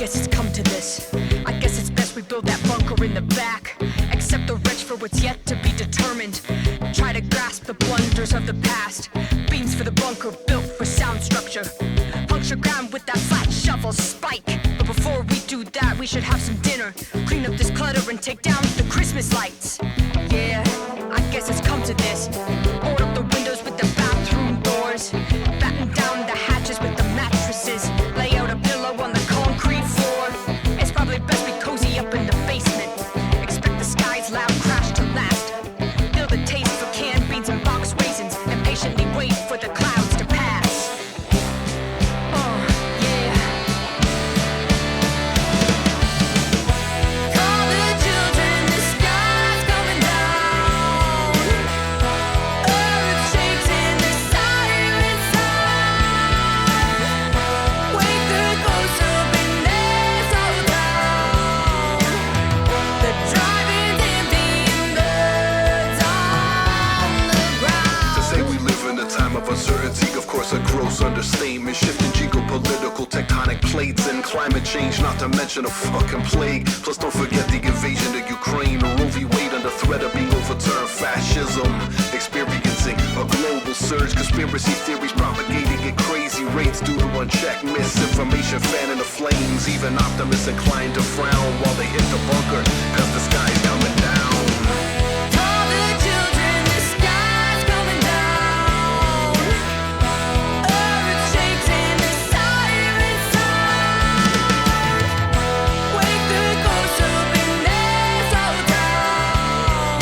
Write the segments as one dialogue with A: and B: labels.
A: guess it's come to this. I guess it's best we build that bunker in the back. Accept the wretch for what's yet to be determined. Try to grasp the blunders of the past. Beams for the bunker built for sound structure. Puncture ground with that flat shovel spike. But before we do that, we should have some dinner. Clean up this clutter and take down the Christmas lights. Yeah, I guess it's come to this. Board up the windows with the bathroom doors. Batten down the hatches with the mattresses. Lay out a pillow on the concrete floor. It's probably best we cozy up in the basement. Expect the sky's loud crash to last. Feel the taste for canned beans and box raisins. And patiently wait for the clouds to pass. Yeah. Call the children, the sky's coming down. Earth shakes in the siren sound. Wake the ghosts up in their soul town. The drive-in's empty and blood's on the ground.
B: To say we live in a time of uncertainty, of course, a gross understatement. Shifting geopolitical tectonic plates and climate change, not to mention a fucking plague. Plus, don't forget the invasion of Ukraine. Roe v. Wade under threat of being overturned. Fascism experiencing a global surge. Conspiracy theories propagating at crazy rates due to unchecked misinformation fanning the flames. Even optimists inclined to frown while they hit the bunker, cause the sky's coming down.
A: Call the children, the sky's coming down. Earth shakes in the siren sound. Wake the ghosts up in their soul town.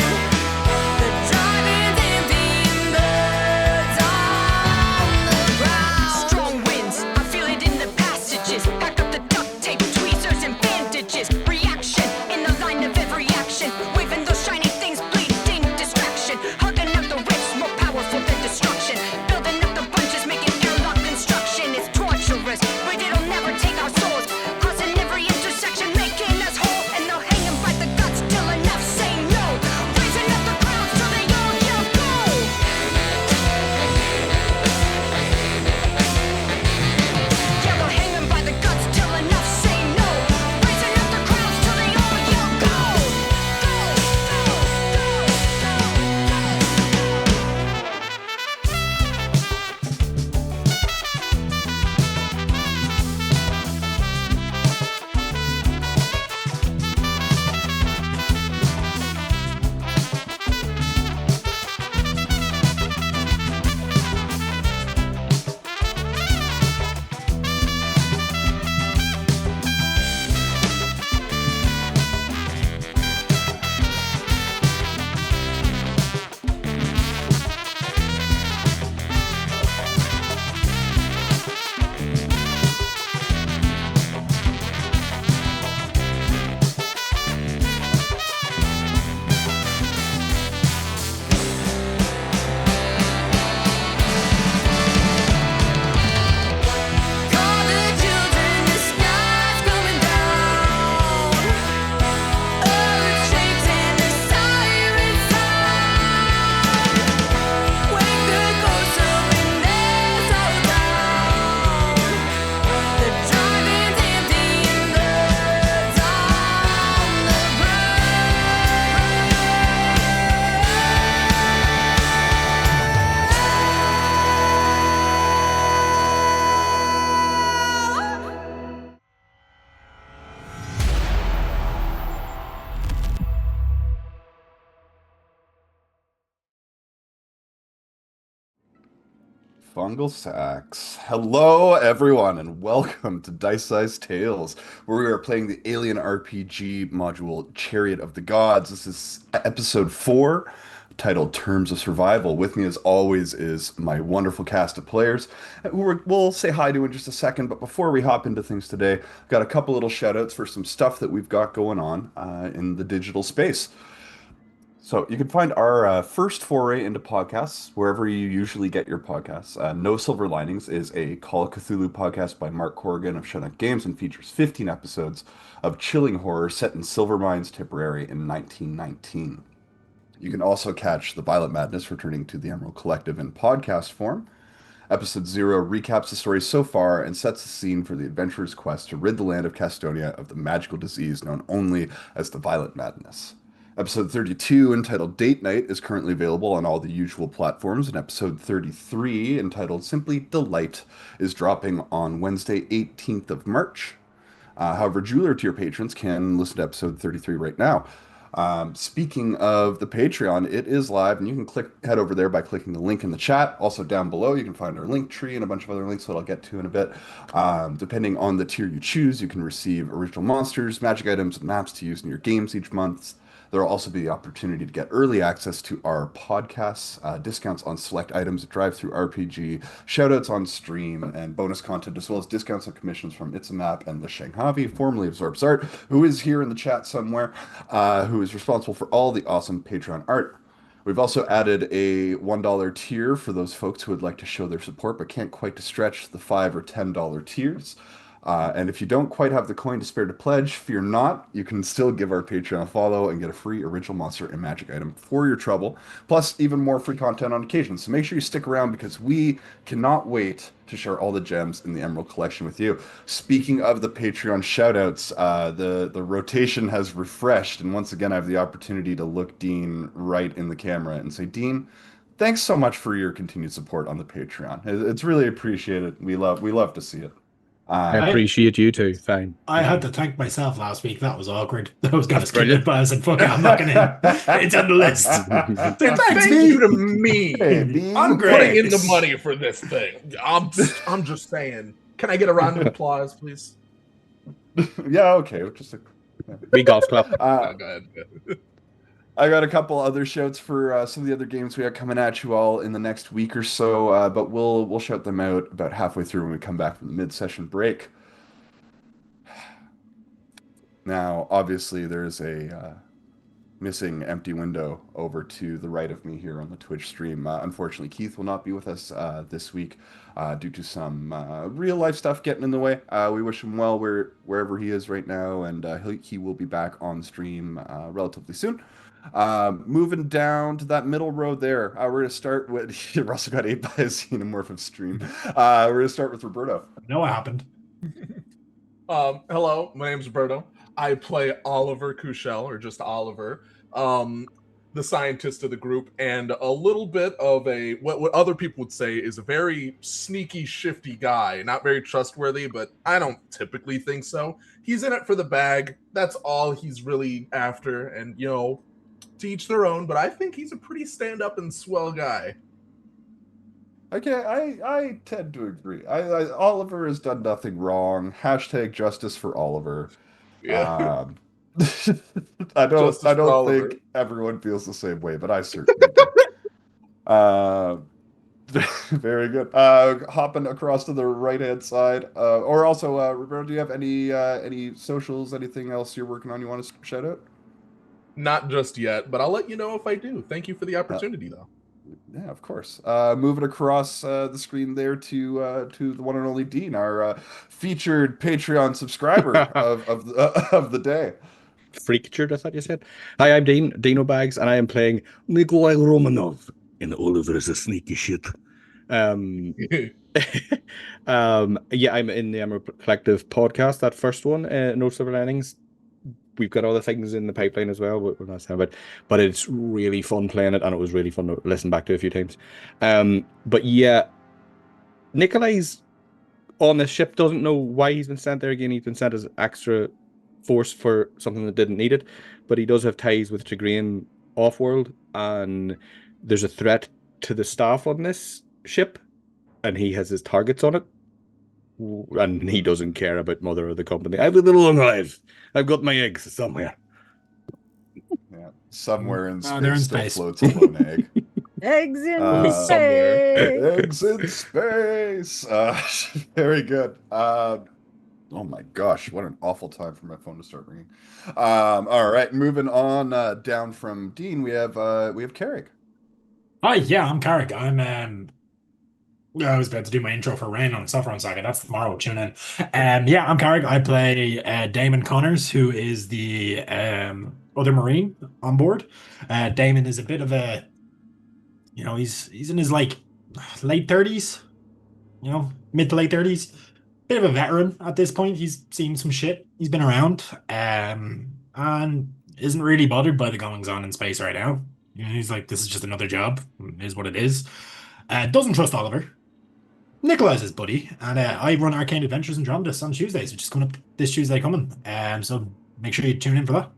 A: The drive-in's empty and blood's on the ground. Strong winds, I feel it in the passages. Pack up the duct tape, tweezers and bandages. Reaction in the line of every action. Waving those shiny things, bleeding distraction. Hugging up the rich, more powerful than destruction. Building up the bunches, making airlock construction. It's torturous, but it'll never take our souls. Crossing every intersection, making us whole. And they'll hang 'em by the guts till enough say no. Raising up the crowds till they all yell go. Yeah, they'll hang 'em by the guts till enough say no. Raising up the crowds till they all yell go. Call the children, the sky's coming down. Earth shakes in the siren sound. Wake the ghosts up in their soul town. The drive-in's empty and blood's on the
C: Fungal Sacks. Hello, everyone, and welcome to Dice Size Tales, where we are playing the alien RPG module Chariot of the Gods. This is episode 4, titled Terms of Survival. With me, as always, is my wonderful cast of players. We'll say hi to in just a second, but before we hop into things today, I've got a couple little shout-outs for some stuff that we've got going on in the digital space. So you can find our first foray into podcasts wherever you usually get your podcasts. No Silver Linings is a Call of Cthulhu podcast by Mark Corrigan of Shunnock Games and features 15 episodes of chilling horror set in Silver Mines, Tipperary in 1919. You can also catch The Violet Madness returning to the Emerald Collective in podcast form. Episode 0 recaps the story so far and sets the scene for the adventurer's quest to rid the land of Castonia of the magical disease known only as the Violent Madness. Episode 32, entitled Date Night, is currently available on all the usual platforms, and episode 33, entitled simply Delight, is dropping on Wednesday, 18th of March. However, jeweler tier patrons can listen to episode 33 right now. Speaking of the Patreon, it is live, and you can head over there by clicking the link in the chat. Also down below, you can find our link tree and a bunch of other links that I'll get to in a bit. Depending on the tier you choose, you can receive original monsters, magic items, and maps to use in your games each month. There will also be the opportunity to get early access to our podcasts, discounts on select items at Drive-Thru RPG, shoutouts on stream, and bonus content, as well as discounts on commissions from It's a Map and the Shanghavi, formerly of Zorb's Art, who is here in the chat somewhere, who is responsible for all the awesome Patreon art. We've also added a $1 tier for those folks who would like to show their support but can't quite stretch the $5 or $10 tiers. And if you don't quite have the coin to spare to pledge, fear not. You can still give our Patreon a follow and get a free original monster and magic item for your trouble, plus even more free content on occasion. So make sure you stick around because we cannot wait to share all the gems in the Emerald Collection with you. Speaking of the Patreon shoutouts, the rotation has refreshed, and once again I have the opportunity to look Dean right in the camera and say, Dean, thanks so much for your continued support on the Patreon. It's really appreciated. We love to see it.
D: I appreciate you too. Fine.
E: I had to thank myself last week. That was awkward. I was going to skip
D: brilliant.
E: it, but I said, fuck it, I'm not going to. It's on the list.
F: Thank
E: Thanks,
F: you
E: me.
F: to me.
C: Hey, Dean.
E: I'm
F: Putting
E: great.
F: in the money for this thing. I'm just saying. Can I get a round of applause, please?
C: Yeah, okay. Just
D: We golf club.
F: Go ahead.
C: I got a couple other shouts for some of the other games we got coming at you all in the next week or so, but we'll shout them out about halfway through when we come back from the mid-session break. Now, obviously, there's a missing empty window over to the right of me here on the Twitch stream. Unfortunately, Keith will not be with us this week due to some real-life stuff getting in the way. We wish him well wherever he is right now, and he will be back on stream relatively soon. Moving down to that middle road there, we're going to start with Russell got ate by a xenomorph stream. We're going to start with Roberto.
E: No, it happened.
F: Hello, my name's Roberto. I play Oliver Kushel, or just Oliver, the scientist of the group, and a little bit of what other people would say is a very sneaky, shifty guy. Not very trustworthy, but I don't typically think so. He's in it for the bag. That's all he's really after, and to each their own, but I think he's a pretty stand-up and swell guy.
C: Okay, I tend to agree. Oliver has done nothing wrong. Hashtag justice for Oliver.
F: Yeah.
C: I don't
F: Justice for Oliver.
C: think everyone feels the same way, but I certainly do. Very good. Hopping across to the right-hand side, or also, Roberto, do you have any socials, anything else you're working on you want to shout out?
F: Not just yet, but I'll let you know if I do. Thank you for the opportunity, though.
C: Yeah, of course. Moving across the screen there to the one and only Dean, our featured Patreon subscriber of the day.
D: Freaktured, I thought you said. Hi, I'm Dean, Dino Bags, and I am playing Nikolai Romanov in Oliver is a Sneaky Shit. Yeah, I'm in the Emerald Collective podcast, that first one, No Silver Linings. We've got other things in the pipeline as well, we're not saying about, but it's really fun playing it, and it was really fun to listen back to a few times. But yeah, Nikolai's on the ship, doesn't know why he's been sent there again. He's been sent as extra force for something that didn't need it, but he does have ties with Tigraine off-world, and there's a threat to the staff on this ship, and he has his targets on it. And he doesn't care about mother or the company. I have a little alive. I've got my eggs somewhere.
C: Yeah, somewhere in space,
E: they're in
C: still
E: space.
C: floats a lone egg.
G: Eggs in
F: Somewhere.
C: Eggs in space. Very good. Oh my gosh, what an awful time for my phone to start ringing. All right, moving on down from Dean, we have Carrick.
E: Hi, yeah, I'm Carrick. I was about to do my intro for Rain on Saffron Saga. That's tomorrow. Tune in. Yeah, I'm Carrick. I play Damon Connors, who is the other Marine on board. Damon is a bit of a, he's in his late 30s, mid to late 30s. Bit of a veteran at this point. He's seen some shit. He's been around, and isn't really bothered by the goings on in space right now. He's like, this is just another job. It is what it is. Doesn't trust Oliver. Nikolai's his buddy, and I run Arcane Adventures in Andromedus on Tuesdays, which is coming up this Tuesday coming. So make sure you tune in for that.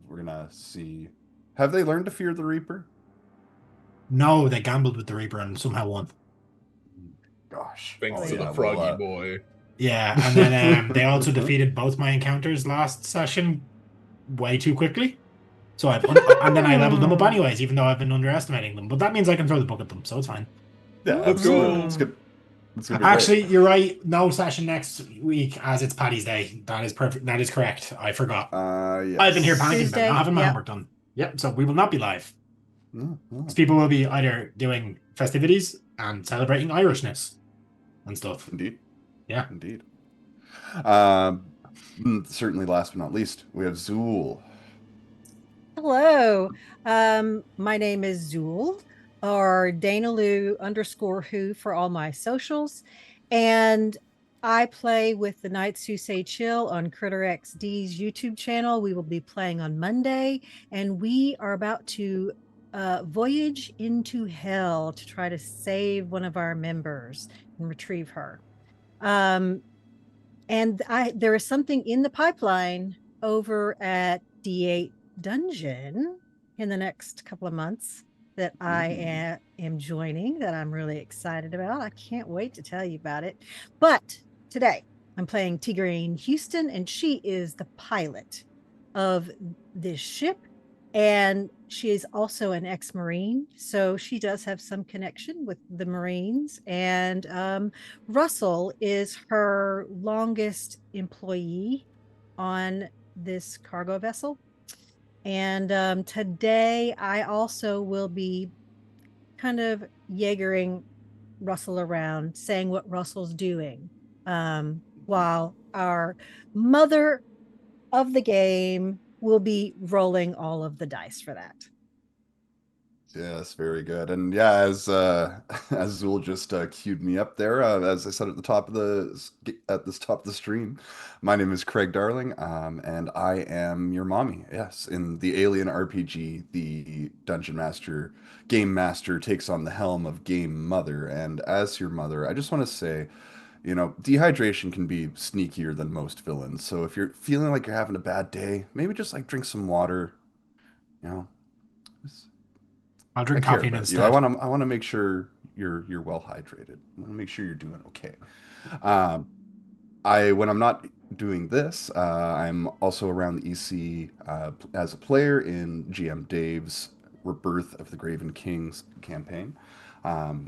C: We're gonna see. Have they learned to fear the Reaper?
E: No, they gambled with the Reaper and somehow won.
C: Gosh.
F: Thanks
C: Oh,
F: to
C: yeah,
F: the froggy
C: well,
F: boy.
E: Yeah, and then they also defeated both my encounters last session way too quickly. So and then I leveled them up anyways, even though I've been underestimating them. But that means I can throw the book at them, so it's fine.
C: Yeah,
F: Let's
C: absolutely.
F: go.
C: It's good. It's gonna be
E: Actually, you're right. No session next week as it's Paddy's Day. That is perfect. That is correct. I forgot.
C: great. Yes.
E: I've been here panicking
G: Tuesday,
E: about not having my
G: yep.
E: homework done. Yep, so we will not be live.
C: No, no.
E: Because people will be either doing festivities and celebrating Irishness and stuff.
C: Indeed.
E: Yeah.
C: Indeed. Certainly, last but not least, we have Zool.
G: Hello. My name is Zool, or Danaloo_who for all my socials. And I play with the Knights Who Say Chill on Critter XD's YouTube channel. We will be playing on Monday, and we are about to voyage into hell to try to save one of our members and retrieve her. And there is something in the pipeline over at D8 Dungeon in the next couple of months that I am joining, that I'm really excited about. I can't wait to tell you about it. But today I'm playing Tigrine Houston, and she is the pilot of this ship. And she is also an ex-Marine, so she does have some connection with the Marines. And Russell is her longest employee on this cargo vessel. And today I also will be kind of Jaegering Russell around, saying what Russell's doing, while our mother of the game will be rolling all of the dice for that.
C: Yes, very good. And yeah, as Zool just queued me up there, as I said at the top of the stream, my name is Craig Darling, and I am your mommy. Yes, in the Alien RPG, the Dungeon Master, Game Master takes on the helm of Game Mother, and as your mother, I just want to say, dehydration can be sneakier than most villains. So if you're feeling like you're having a bad day, maybe just like drink some water, just
E: I'll
C: I
E: drink
C: care
E: caffeine
C: about
E: instead.
C: you. I want to make sure you're well hydrated. I want to make sure you're doing okay. Um, when I'm not doing this, I'm also around the EC as a player in GM Dave's Rebirth of the Graven Kings campaign,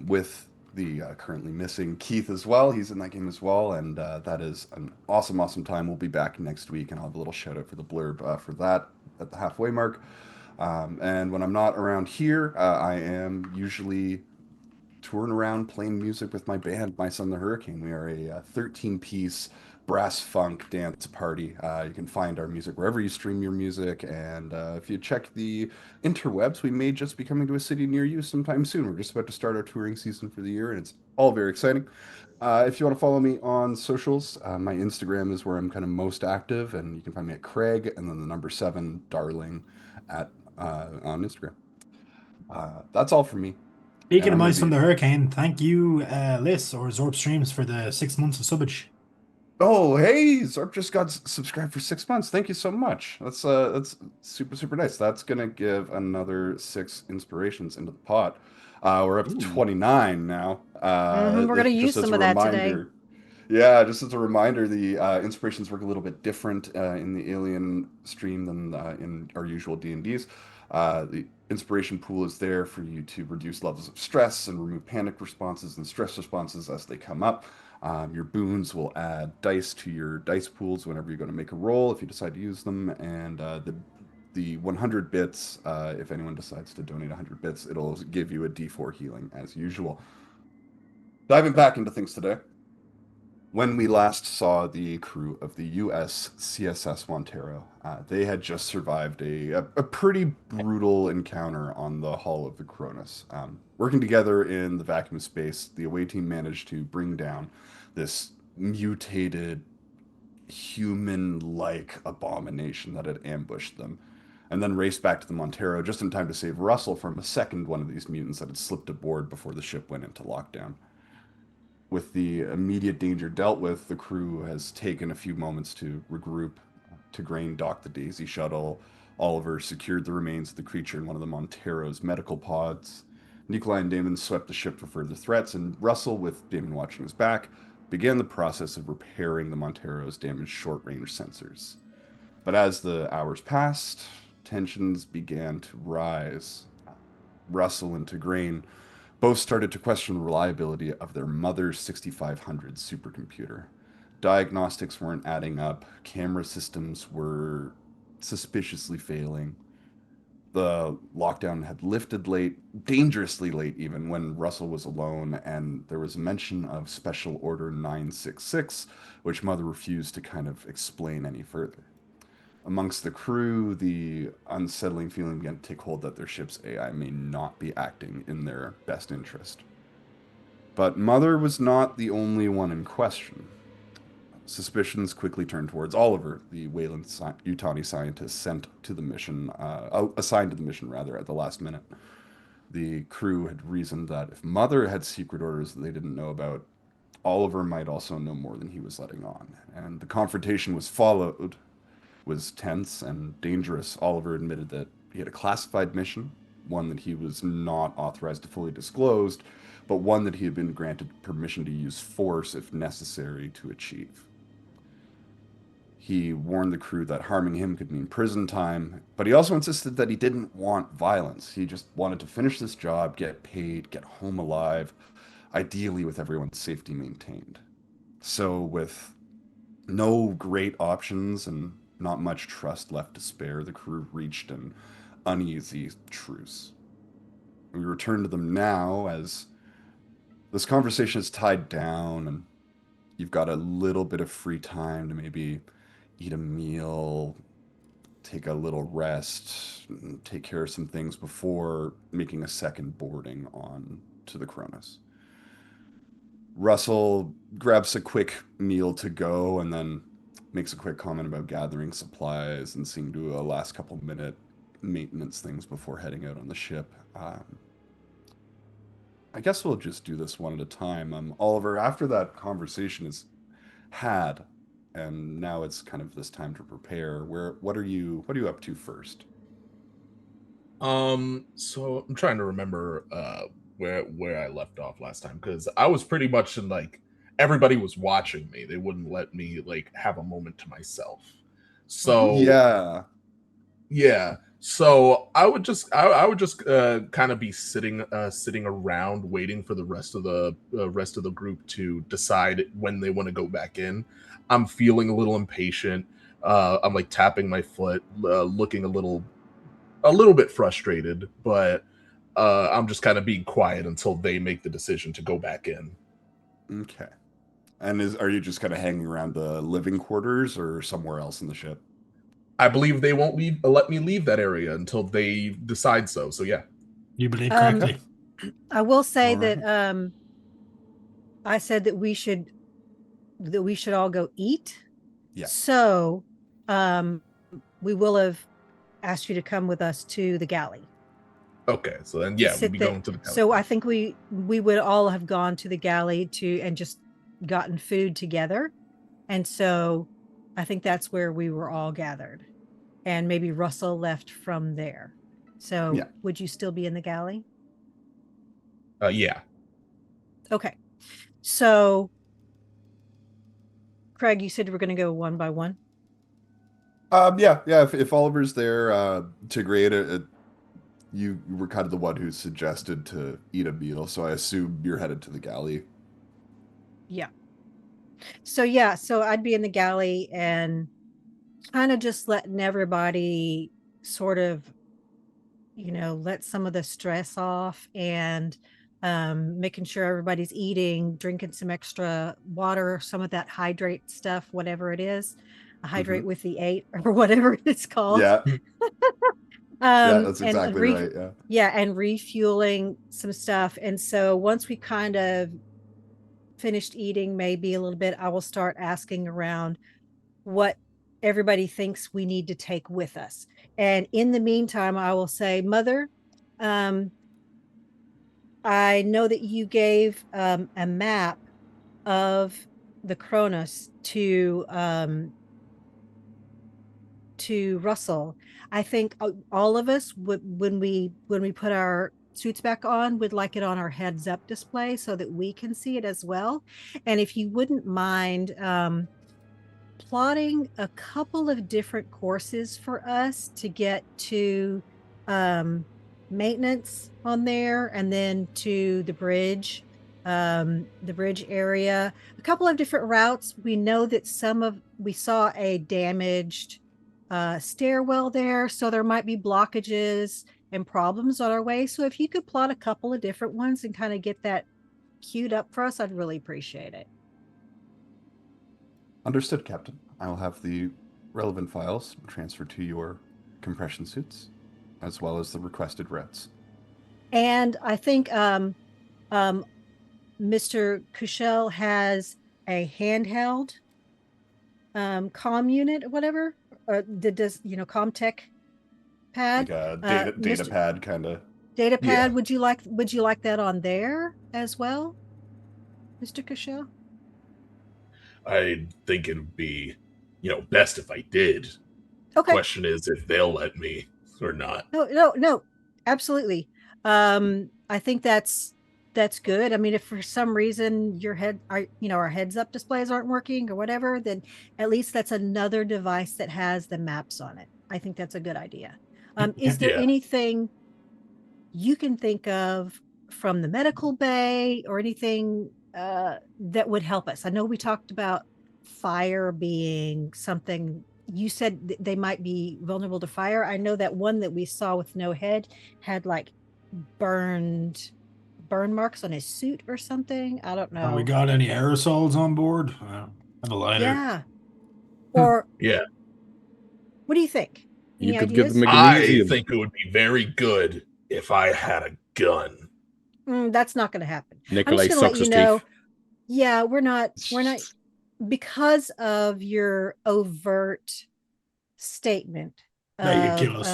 C: with the currently missing Keith as well. He's in that game as well, and that is an awesome time. We'll be back next week, and I'll have a little shout out for the blurb for that at the halfway mark. And when I'm not around here, I am usually touring around playing music with my band, My Son the Hurricane. We are a 13-piece brass funk dance party. You can find our music wherever you stream your music. And if you check the interwebs, we may just be coming to a city near you sometime soon. We're just about to start our touring season for the year, and it's all very exciting. If you want to follow me on socials, my Instagram is where I'm kind of most active, and you can find me at Craig and then the number 7 Darling at on Instagram. That's all for me.
E: Speaking
C: And
E: of
C: I'm
E: Mice
C: gonna
E: from
C: be-
E: the Hurricane, thank you, Liz or Zorb Streams, for the 6 months of subbage.
C: Oh, hey, Zarp just got subscribed for 6 months. Thank you so much. That's super nice. That's gonna give another 6 inspirations into the pot. We're up to 29 now.
G: We're gonna use
C: just as
G: some
C: a
G: of that today.
C: reminder. Yeah, just as a reminder, the inspirations work a little bit different in the Alien stream than in our usual D&Ds. The inspiration pool is there for you to reduce levels of stress and remove panic responses and stress responses as they come up. Your boons will add dice to your dice pools whenever you're going to make a roll if you decide to use them, and the 100 bits, if anyone decides to donate 100 bits, it'll give you a D4 healing as usual. Diving back into things today. When we last saw the crew of the USCSS Montero, they had just survived a pretty brutal encounter on the hull of the Cronus. Working together in the vacuum space, the away team managed to bring down this mutated human-like abomination that had ambushed them, and then raced back to the Montero just in time to save Russell from a second one of these mutants that had slipped aboard before the ship went into lockdown. With the immediate danger dealt with, the crew has taken a few moments to regroup. Tigraine docked the Daisy shuttle. Oliver secured the remains of the creature in one of the Montero's medical pods. Nikolai and Damon swept the ship for further threats, and Russell, with Damon watching his back, began the process of repairing the Montero's damaged short-range sensors. But as the hours passed, tensions began to rise. Russell and Tigraine both started to question the reliability of their mother's 6500 supercomputer. Diagnostics weren't adding up, camera systems were suspiciously failing. The lockdown had lifted late, dangerously late even, when Russell was alone, and there was mention of Special Order 966, which Mother refused to kind of explain any further. Amongst the crew, the unsettling feeling began to take hold that their ship's AI may not be acting in their best interest. But Mother was not the only one in question. Suspicions quickly turned towards Oliver, the Wayland Utani scientist sent to the mission, assigned to the mission rather, at the last minute. The crew had reasoned that if Mother had secret orders that they didn't know about, Oliver might also know more than he was letting on. And the confrontation was tense and dangerous. Oliver admitted that he had a classified mission, one that he was not authorized to fully disclose, but one that he had been granted permission to use force if necessary to achieve. He warned the crew that harming him could mean prison time, but he also insisted that he didn't want violence. He just wanted to finish this job, get paid, get home alive, ideally with everyone's safety maintained. So, with no great options and not much trust left to spare, the crew reached an uneasy truce. We return to them now as this conversation is tied down and you've got a little bit of free time to maybe eat a meal, take a little rest, take care of some things before making a second boarding on to the Cronus. Russell grabs a quick meal to go and then makes a quick comment about gathering supplies and seeing to a last couple minute maintenance things before heading out on the ship. I guess we'll just do this one at a time. Oliver, after that conversation is had, and now it's kind of this time to prepare. What are you up to first?
F: So I'm trying to remember where I left off last time because I was pretty much in like everybody was watching me. They wouldn't let me like have a moment to myself. So
C: Yeah.
F: So I would just kind of be sitting around waiting for the rest of the group to decide when they want to go back in. I'm feeling a little impatient. I'm like tapping my foot, looking a little bit frustrated, but I'm just kind of being quiet until they make the decision to go back in.
C: Okay. And are you just kind of hanging around the living quarters or somewhere else in the ship?
F: I believe they won't let me leave that area until they decide so. So yeah.
E: You believe
G: Um,
E: correctly.
G: I will say
C: All
G: that
C: right.
G: I said that we should all go eat.
C: Yeah.
G: So we will have asked you to come with us to the galley.
F: Okay, so then yeah, we'll
G: Sit
F: be
G: there.
F: going to the
G: So I think we would all have gone to the galley and just gotten food together. And so I think that's where we were all gathered. And maybe Russell left from there. So
C: Yeah.
G: would you still be in the galley?
F: Yeah.
G: Okay. So Craig, you said we're going to go one by one.
C: Yeah. If Oliver's there, to grade it, you were kind of the one who suggested to eat a meal, so I assume you're headed to the galley.
G: Yeah. So I'd be in the galley and kind of just letting everybody sort of, let some of the stress off and making sure everybody's eating, drinking some extra water, some of that hydrate stuff, whatever it is, hydrate with the 8 or whatever it's called.
C: Yeah. Yeah, that's
G: and
C: exactly right. Yeah.
G: Yeah, and refueling some stuff. And so once we kind of finished eating, maybe a little bit, I will start asking around what everybody thinks we need to take with us. And in the meantime, I will say, Mother, I know that you gave a map of the Cronus to Russell. I think all of us would, when we put our suits back on, would like it on our heads up display so that we can see it as well. And if you wouldn't mind plotting a couple of different courses for us to get to maintenance on there, and then to the bridge area, a couple of different routes. We know that we saw a damaged stairwell there, so there might be blockages and problems on our way. So if you could plot a couple of different ones and kind of get that queued up for us, I'd really appreciate it.
C: Understood, Captain. I will have the relevant files transferred to your compression suits, as well as the requested routes.
G: And I think Mr. Kushel has a handheld comm unit or whatever. Does Comtech pad?
C: Like a data pad kind of.
G: Data pad.
C: Yeah.
G: Would you like that on there as well, Mr. Kushel?
H: I think it'd be, best if I did.
G: Okay.
H: Question is if they'll let me or not.
G: No, absolutely. I think that's good. I mean, if for some reason our heads up displays aren't working or whatever, then at least that's another device that has the maps on it. I think that's a good idea. Is there anything you can think of from the medical bay or anything that would help us? I know we talked about fire being something. You said they might be vulnerable to fire. I know that one that we saw with no head had like burn marks on his suit or something. I don't know.
E: Have we got any aerosols on board? And a lighter.
G: Yeah. Or
H: yeah.
G: What do you think?
D: You
G: Any
D: could
G: ideas?
D: give them
H: I think it would be very good if I had a gun.
G: That's not going to happen.
D: Nikolai
G: I'm just going
D: sucks
G: to
D: his
G: let you know.
D: teeth.
G: Yeah, we're not because of your overt statement
E: that you kill us.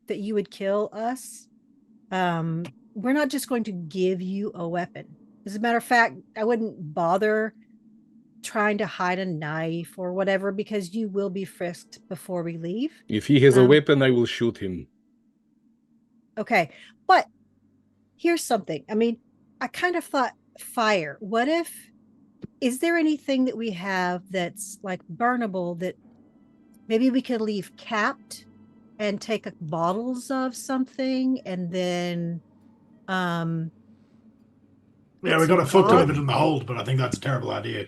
G: that you would kill us. We're not just going to give you a weapon. As a matter of fact, I wouldn't bother trying to hide a knife or whatever, because you will be frisked before we leave.
D: If he has a weapon, I will shoot him.
G: Okay, but here's something. I mean, I kind of thought fire. Is there anything that we have that's like burnable that maybe we could leave capped and take bottles of something and then
E: yeah, we got a foot of it in the hold, but I think that's a terrible idea.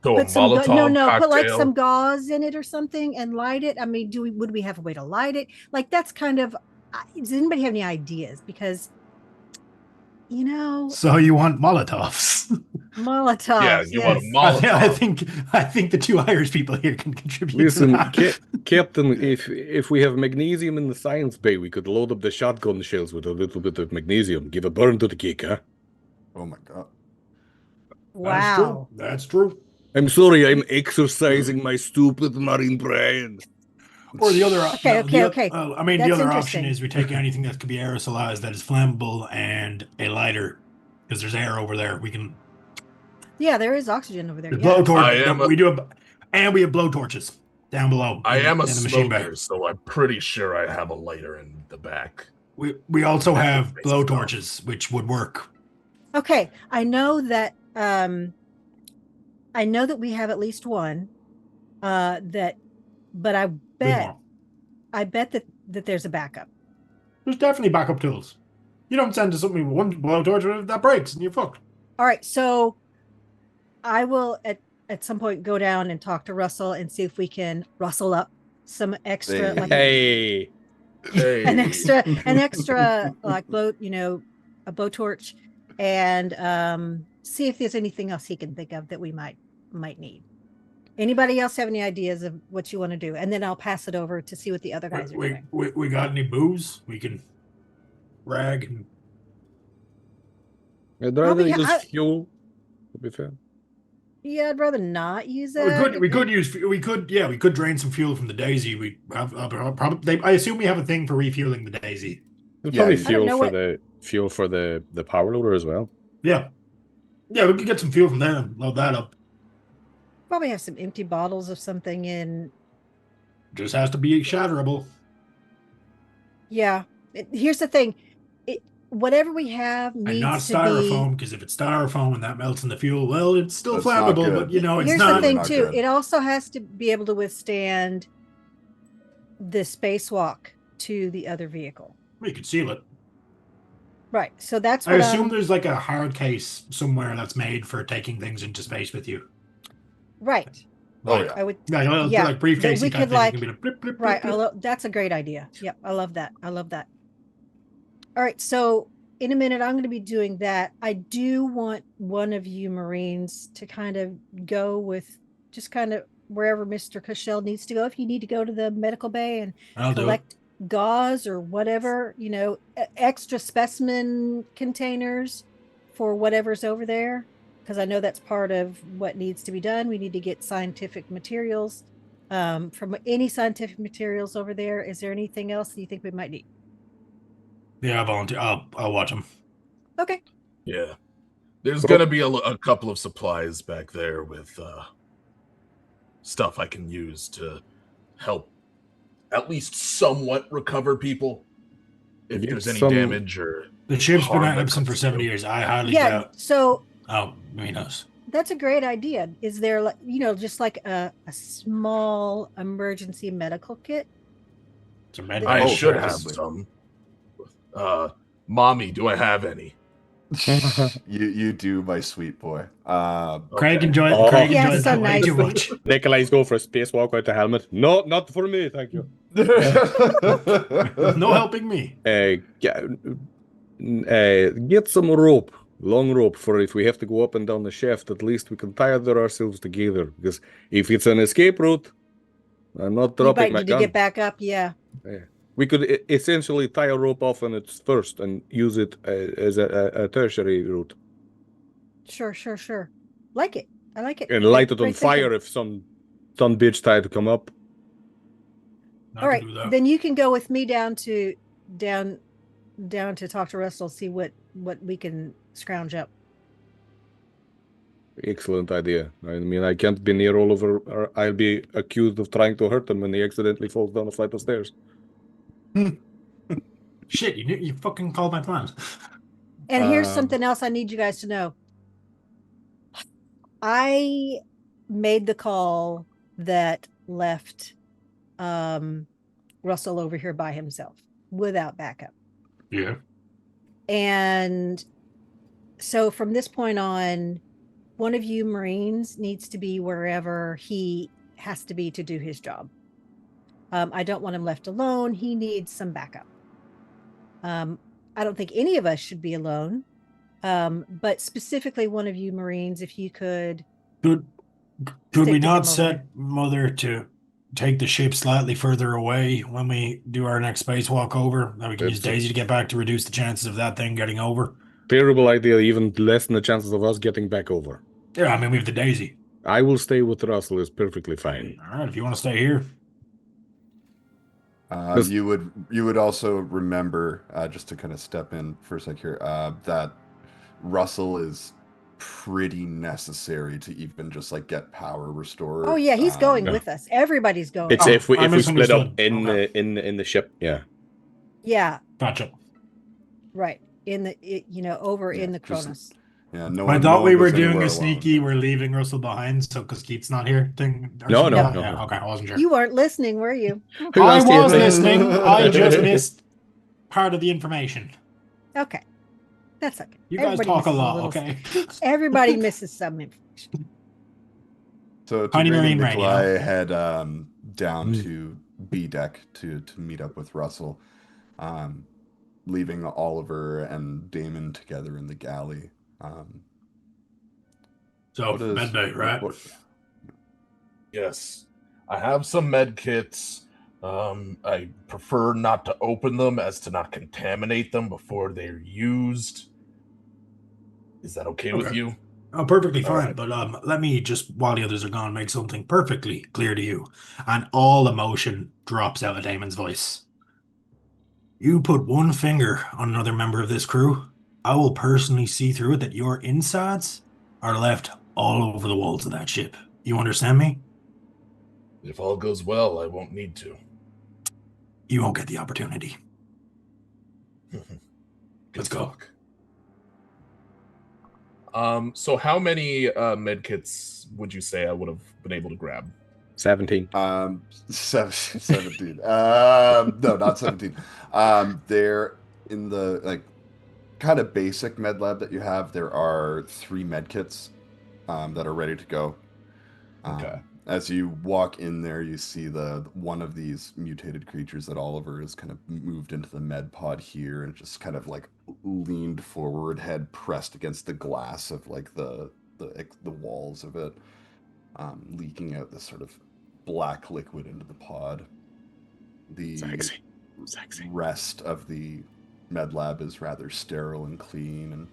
H: So a
G: put some
H: Molotov
G: put like
H: cocktail.
G: some gauze in it or something and light it. I mean, would we have a way to light it? Like, that's kind of, does anybody have any ideas? Because
E: So you want Molotovs?
G: Molotovs.
H: Yeah, you want a
G: yes.
H: Molotov.
E: I think the two Irish people here can contribute.
D: Listen,
E: to that.
D: Captain, if we have magnesium in the science bay, we could load up the shotgun shells with a little bit of magnesium. Give a burn to the cake, huh?
C: Oh my god.
G: Wow.
E: That's true.
D: I'm sorry, I'm exercising my stupid marine brain.
E: Or the other
G: Okay.
E: I mean,
G: That's
E: the other
G: interesting.
E: option is we take anything that could be aerosolized that is flammable and a lighter, because there's air over there. We can
G: Yeah, there is oxygen over there.
E: the
G: Yeah.
E: blowtorch. We have blowtorches down below.
H: I am a
E: in the machine bay.
H: smoker, so I'm pretty sure I have a lighter in the back.
E: We also have
H: Basic
E: blowtorches, which would work.
G: Okay, I know that we have at least one but I bet that there's a backup.
E: There's definitely backup tools. You don't send to something with one blowtorch that breaks and you're fucked.
G: All right, so I will at some point go down and talk to Russell and see if we can rustle up some extra
D: Hey.
G: an extra like a blowtorch and see if there's anything else he can think of that we might need. Anybody else have any ideas of what you want to do? And then I'll pass it over to see what the other guys are doing.
E: We got any booze? We can rag and
D: I'd rather
G: Probably,
D: use fuel, to be fair.
G: Yeah, I'd rather not use that.
E: we could drain some fuel from the Daisy. We have probably. I assume we have a thing for refueling the Daisy.
D: There's
C: Yeah,
D: probably
C: I don't
D: fuel
G: know
D: for
G: what-
D: fuel for the power loader as well.
E: Yeah, we could get some fuel from there and load that up.
G: Probably have some empty bottles of something in.
E: Just has to be shatterable.
G: Yeah. Here's the thing. Whatever we have
E: And
G: needs
E: not
G: to
E: styrofoam, because if it's styrofoam and that melts in the fuel, well, it's still
C: That's not
E: flammable,
C: good.
E: but it's
G: Here's
E: not.
G: the thing
C: not
G: too.
C: good.
G: It also has to be able to withstand the spacewalk to the other vehicle.
E: We could seal it.
G: Right. So that's
E: I
G: what
E: assume there's like a hard case somewhere that's made for taking things into space with you.
G: right.
C: Oh, yeah.
G: I would
E: Yeah, like briefcase
G: we
E: type
G: could
E: thing.
G: like
E: You can be blip, blip,
G: right.
E: blip, blip.
G: That's a great idea. Yep. I love that. All right. So in a minute, I'm going to be doing that. I do want one of you Marines to kind of go with just kind of wherever Mr. Cushell needs to go. If you need to go to the medical bay and
E: I'll do it.
G: collect gauze or whatever, extra specimen containers for whatever's over there, because I know that's part of what needs to be done. We need to get scientific materials from any scientific materials over there. Is there anything else that you think we might need?
E: Yeah, I'll volunteer. I'll watch them.
G: Okay.
H: Yeah. There's going to be a couple of supplies back there with stuff I can use to help at least somewhat recover people if
D: Get
H: there's any
D: some-
H: damage or
E: The ship's been
H: harm
E: out
H: that
E: absent for
H: comes
E: 70
H: through.
E: years. I highly
G: Yeah.
E: doubt.
G: So
E: Oh, who knows?
G: that's a great idea. Is there like, just like a small emergency medical kit?
E: It's a med
H: I
C: Oh,
H: should have
C: possibly.
H: some. Mommy, do I have any?
C: You do, my sweet boy.
E: Craig
H: Okay.
E: enjoyed.
D: Oh.
E: Craig
G: Yeah,
E: enjoyed
G: so
E: that way
G: nice.
E: too much.
D: Nikolai's go for a spacewalk without the helmet. No, not for me, thank you.
E: No helping me.
D: Get some rope, long rope, for if we have to go up and down the shaft. At least we can tie ourselves together. Because if it's an escape route, I'm not
G: You
D: dropping
G: might
D: my
G: need to
D: gun.
G: get back up. Yeah.
D: We could essentially tie a rope off on its first and use it as a tertiary route
G: Sure. Like it. I like it.
D: and light it on
G: Great thinking.
D: fire if some bitch tried to come up.
G: All right, then you can go with me down to talk to Russell, see what we can scrounge up.
D: Excellent idea. I mean, I can't be near Oliver, or I'll be accused of trying to hurt him when he accidentally falls down a flight of stairs.
E: Shit, you fucking called my plan.
G: And here's
D: Um,
G: something else I need you guys to know. I made the call that left Russell over here by himself without backup.
E: Yeah.
G: And so from this point on, one of you Marines needs to be wherever he has to be to do his job. I don't want him left alone. He needs some backup. I don't think any of us should be alone. But specifically one of you Marines, if you could.
E: Could
G: Stick
E: we
G: to
E: not
G: him
E: set
G: over
E: Mother to take the ship slightly further away when we do our next spacewalk over? Then we can use
D: That's-
E: Daisy to get back to reduce the chances of that thing getting over.
D: Terrible idea, even lessen the chances of us getting back over.
E: Yeah, I mean, we have the Daisy.
D: I will stay with Russell, is perfectly fine.
E: All right, if you want to stay here.
D: Does-
C: You would also remember, just to kind of step in for a sec here, that Russell is pretty necessary to even just like get power restored.
G: Oh yeah, he's going
D: Yeah.
G: with us. Everybody's going.
D: It's
E: Oh,
D: if we
E: I
D: split up
E: misunderstood.
D: in the ship, yeah.
G: Yeah,
E: Gotcha.
G: right. Over in the
C: just-
G: Cronus.
C: Yeah, no
E: I
C: one.
E: thought
C: no
E: we
C: one
E: were
C: goes
E: doing
C: anywhere
E: a
C: alone.
E: sneaky, we're leaving Russell behind, so because Keith's not here thing. or
D: No,
E: something?
D: no,
E: Yeah,
D: no,
E: yeah,
D: no.
E: okay, I wasn't sure.
G: You weren't listening, were you?
D: Who
E: I
D: asked you
E: was
D: to-
E: listening. I just missed part of the information.
G: Okay. That's okay.
E: You guys
G: Everybody
E: talk a
G: misses
E: lot,
G: little
E: okay?
G: Everybody misses some information.
C: So
E: Tiny
C: Tigray and
E: Marine Radio.
C: Nikolai head down
D: Mm.
C: to B deck to meet up with Russell. leaving Oliver and Damon together in the galley.
E: So,
C: What is-
E: med bay, right?
H: Yes. I have some med kits. I prefer not to open them as to not contaminate them before they're used. Is that okay with
E: Okay.
H: you?
E: Oh, perfectly
H: All
E: fine.
H: right.
E: But let me just, while the others are gone, make something perfectly clear to you. And all emotion drops out of Damon's voice. You put one finger on another member of this crew, I will personally see through it that your insides are left all over the walls of that ship. You understand me?
H: If all goes well, I won't need to.
E: You won't get the opportunity.
H: Good
E: Let's go.
H: talk.
F: So how many med kits would you say I would have been able to grab?
D: 17.
C: 17. No, not 17. They're in the like kind of basic med lab that you have. There are 3 med kits that are ready to go.
H: Okay.
C: As you walk in there, you see the one of these mutated creatures that Oliver has kind of moved into the med pod here and just kind of like leaned forward, head pressed against the glass of like the walls of it, leaking out this sort of black liquid into the pod. The
D: Sexy.
C: rest of the med lab is rather sterile and clean.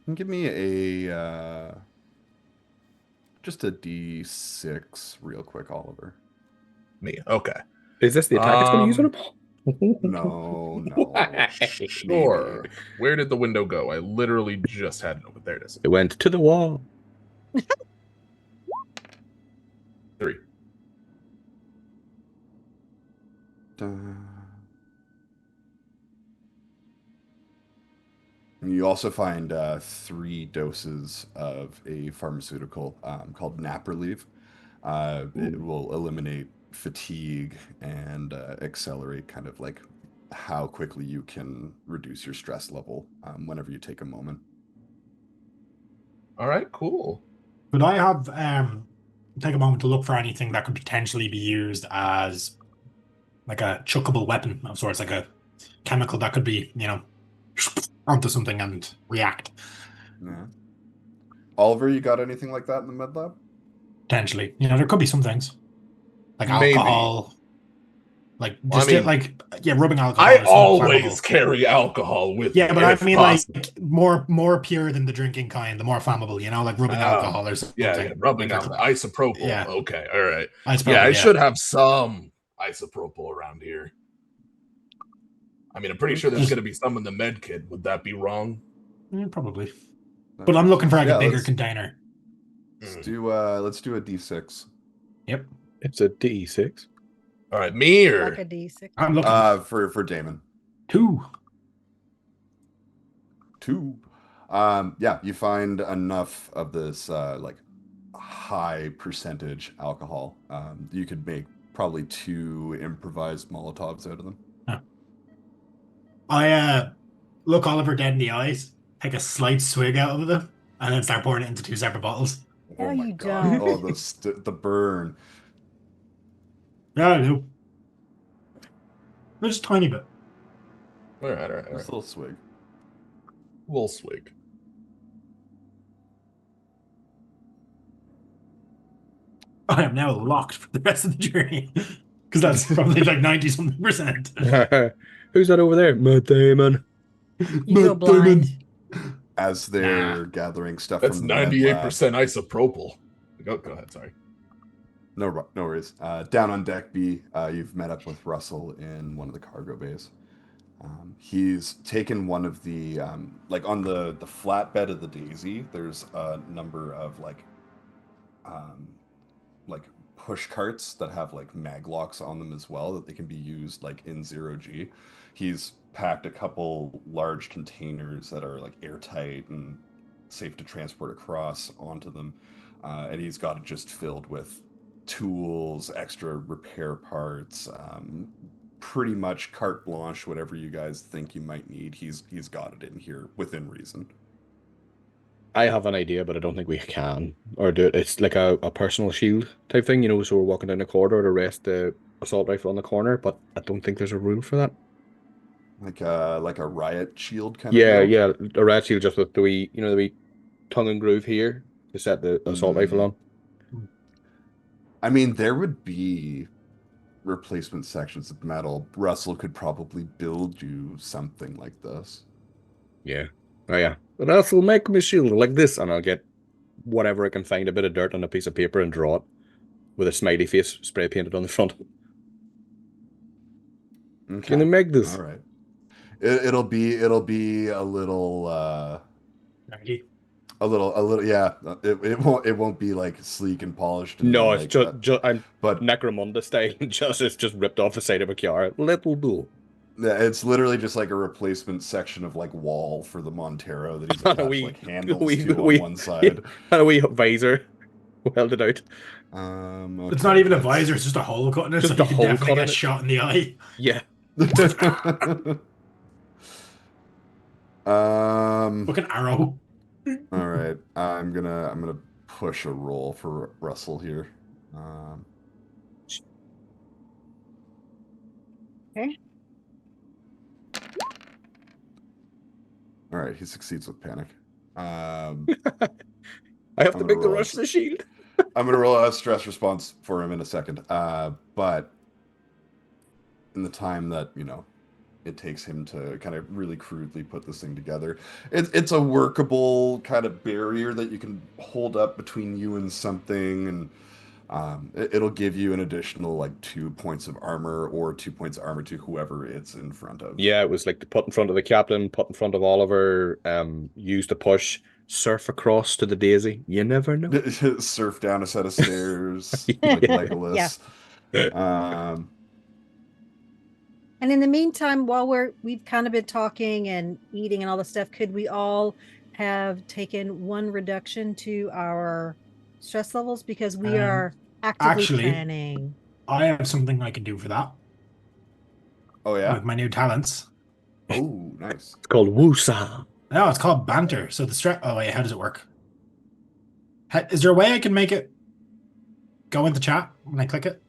C: And give me a just a D6 real quick, Oliver.
F: Me. Okay.
D: Is this the attack it's going to use on him?
C: No.
D: Why?
F: Sure. Where did the window go? I literally just had it open. There it is.
D: It went to the wall.
F: 3.
C: You also find 3 doses of a pharmaceutical called Napraleave. It will eliminate fatigue and accelerate kind of like how quickly you can reduce your stress level whenever you take a moment.
F: All right, cool.
E: Could I have take a moment to look for anything that could potentially be used as like a chuckable weapon of sorts, like a chemical that could be, onto something and react?
C: Yeah. Oliver, you got anything like that in the med lab?
E: Potentially. There could be some things. Like
F: Maybe.
E: alcohol. Like
F: Well,
E: just
F: I mean,
E: rubbing alcohol.
F: I
E: is something
F: always
E: flammable.
F: carry alcohol with
E: Yeah,
F: me.
E: but I
F: if
E: mean
F: possible.
E: like more pure than the drinking kind, the more flammable, like rubbing alcohol or something.
F: Yeah, rubbing
E: Like,
F: alcohol. Isopropyl.
E: Yeah.
F: Okay, all right.
E: Isopropyl,
F: Yeah, I should have some isopropyl around here. I mean, I'm pretty sure there's going to be some in the med kit. Would that be wrong?
E: Probably. But I'm looking for like
C: Yeah,
E: a bigger
C: let's-
E: container.
C: Let's do a D6.
E: Yep.
D: It's a D6.
F: All right, me or
G: Like a D6.
E: I'm looking
C: For Damon.
E: 2.
C: 2. Yeah, you find enough of this like high percentage alcohol. You could make probably 2 improvised Molotovs out of them.
E: I look Oliver dead in the eyes, take a slight swig out of them, and then start pouring it into 2 separate bottles.
G: No,
C: Oh my
G: you
C: god!
G: don't.
C: Oh, the burn.
E: Yeah, I do. Just a tiny bit.
F: all right,
C: Just a little swig.
F: little swig.
E: I am now locked for the rest of the journey. Because that's probably like 90-something%.
D: Who's that over there? Matt Damon.
G: You go blind.
C: As they're gathering stuff
F: That's
C: from the med
F: 98%
C: lab.
F: isopropyl. Go ahead. Sorry.
C: No worries. Down on deck B, you've met up with Russell in one of the cargo bays. He's taken one of the like on the flatbed of the Daisy. There's a number of like push carts that have like mag locks on them as well that they can be used like in 0G. He's packed a couple large containers that are like airtight and safe to transport across onto them, and he's got it just filled with tools, extra repair parts, pretty much carte blanche, whatever you guys think you might need. He's got it in here within reason.
D: I have an idea, but I don't think we can or do it. It's like a personal shield type thing, so we're walking down the corridor to rest the assault rifle on the corner, but I don't think there's a rule for that.
C: Like a riot shield kind
D: Yeah,
C: of deal?
D: yeah, a red shield just with the wee, the wee tongue and groove here to set the assault rifle on.
C: I mean, there would be replacement sections of metal. Russell could probably build you something like this.
D: Yeah. Oh yeah. But else will make me shield like this, and I'll get whatever I can find, a bit of dirt on a piece of paper, and draw it with a smiley face spray painted on the front.
C: Okay.
D: Can you make this?
C: All right. It'll be a little
E: Maggie.
C: a little yeah. It won't be like sleek and polished. And
D: No,
C: like,
D: it's just I'm
C: but
D: Necromunda style. It's just ripped off the side of a car. Little do.
C: yeah, it's literally just like a replacement section of like wall for the Montero that he's
D: And
C: attached
D: a wee,
C: like handles
D: wee,
C: to
D: wee,
C: on one side.
D: and a wee visor welded out.
E: It's not even a
C: let's
E: visor, it's just a hole cut in it,
D: Just
E: so
D: a
E: you can
D: hole
E: definitely
D: cut in
E: get
D: it.
E: shot in the eye.
D: Yeah.
E: Fucking arrow.
C: All right. I'm gonna push a roll for Russell here.
G: Okay.
C: All right, he succeeds with panic.
D: I have to
C: I'm
D: make
C: gonna
D: the
C: roll
D: rush
C: a-
D: the shield.
C: I'm gonna roll a stress response for him in a second. But in the time that it takes him to kind of really crudely put this thing together, it's a workable kind of barrier that you can hold up between you and something, and it'll give you an additional like 2 points of armor or 2 points of armor to whoever it's in front of.
D: Yeah, it was like to put in front of the captain, put in front of Oliver, use the push, surf across to the daisy. You never know.
C: Surf down a set of stairs like
D: Yeah.
C: Legolas.
G: And in the meantime, while we've kind of been talking and eating and all the stuff, could we all have taken one reduction to our stress levels, because we are actively
E: actually-
G: planning?
E: I have something I can do for that
C: Oh yeah.
E: with my new talents.
C: Oh, nice.
D: It's called Woosa.
E: No, it's called banter. So the stress. Oh wait, how does it work? Is there a way I can make it go into chat when I click it?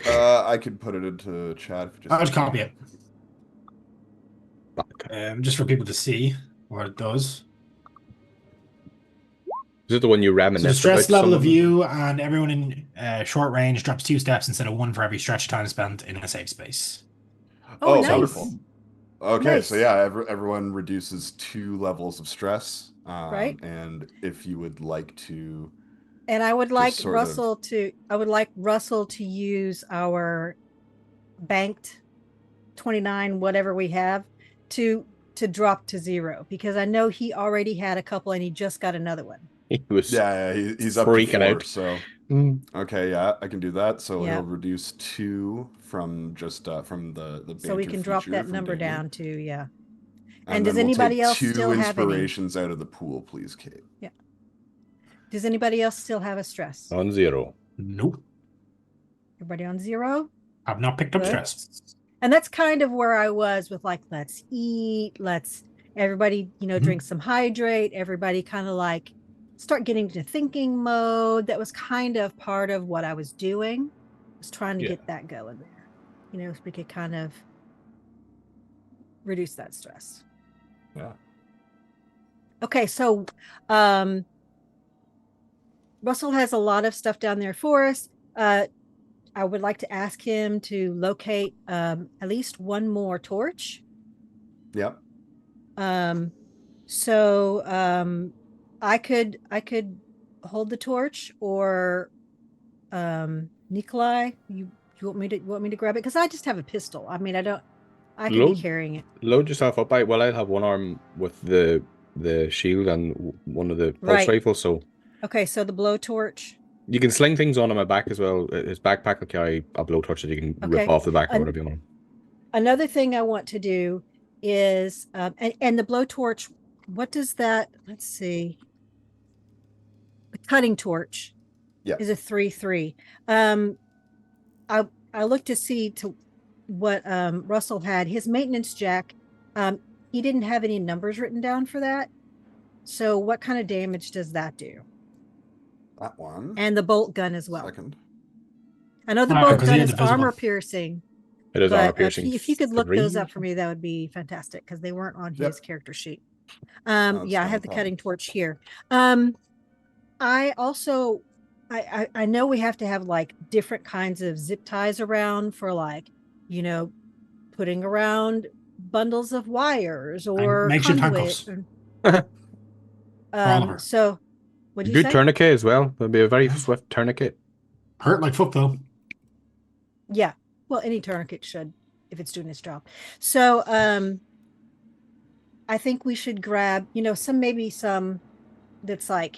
C: I could put it into chat if you just.
E: I'll just copy it, just for people to see what it does.
D: Is it the one you
E: So
D: reminisce
E: the stress
D: about
E: level of
D: someone?
E: you and everyone in short range drops 2 steps instead of 1 for every stretch time spent in a safe space.
C: Oh,
G: nice.
C: wonderful. Okay, so
G: Nice.
C: yeah, everyone reduces 2 levels of stress.
G: Right.
C: And if you would like to,
G: And I would
C: Just
G: like
C: sort of-
G: Russell to use our banked 29, whatever we have, to drop to 0, because I know he already had a couple and he just got another one.
D: He was
C: he's up to
D: freaking
C: 4,
D: out.
C: so
D: Mm.
C: okay, yeah, I can do that. So
G: Yeah.
C: he'll reduce 2 from just from the
G: So we
C: banter
G: can drop
C: feature
G: that
C: from
G: number
C: Daniel.
G: down to, yeah.
C: And
G: And
C: then
G: does
C: we'll
G: anybody
C: take
G: else
C: 2
G: still have any?
C: inspirations out of the pool, please, Kate.
G: Does anybody else still have a stress?
D: On 0.
E: Nope.
G: Everybody on 0?
E: I've not picked up
G: Good.
E: stress.
G: And that's kind of where I was with like, let's eat, let's everybody, drink some hydrate, everybody kind of like start getting into thinking mode. That was kind of part of what I was doing, was trying to
D: Yeah.
G: get that going there. So we could kind of reduce that stress.
C: Yeah.
G: Okay, so Russell has a lot of stuff down there for us. I would like to ask him to locate at least one more torch.
C: Yep.
G: So I could hold the torch, or Nikolai, you want me to grab it? Because I just have a pistol. I mean, I could
D: Load-
G: be carrying it.
D: Load yourself up. I'll have one arm with the shield and one of the pulse
G: Right.
D: rifles, so
G: Okay, so the blowtorch.
D: you can sling things on my back as well. His backpack will carry a blowtorch that you can
G: Okay.
D: rip off the back or
G: And-
D: whatever you want.
G: Another thing I want to do is and the blowtorch, what does that, let's see, the cutting torch
C: Yeah.
G: is a 3-3. I looked to see to what Russell had. His maintenance jack, he didn't have any numbers written down for that. So what kind of damage does that do?
C: That one.
G: And the bolt gun as well.
C: Second.
G: I know the
E: Right,
G: bolt
E: 'cause he
G: gun
E: is
G: is
E: invisible.
G: armor piercing,
D: It is armor
G: but
D: piercing.
G: if you could look those
D: 3.
G: up for me, that would be fantastic because they weren't on
C: Yep.
G: his character sheet.
C: That's
G: Yeah, I
C: not a
G: have the
C: problem.
G: cutting torch here. I also, I know we have to have like different kinds of zip ties around for like, you know, putting around bundles of wires or
E: makeshift
G: conduit.
E: handcuffs. Oliver.
G: So what'd you
D: Good
G: say?
D: tourniquet as well. That'd be a very swift tourniquet.
E: Hurt like fuck though.
G: Yeah. Well, any tourniquet should if it's doing its job. So I think we should grab, maybe some that's like,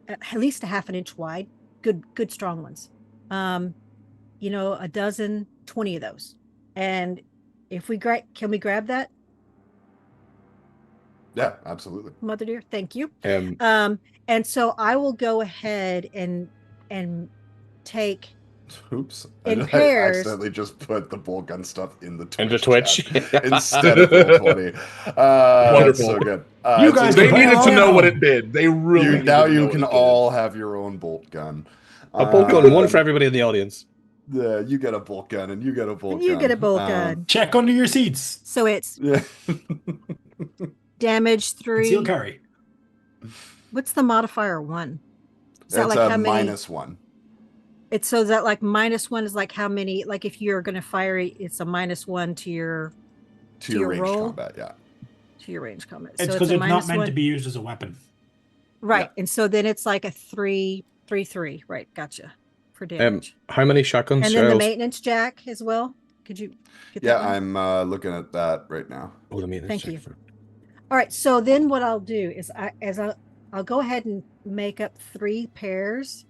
G: at least a half an inch wide, good strong ones. A dozen, 20 of those. And if we can we grab that,
C: Yeah, absolutely.
G: Mother dear? Thank you.
D: Um,
G: And so I will go ahead and take
C: Oops.
G: in
C: I
G: pairs.
C: accidentally just put the bolt gun stuff in the Twitch
D: Into Twitch.
C: chat instead of Roll20. That's
F: Wonderful.
C: so good.
E: You guys
F: They
E: can play
F: needed
E: all
F: to
E: at
F: know what
E: home.
F: it did. They really needed
C: now
F: to know
C: you
F: what
C: can
F: it did.
C: all have your own bolt gun.
D: a bolt gun, one for everybody in the audience.
C: Yeah, you get a bolt gun and you get a bolt
G: And
C: gun.
G: you get a bolt gun.
E: Check under your seats.
G: So it's
C: Yeah.
G: damage 3.
E: Conceal carry.
G: What's the modifier 1? Is that
C: It's
G: like
C: a
G: how many?
C: -1.
G: It's so that like -1 is like how many? Like if you're going to fire, it's a -1 to your
C: To your range
G: roll?
C: combat, yeah.
G: to your range combat.
E: It's
G: So
E: because
G: a
E: it's not meant
G: -1.
E: to be used as a weapon.
G: Right, and so then it's like a 3/3. Right, gotcha for damage.
D: How many shotgun
G: And then the
D: shells?
G: maintenance jack as well. Could you get that
C: Yeah,
G: one?
C: I'm looking at that right now.
D: Oh, the maintenance
G: Thank
D: check
G: you.
D: for-
G: All right, so then what I'll do is I'll go ahead and make up 3 pairs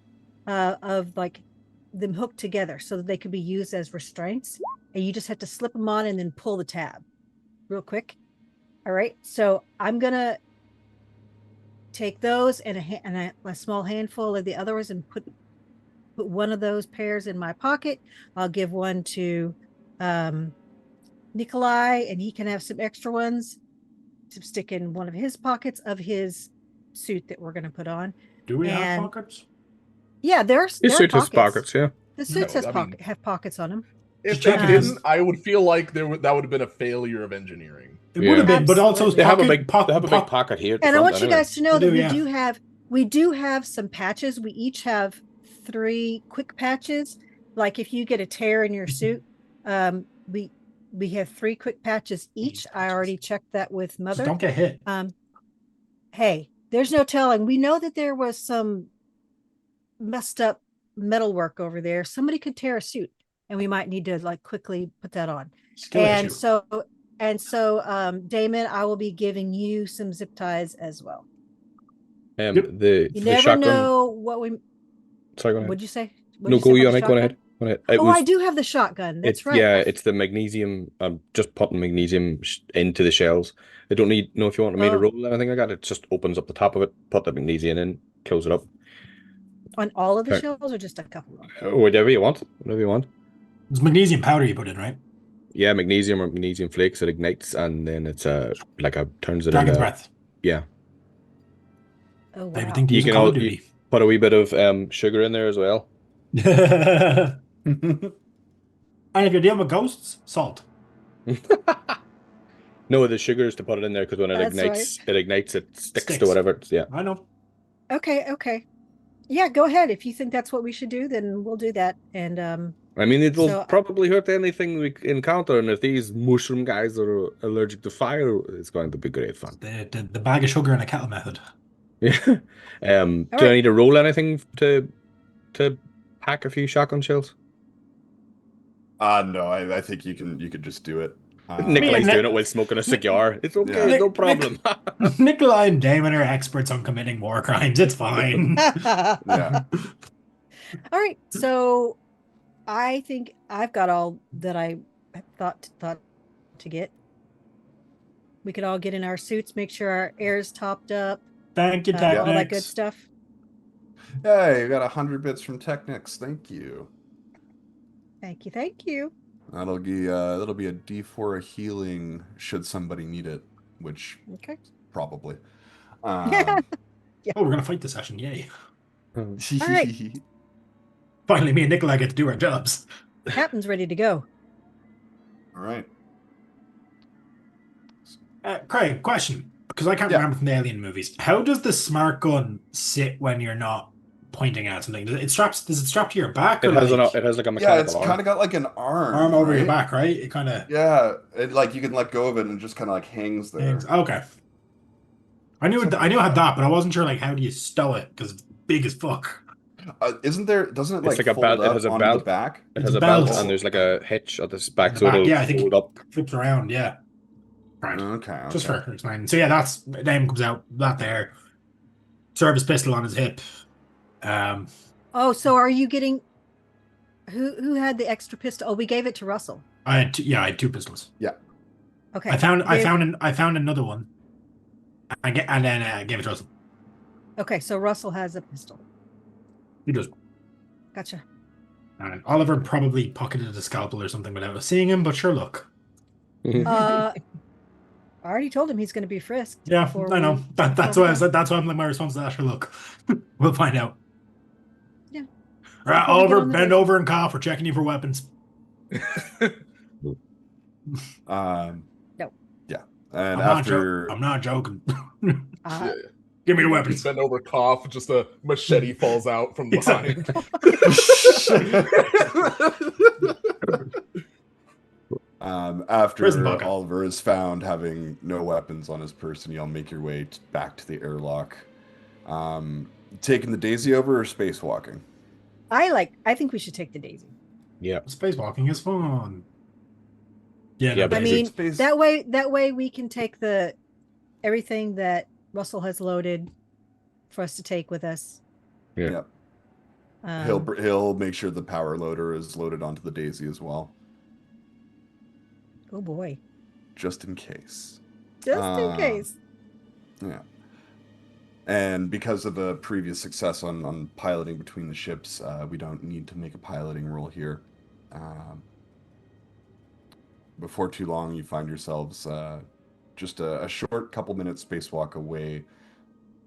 G: of like them hooked together so that they could be used as restraints, and you just have to slip them on and then pull the tab real quick. All right, so I'm gonna take those and a small handful of the others and put one of those pairs in my pocket. I'll give one to Nikolai, and he can have some extra ones to stick in one of his pockets of his suit that we're going to put on.
E: Do we have
G: And-
E: pockets?
G: Yeah, there's
D: His suit has pockets, yeah.
G: The suits
F: No,
G: has
F: I mean-
G: have pockets on them.
F: If
E: Just
F: they
E: checking.
F: didn't, I would feel like that would have been a failure of engineering.
E: It
D: Yeah.
E: would have been, but also
G: Absolutely.
D: They have a
E: pocket-
D: big,
E: pock-
D: they have a big
E: pock-
D: pocket here. At the
G: And I
D: front
G: want you
D: anyway.
G: guys to know
E: They
G: that
E: do,
G: we
E: yeah.
G: do have some patches. We each have 3 quick patches. Like if you get a tear in your suit, we have 3 quick patches each. I already checked that with
E: Just
G: Mother.
E: don't get hit.
G: Hey, there's no telling. We know that there was some messed up metalwork over there. Somebody could tear a suit, and we might need to like quickly put that on.
E: Skill
G: And
E: issue.
G: so, Damon, I will be giving you some zip ties as well.
E: Yep.
D: The
G: You
D: the
G: never
D: shotgun.
G: know what we.
D: Sorry, go ahead.
G: What'd you say?
D: No, go you on it. Go
G: shotgun?
D: ahead. Go ahead. It
G: Oh,
D: was-
G: I do have the shotgun. That's
D: it's
G: right.
D: yeah, it's the magnesium. I'm just putting magnesium into the shells. They don't need if you want me to
G: Oh.
D: roll anything like that. It just opens up the top of it, put the magnesium in, close it up.
G: On all of the
D: Okay.
G: shells or just a couple of them?
D: Whatever you want. Whatever you want.
E: It's magnesium powder you put in, right?
D: Yeah, magnesium or magnesium flakes. It ignites and then it's turns it
E: Dragon's
D: into
E: breath.
D: yeah.
G: Oh, wow.
E: Favorite thing to
D: You
E: use in
D: can
E: Call
D: all-
E: of Duty.
D: Put a wee bit of sugar in there as well.
E: And if you're dealing with ghosts, salt.
D: No, the sugar is to put it in there because when it
G: That's
D: ignites, it sticks to
E: Sticks.
D: whatever. Yeah.
E: I know.
G: Okay. Yeah, go ahead. If you think that's what we should do, then we'll do that. And
D: I mean, it will
G: So-
D: probably hurt anything we encounter, and if these mushroom guys are allergic to fire, it's going to be great fun.
E: The bag of sugar and a kettle method.
D: Yeah. Do I
G: right.
D: need to roll anything to pack a few shotgun shells?
C: No, I think you could just do it.
D: Nikolai's
E: Nick-
D: doing it while smoking a cigar. It's okay,
C: Yeah.
D: no problem.
E: Nikolai and Damon are experts on committing war crimes. It's fine.
C: Yeah.
G: all right. So I think I've got all that I thought to get. We could all get in our suits, make sure our air's topped up,
E: Thank you,
G: all that good
E: Technics.
G: stuff.
C: Hey, you got 100 bits from Technics. Thank you.
G: Thank you.
C: That'll be a D4 of healing should somebody need it, which
G: Okay.
C: probably.
E: Oh, we're gonna fight this session. Yay.
G: right.
E: Finally, me and Nikolai get to do our jobs.
G: Captain's ready to go.
C: All right.
E: Craig, question, because I can't
C: Yeah.
E: remember from the Alien movies. How does the smart gun sit when you're not pointing at something? Does it strap to your back, or
D: It has
E: like
D: it has like a
C: Yeah,
D: mechanical
C: it's
D: arm.
C: kind of got like an arm.
E: arm over your
C: right?
E: back, right? It kind of
C: Yeah, like you can let go of it and it just kind of like hangs there.
E: hangs. Okay. I knew it had that, but I wasn't sure like how do you stow it because it's big as fuck.
C: Doesn't it like
D: It's like a
C: fold
D: belt. It
C: up
D: has a
C: onto
D: belt.
C: the back?
D: It
E: It's
D: has
E: a
D: a belt,
E: belt.
D: and there's like a hitch at the back,
E: In the
D: so
E: back,
D: it'll
E: yeah, I think
D: fold up.
E: flips around, yeah. Right.
C: Okay,
E: Just
C: okay.
E: for explaining. So yeah, that's name comes out that there. Service pistol on his hip.
G: Oh, so are you getting who had the extra pistol? Oh, we gave it to Russell.
E: I had two pistols.
G: Okay.
E: I found
G: Did-
E: another one. I gave it to Russell.
G: Okay, so Russell has a pistol.
E: He does.
G: Gotcha.
E: And Oliver probably pocketed a scalpel or something without us seeing him, but sure, look.
G: I already told him he's going to be frisked.
E: Yeah,
G: before
E: I know.
G: we-
E: That's
G: before
E: why
G: we
E: I
G: go.
E: said that's why I'm like my response to that. Sure, look. We'll find out.
G: Yeah.
E: All right,
G: Before we get
E: Oliver,
G: on the
E: bend
G: day.
E: over and cough. We're checking you for weapons.
G: No.
C: Yeah, and
E: I'm not joking.
G: Uh,
E: Give me the
F: You
E: weapons.
F: bend over, cough, just a machete falls out from behind.
E: Prison
C: after
E: bucket.
C: Oliver is found having no weapons on his person, you'll make your way back to the airlock. Taking the Daisy over or spacewalking?
G: I think we should take the Daisy.
D: Yeah.
E: Spacewalking is fun. Yeah,
D: Yeah,
E: no,
D: but
G: I
E: Daisy.
G: mean,
C: Space-
G: that way we can take everything that Russell has loaded for us to take with us.
D: Yeah.
C: Yep.
G: Um,
C: He'll make sure the power loader is loaded onto the Daisy as well,
G: oh boy,
C: just in case.
G: just in case.
C: Yeah. And because of the previous success on piloting between the ships, we don't need to make a piloting roll here. Before too long, you find yourselves just a short couple minutes spacewalk away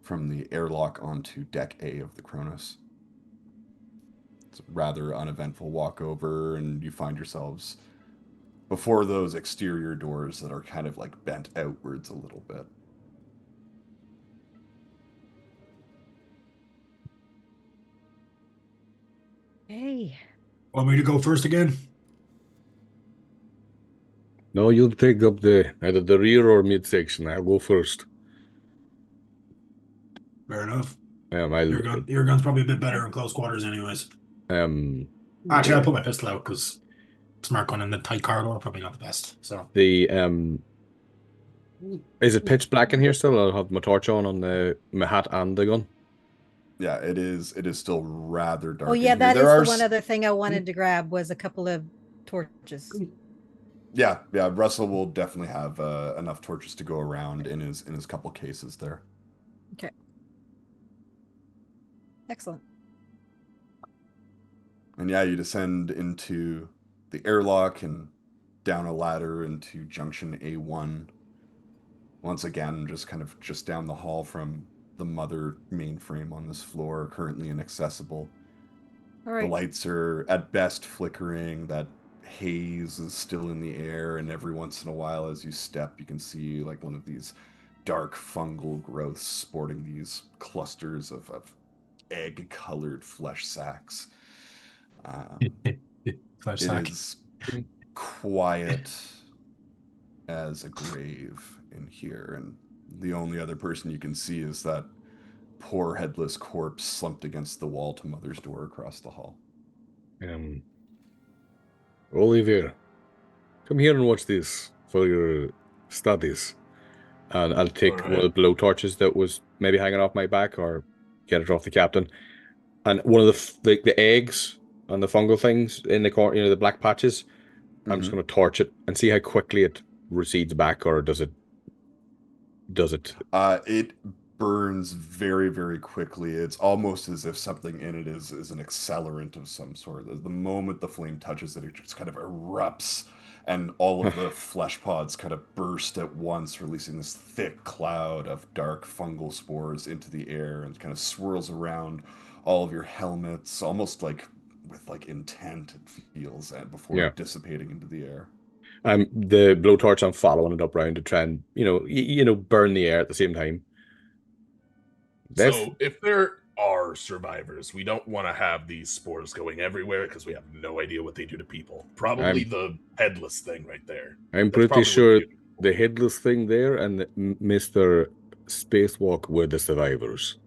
C: from the airlock onto Deck A of the Cronus. It's a rather uneventful walkover, and you find yourselves before those exterior doors that are kind of like bent outwards a little bit.
G: Hey,
E: Want me to go first again?
D: No, you'll take up either the rear or midsection. I'll go first.
E: Fair enough.
D: I'll
E: Your gun's probably a bit better in close quarters, anyways.
D: um
E: Actually, I'll put my pistol out because smart gun in the tight corridor probably not the best. So
D: the is it pitch black in here still? I'll have my torch on my hat and the gun.
C: Yeah, it is still rather dark.
G: oh
C: in
G: yeah,
C: here.
G: that
C: There
G: is
C: are
G: the one other thing I wanted to grab was a couple of torches.
C: Yeah, Russell will definitely have enough torches to go around in his couple cases there.
G: Okay. Excellent.
C: And yeah, you descend into the airlock and down a ladder into junction A1. Once again, just down the hall from the mother mainframe on this floor, currently inaccessible.
G: All right.
C: The lights are at best flickering. That haze is still in the air, and every once in a while, as you step, you can see like one of these dark fungal growths sporting these clusters of egg-colored flesh sacs.
E: flesh
C: It
E: sack.
C: is quiet as a grave in here, and the only other person you can see is that poor headless corpse slumped against the wall to Mother's door across the hall.
D: Oliver, come here and watch this for your studies. And I'll take one of the blow torches that was maybe hanging off my back or get it off the captain. And one of the eggs and the fungal things in the corner, the black patches, I'm just going to torch it and see how quickly it recedes back, or does it?
C: It burns very, very quickly. It's almost as if something in it is an accelerant of some sort. The moment the flame touches it, it just kind of erupts, and all of the flesh pods kind of burst at once, releasing this thick cloud of dark fungal spores into the air and kind of swirls around all of your helmets, almost like with like intent, it feels, and before
D: Yeah.
C: dissipating into the air.
D: The blowtorch, I'm following it up around to try and burn the air at the same time.
H: So if there are survivors, we don't want to have these spores going everywhere because we have no idea what they do to people. Probably the headless thing right there.
D: I'm
H: That's
D: pretty
H: probably
D: sure
H: what
D: the headless thing there and Mr. Spacewalk were the survivors.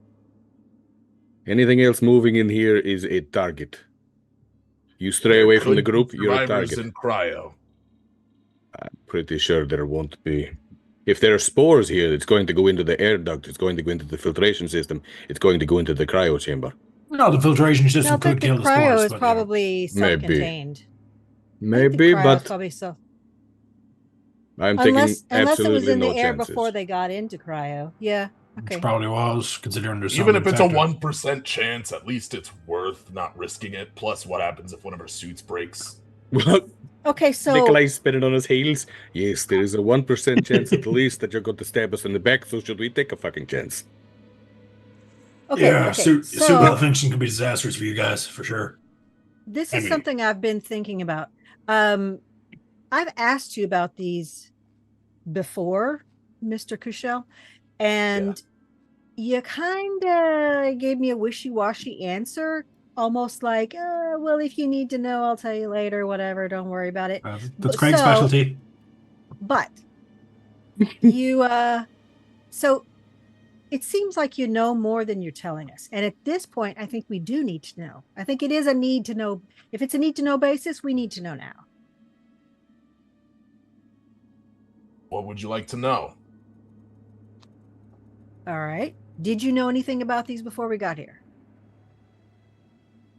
D: Anything else moving in here is a target. You stray away from the group, you're a
H: survivors
D: target.
H: in cryo.
D: I'm pretty sure there won't be. If there are spores here, it's going to go into the air duct, it's going to go into the filtration system, it's going to go into the cryo chamber.
E: No, the filtration
G: I
E: system
G: think
E: could
G: the
E: kill the
G: cryo
E: spores.
G: is
E: But,
G: probably
D: Maybe.
G: self-contained.
D: Maybe, but
G: Probably so.
D: I'm
G: Unless
D: taking
G: it was
D: absolutely
G: in
D: no
G: the air
D: chances.
G: before they got into cryo. Yeah.
E: Which
G: Okay.
E: probably was, considering there's
H: Even
E: some
H: if it's a
E: infected.
H: 1% chance, at least it's worth not risking it. Plus, what happens if one of our suits breaks?
G: Okay, so
D: Nikolai's spinning on his heels. Yes, there is a 1% chance at least that you're going to stab us in the back, so should we take a fucking chance?
G: okay,
E: Yeah,
G: okay.
E: suit
G: So
E: malfunction can be disastrous for you guys, for sure.
G: this
E: I
G: is
E: mean-
G: something I've been thinking about. I've asked you about these before, Mr. Kushel, and you kind of gave me a wishy-washy answer, almost like, well, if you need to know, I'll tell you later, whatever, don't worry about it.
E: That's Craig's specialty.
G: But you, so it seems like you know more than you're telling us. And at this point, I think we do need to know. I think it is a need to know. If it's a need to know basis, we need to know now.
H: What would you like to know?
G: All right. Did you know anything about these before we got here?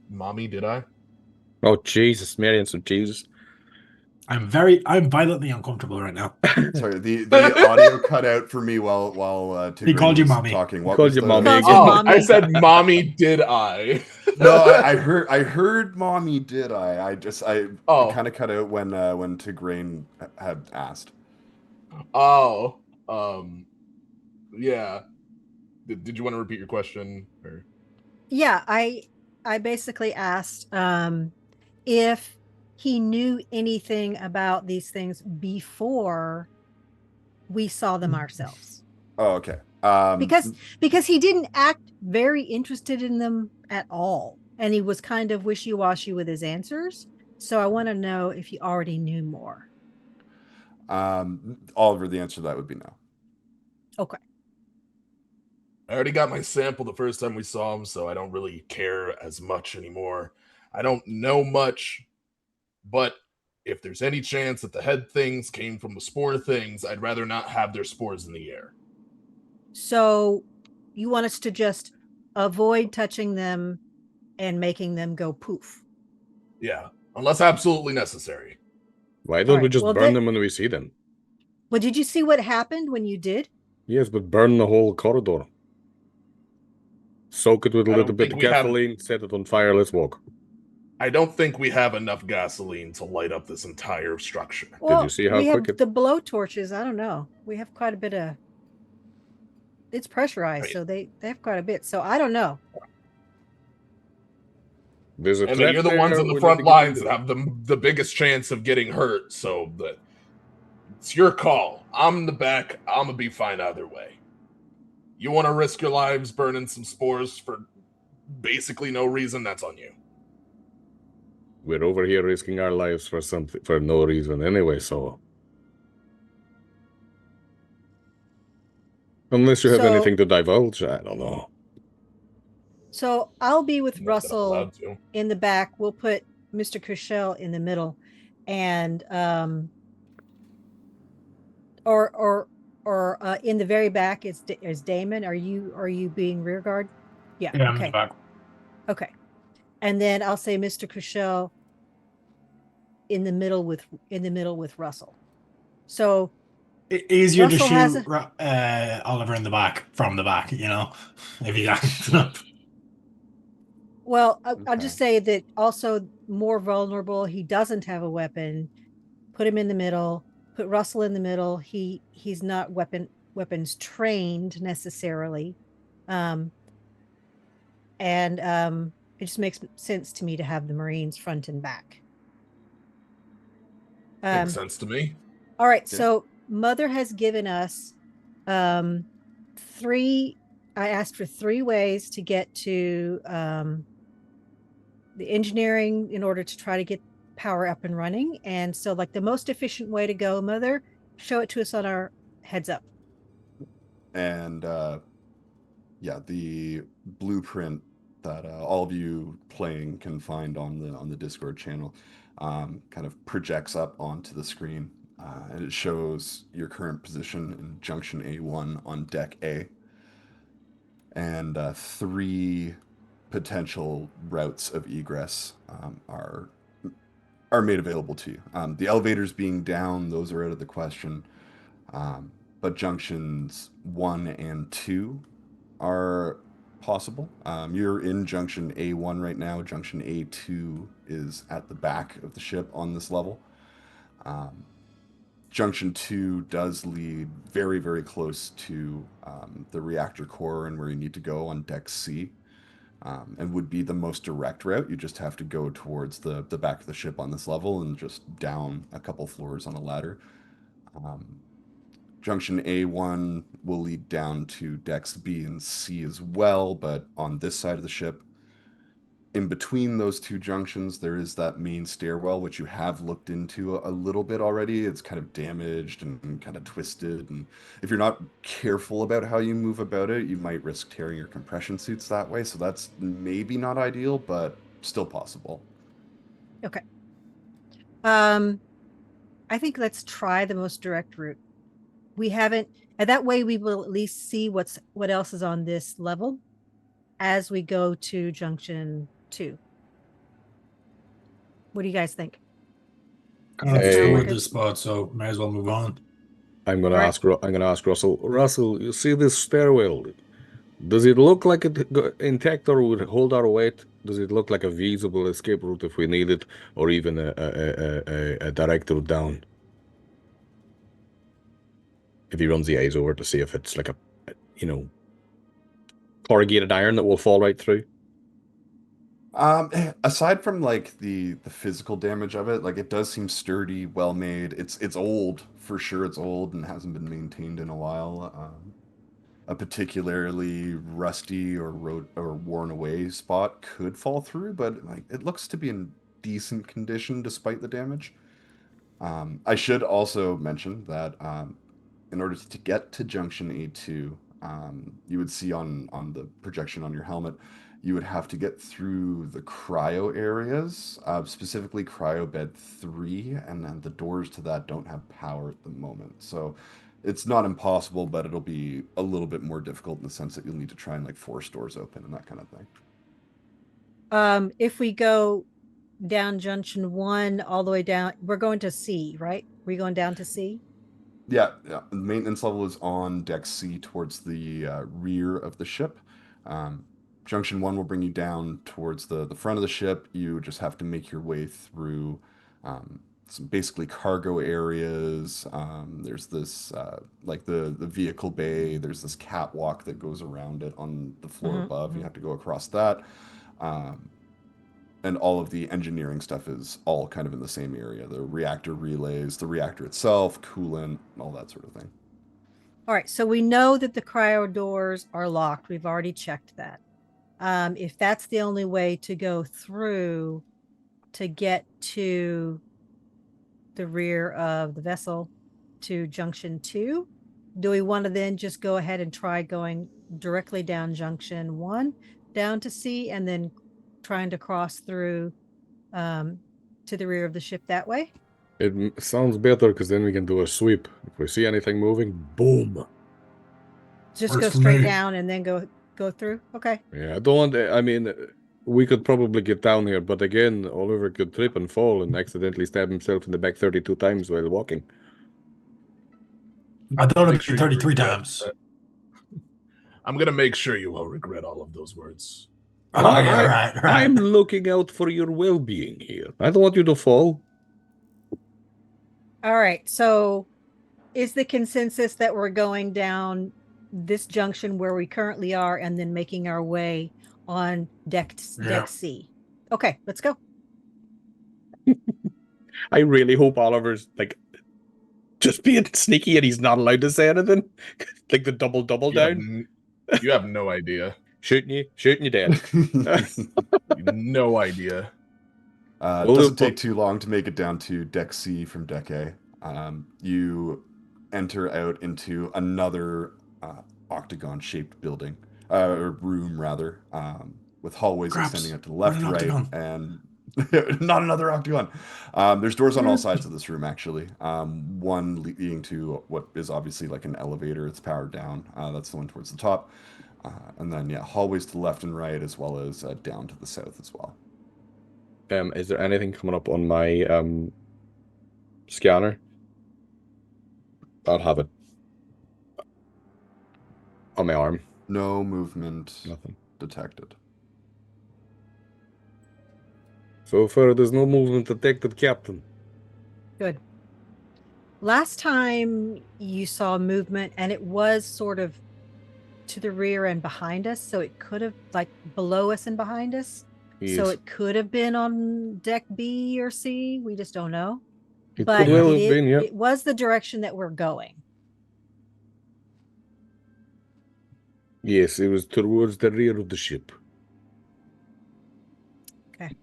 H: Mommy, did I?
D: Oh, Jesus, Mary and some Jesus.
E: I'm violently uncomfortable right now.
C: Sorry, the audio cut out for me while
E: He
C: Tigran
E: called you
C: was
E: mommy.
C: talking.
D: He called you mommy
G: Called
D: again.
G: you
F: Oh,
G: mommy.
F: I said, "Mommy, did I?"
C: No, I heard mommy, did I?
F: Oh.
C: kind of cut out when Tigran had asked.
F: Oh, yeah. Did you want to repeat your question? Or?
G: Yeah, I basically asked if he knew anything about these things before we saw them ourselves.
C: Oh, okay.
G: Because he didn't act very interested in them at all, and he was kind of wishy-washy with his answers. So I want to know if he already knew more.
C: Oliver, the answer to that would be no.
G: Okay.
H: I already got my sample the first time we saw him, so I don't really care as much anymore. I don't know much, but if there's any chance that the head things came from the spore things, I'd rather not have their spores in the air.
G: So you want us to just avoid touching them and making them go poof?
H: Yeah, unless absolutely necessary.
D: Why don't we
G: Alright,
D: just
G: well,
D: burn them when we see them?
G: Well, did you see what happened when you did?
D: Yes, but burn the whole corridor. Soak it with a
H: I
D: little
H: don't
D: bit
H: think
D: of
H: we have-
D: gasoline, set it on fire, let's walk.
H: I don't think we have enough gasoline to light up this entire structure.
G: Well,
D: you see how
G: we have
D: quick it-
G: the blow torches? I don't know. We have quite a bit of. It's pressurized,
H: Right.
G: so they have quite a bit. So I don't know.
D: There's a
H: And
D: threat
H: you're the ones
D: there,
H: in the
D: we
H: front
D: need to get
H: lines
D: rid
H: that
D: of
H: have the biggest chance of getting hurt, so it's your call. I'm in the back. I'm gonna be fine either way. You want to risk your lives burning some spores for basically no reason? That's on you.
D: We're over here risking our lives for something for no reason anyway, so unless you have
G: So-
D: anything to divulge, I don't know.
G: So I'll be with
H: Not that I'm
G: Russell
H: allowed to.
G: in the back. We'll put Mr. Kushel in the middle, and or in the very back is Damon. Are you being rear guard? Yeah.
E: Yeah, I'm in
G: okay.
E: the back.
G: Okay. And then I'll say Mr. Kushel in the middle with Russell. So
E: Easier
G: Russell
E: to
G: has
E: shoot Oliver in the back from the back, if he got up.
G: well, I'll
C: Okay.
G: just say that also more vulnerable. He doesn't have a weapon. Put him in the middle. Put Russell in the middle. He's not weapons trained necessarily. And it just makes sense to me to have the Marines front and back.
F: Makes sense to me.
G: All right,
C: Yeah.
G: so Mother has given us 3. I asked for 3 ways to get to the engineering in order to try to get power up and running. And so, like, the most efficient way to go, Mother, show it to us on our heads up.
C: And yeah, the blueprint that all of you playing can find on the Discord channel kind of projects up onto the screen, and it shows your current position in Junction A1 on Deck A, and 3 potential routes of egress are made available to you. The elevators being down, those are out of the question. But junctions 1 and 2 are possible. You're in junction A1 right now. Junction A2 is at the back of the ship on this level. Junction 2 does lead very, very close to the reactor core and where you need to go on Deck C, and would be the most direct route. You just have to go towards the back of the ship on this level and just down a couple floors on a ladder. Junction A1 will lead down to decks B and C as well, but on this side of the ship. In between those 2 junctions, there is that main stairwell, which you have looked into a little bit already. It's kind of damaged and kind of twisted, and if you're not careful about how you move about it, you might risk tearing your compression suits that way, so that's maybe not ideal, but still possible.
G: Okay. I think let's try the most direct route. We haven't, and that way we will at least see what else is on this level as we go to junction 2. What do you guys think?
E: Kind of
G: Hey.
E: screw at this spot, so might as well move on.
D: I'm gonna
G: Right.
D: ask. I'm gonna ask Russell. Russell, you see this stairwell? Does it look like it intact or would hold our weight? Does it look like a feasible escape route if we need it, or even a direct route down? If he runs the eyes over to see if it's like a corrugated iron that will fall right through.
C: Aside from like the physical damage of it, like it does seem sturdy, well made. It's old for sure. It's old and hasn't been maintained in a while. A particularly rusty or worn away spot could fall through, but like it looks to be in decent condition despite the damage. I should also mention that in order to get to junction A2, you would see on the projection on your helmet, you would have to get through the cryo areas, specifically cryo bed 3, and then the doors to that don't have power at the moment. So it's not impossible, but it'll be a little bit more difficult in the sense that you'll need to try and like force doors open and that kind of thing.
G: If we go down junction 1 all the way down, we're going to C, right? We're going down to C?
C: Yeah. The maintenance level is on deck C towards the rear of the ship. Junction 1 will bring you down towards the front of the ship. You just have to make your way through some basically cargo areas. There's this like the vehicle bay. There's this catwalk that goes around it on the floor above. You have to go across that. And all of the engineering stuff is all kind of in the same area. The reactor relays, the reactor itself, coolant, all that sort of thing.
G: All right, so we know that the cryo doors are locked. We've already checked that. If that's the only way to go through to get to the rear of the vessel to junction 2, do we want to then just go ahead and try going directly down junction 1 down to C and then trying to cross through to the rear of the ship that way?
D: It sounds better because then we can do a sweep. If we see anything moving, boom.
G: Just
E: Works
G: go
E: for
G: straight
E: me.
G: down and then go through. Okay.
D: Yeah, I don't want. I mean, we could probably get down here, but again, Oliver could trip and fall and accidentally stab himself in the back 32 times while walking.
E: I thought
H: Make
E: it
H: sure
E: was
H: you
E: 33
H: regret
E: times.
H: that. I'm gonna make sure you will regret all of those words.
E: Oh, yeah, right.
D: I'm looking out for your well-being here. I don't want you to fall.
G: All right. So is the consensus that we're going down this junction where we currently are and then making our way on deck
E: Yeah.
G: C. Okay, let's go.
D: I really hope Oliver's like just being sneaky and he's not allowed to say anything. Like the double
H: You have,
D: down.
H: you have no idea.
D: Shooting you dead.
H: No idea.
C: It doesn't take too long to make it down to deck C from deck A. You enter out into another octagon-shaped building, or room rather, with hallways
E: Craps.
C: extending out to the
E: What
C: left,
E: an
C: right,
E: octagon.
C: and not another octagon. There's doors on all sides of this room, actually. One leading to what is obviously like an elevator. It's powered down. That's the one towards the top. And then, yeah, hallways to the left and right, as well as down to the south as well.
D: Is there anything coming up on my scanner? I'll have it on my arm.
C: No movement
D: Nothing.
C: detected.
D: So far, there's no movement detected, Captain.
G: Good. Last time you saw movement, and it was sort of to the rear and behind us, so it could have like below us and behind us. So
D: Yes.
G: it could have been on deck B or C. We just don't know.
D: It
G: But
D: could well have been, yeah.
G: it was the direction that we're going.
D: Yes, it was towards the rear of the ship.
G: Okay.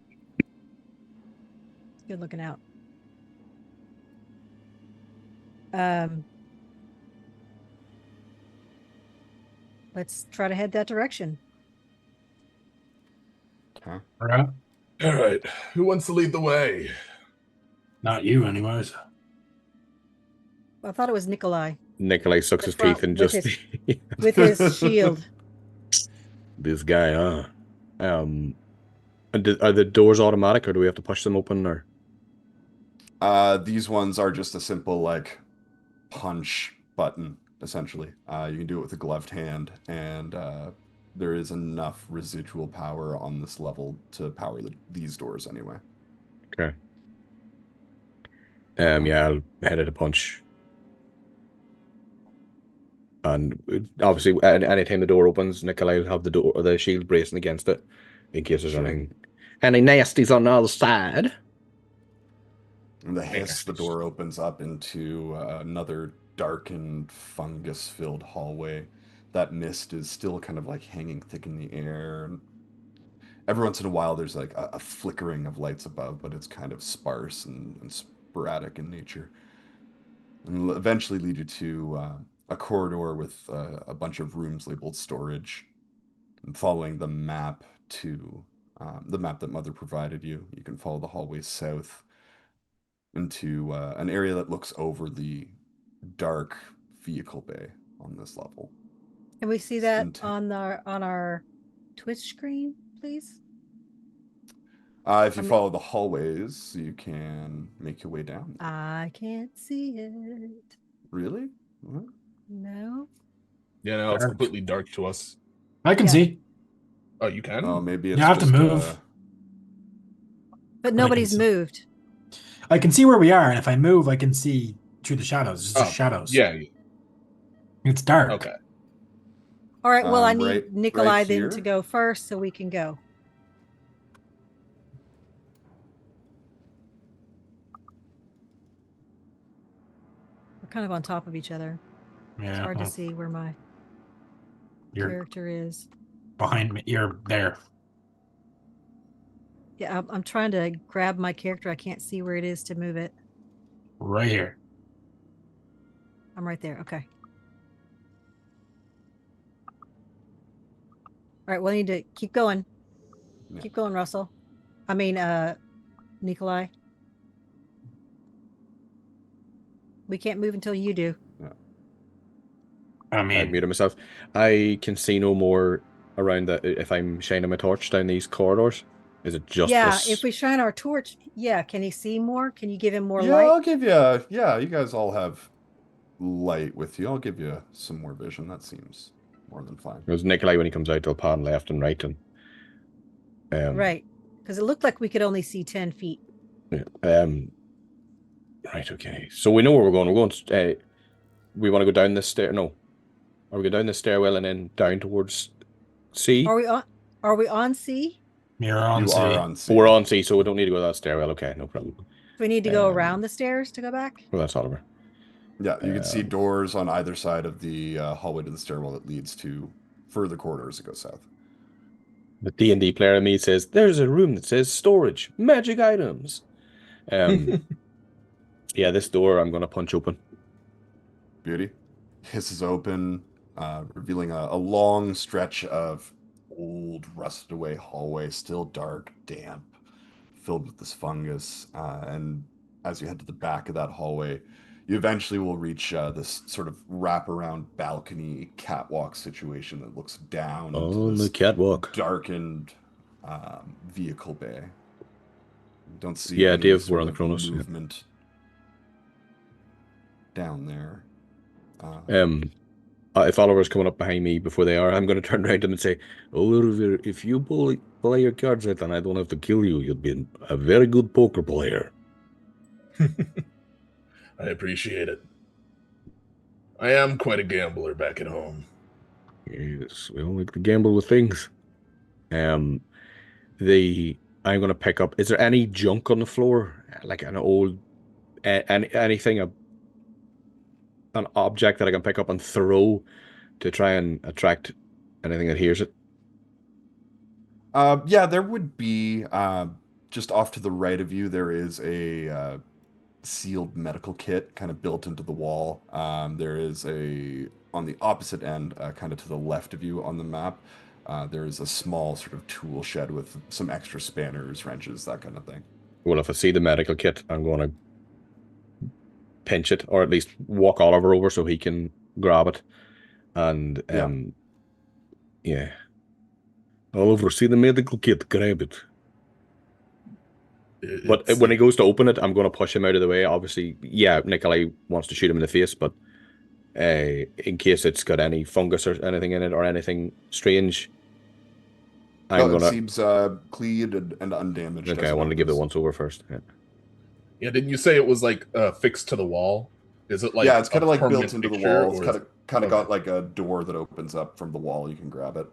G: Good looking out. Let's try to head that direction.
C: Okay.
E: All right.
H: All right. Who wants to lead the way?
E: Not you, anyways.
G: I thought it was Nikolai
D: Nikolai sucks
G: The
D: his
G: front
D: teeth and
G: with
D: just
G: with his shield.
D: this guy, huh? And are the doors automatic, or do we have to push them open? Or
C: These ones are just a simple like punch button, essentially. You can do it with a gloved hand, and there is enough residual power on this level to power these doors anyway.
D: okay? Yeah, I'll head at a punch. And obviously, anytime the door opens, Nikolai will have the door or the shield bracing against it in case there's
C: Sure.
D: any nasties on the other side.
C: And the hiss, the door opens up into another darkened, fungus-filled hallway. That mist is still kind of like hanging thick in the air. And every once in a while, there's like a flickering of lights above, but it's kind of sparse and sporadic in nature. And will eventually lead you to a corridor with a bunch of rooms labeled storage. And following the map to the map that Mother provided you, you can follow the hallway south into an area that looks over the dark vehicle bay on this level.
G: Can we see that on our Twitch screen, please?
C: If you follow the hallways, you can make your way down.
G: I can't see it.
C: Really? What?
G: No.
H: Yeah, no, it's
E: Dark.
H: completely dark to us.
E: I can
G: Yeah.
E: see.
H: Oh, you can?
C: Oh, maybe it's
E: You have to
C: just,
E: move.
G: But nobody's
E: see.
G: moved.
E: I can see where we are, and if I move, I can see through the shadows. It's just
H: Oh,
E: shadows.
H: Yeah.
E: It's dark.
H: Okay.
G: All right, well, I need
C: right
G: Nikolai then
C: here.
G: to go first so we can go. We're kind of on top of each other.
E: Yeah.
G: It's hard
E: well,
G: to see where my
E: You're
G: character is.
E: behind me. You're there.
G: Yeah, I'm trying to grab my character. I can't see where it is to move it.
E: Right here.
G: I'm right there. Okay. All right, we'll need to keep going.
C: Yeah.
G: Keep going, Russell. I mean, Nikolai. We can't move until you do.
E: I
D: I
E: mean,
D: muted myself. I can see no more around that if I'm shining my torch down these corridors. Is it just
G: Yeah,
D: this?
G: if we shine our torch, yeah. Can he see more? Can you give him more
C: Yeah,
G: light?
C: I'll give you. Yeah, you guys all have light with you. I'll give you some more vision. That seems more than fine.
D: It was Nikolai when he comes out, they'll pan left and right, and
G: Right. Because it looked like we could only see 10 feet.
D: yeah, right. Okay, so we know where we're going. We're going. We want to go down this stair. No, are we going down this stairwell and then down towards C?
G: Are Are we on C?
E: You're on
C: You
E: C.
C: are on C.
D: We're on C, so we don't need to go that stairwell. Okay, no problem.
G: Do we need to go
D: Um,
G: around the stairs to go back?
D: Well, that's Oliver.
C: Yeah, you can see doors on either side of the hallway to the stairwell that leads to further corridors that go south.
D: The D&D player in me says, there's a room that says storage, magic items. Yeah, this door I'm going to punch open.
C: Beauty hisses open, revealing a long stretch of old, rusted away hallway, still dark, damp, filled with this fungus. And as you head to the back of that hallway, you eventually will reach this sort of wraparound balcony catwalk situation that looks down into
D: On
C: this
D: the catwalk.
C: darkened vehicle bay. You don't see
D: Yeah,
C: any
D: Dave,
C: sort
D: we're on the
C: of
D: Cronus, yeah.
C: movement down there.
D: If Oliver's coming up behind me before they are, I'm going to turn around to him and say, Oliver, if you play your cards right and I don't have to kill you, you'll be a very good poker player.
H: I appreciate it. I am quite a gambler back at home.
D: Yes, we all like to gamble with things. I'm going to pick up. Is there any junk on the floor, like an old, anything, an object that I can pick up and throw to try and attract anything that hears it?
C: Yeah, there would be just off to the right of you. There is a sealed medical kit kind of built into the wall. There is on the opposite end, kind of to the left of you on the map. There is a small sort of tool shed with some extra spanners, wrenches, that kind of thing.
D: Well, if I see the medical kit, I'm going to pinch it, or at least walk Oliver over so he can grab it. And yeah. Oliver, see the medical kit, grab it. But when he goes to open it, I'm going to push him out of the way. Obviously, yeah, Nikolai wants to shoot him in the face, but in case it's got any fungus or anything in it or anything strange,
C: It seems clean and undamaged.
D: Okay, I wanted to give the once over first.
H: Yeah, didn't you say it was like fixed to the wall? Is it like
C: it's kind of like built
H: permanent
C: into the
H: fixture,
C: wall. It's
H: or
C: kind of got like a door that opens up from the wall. You can grab it.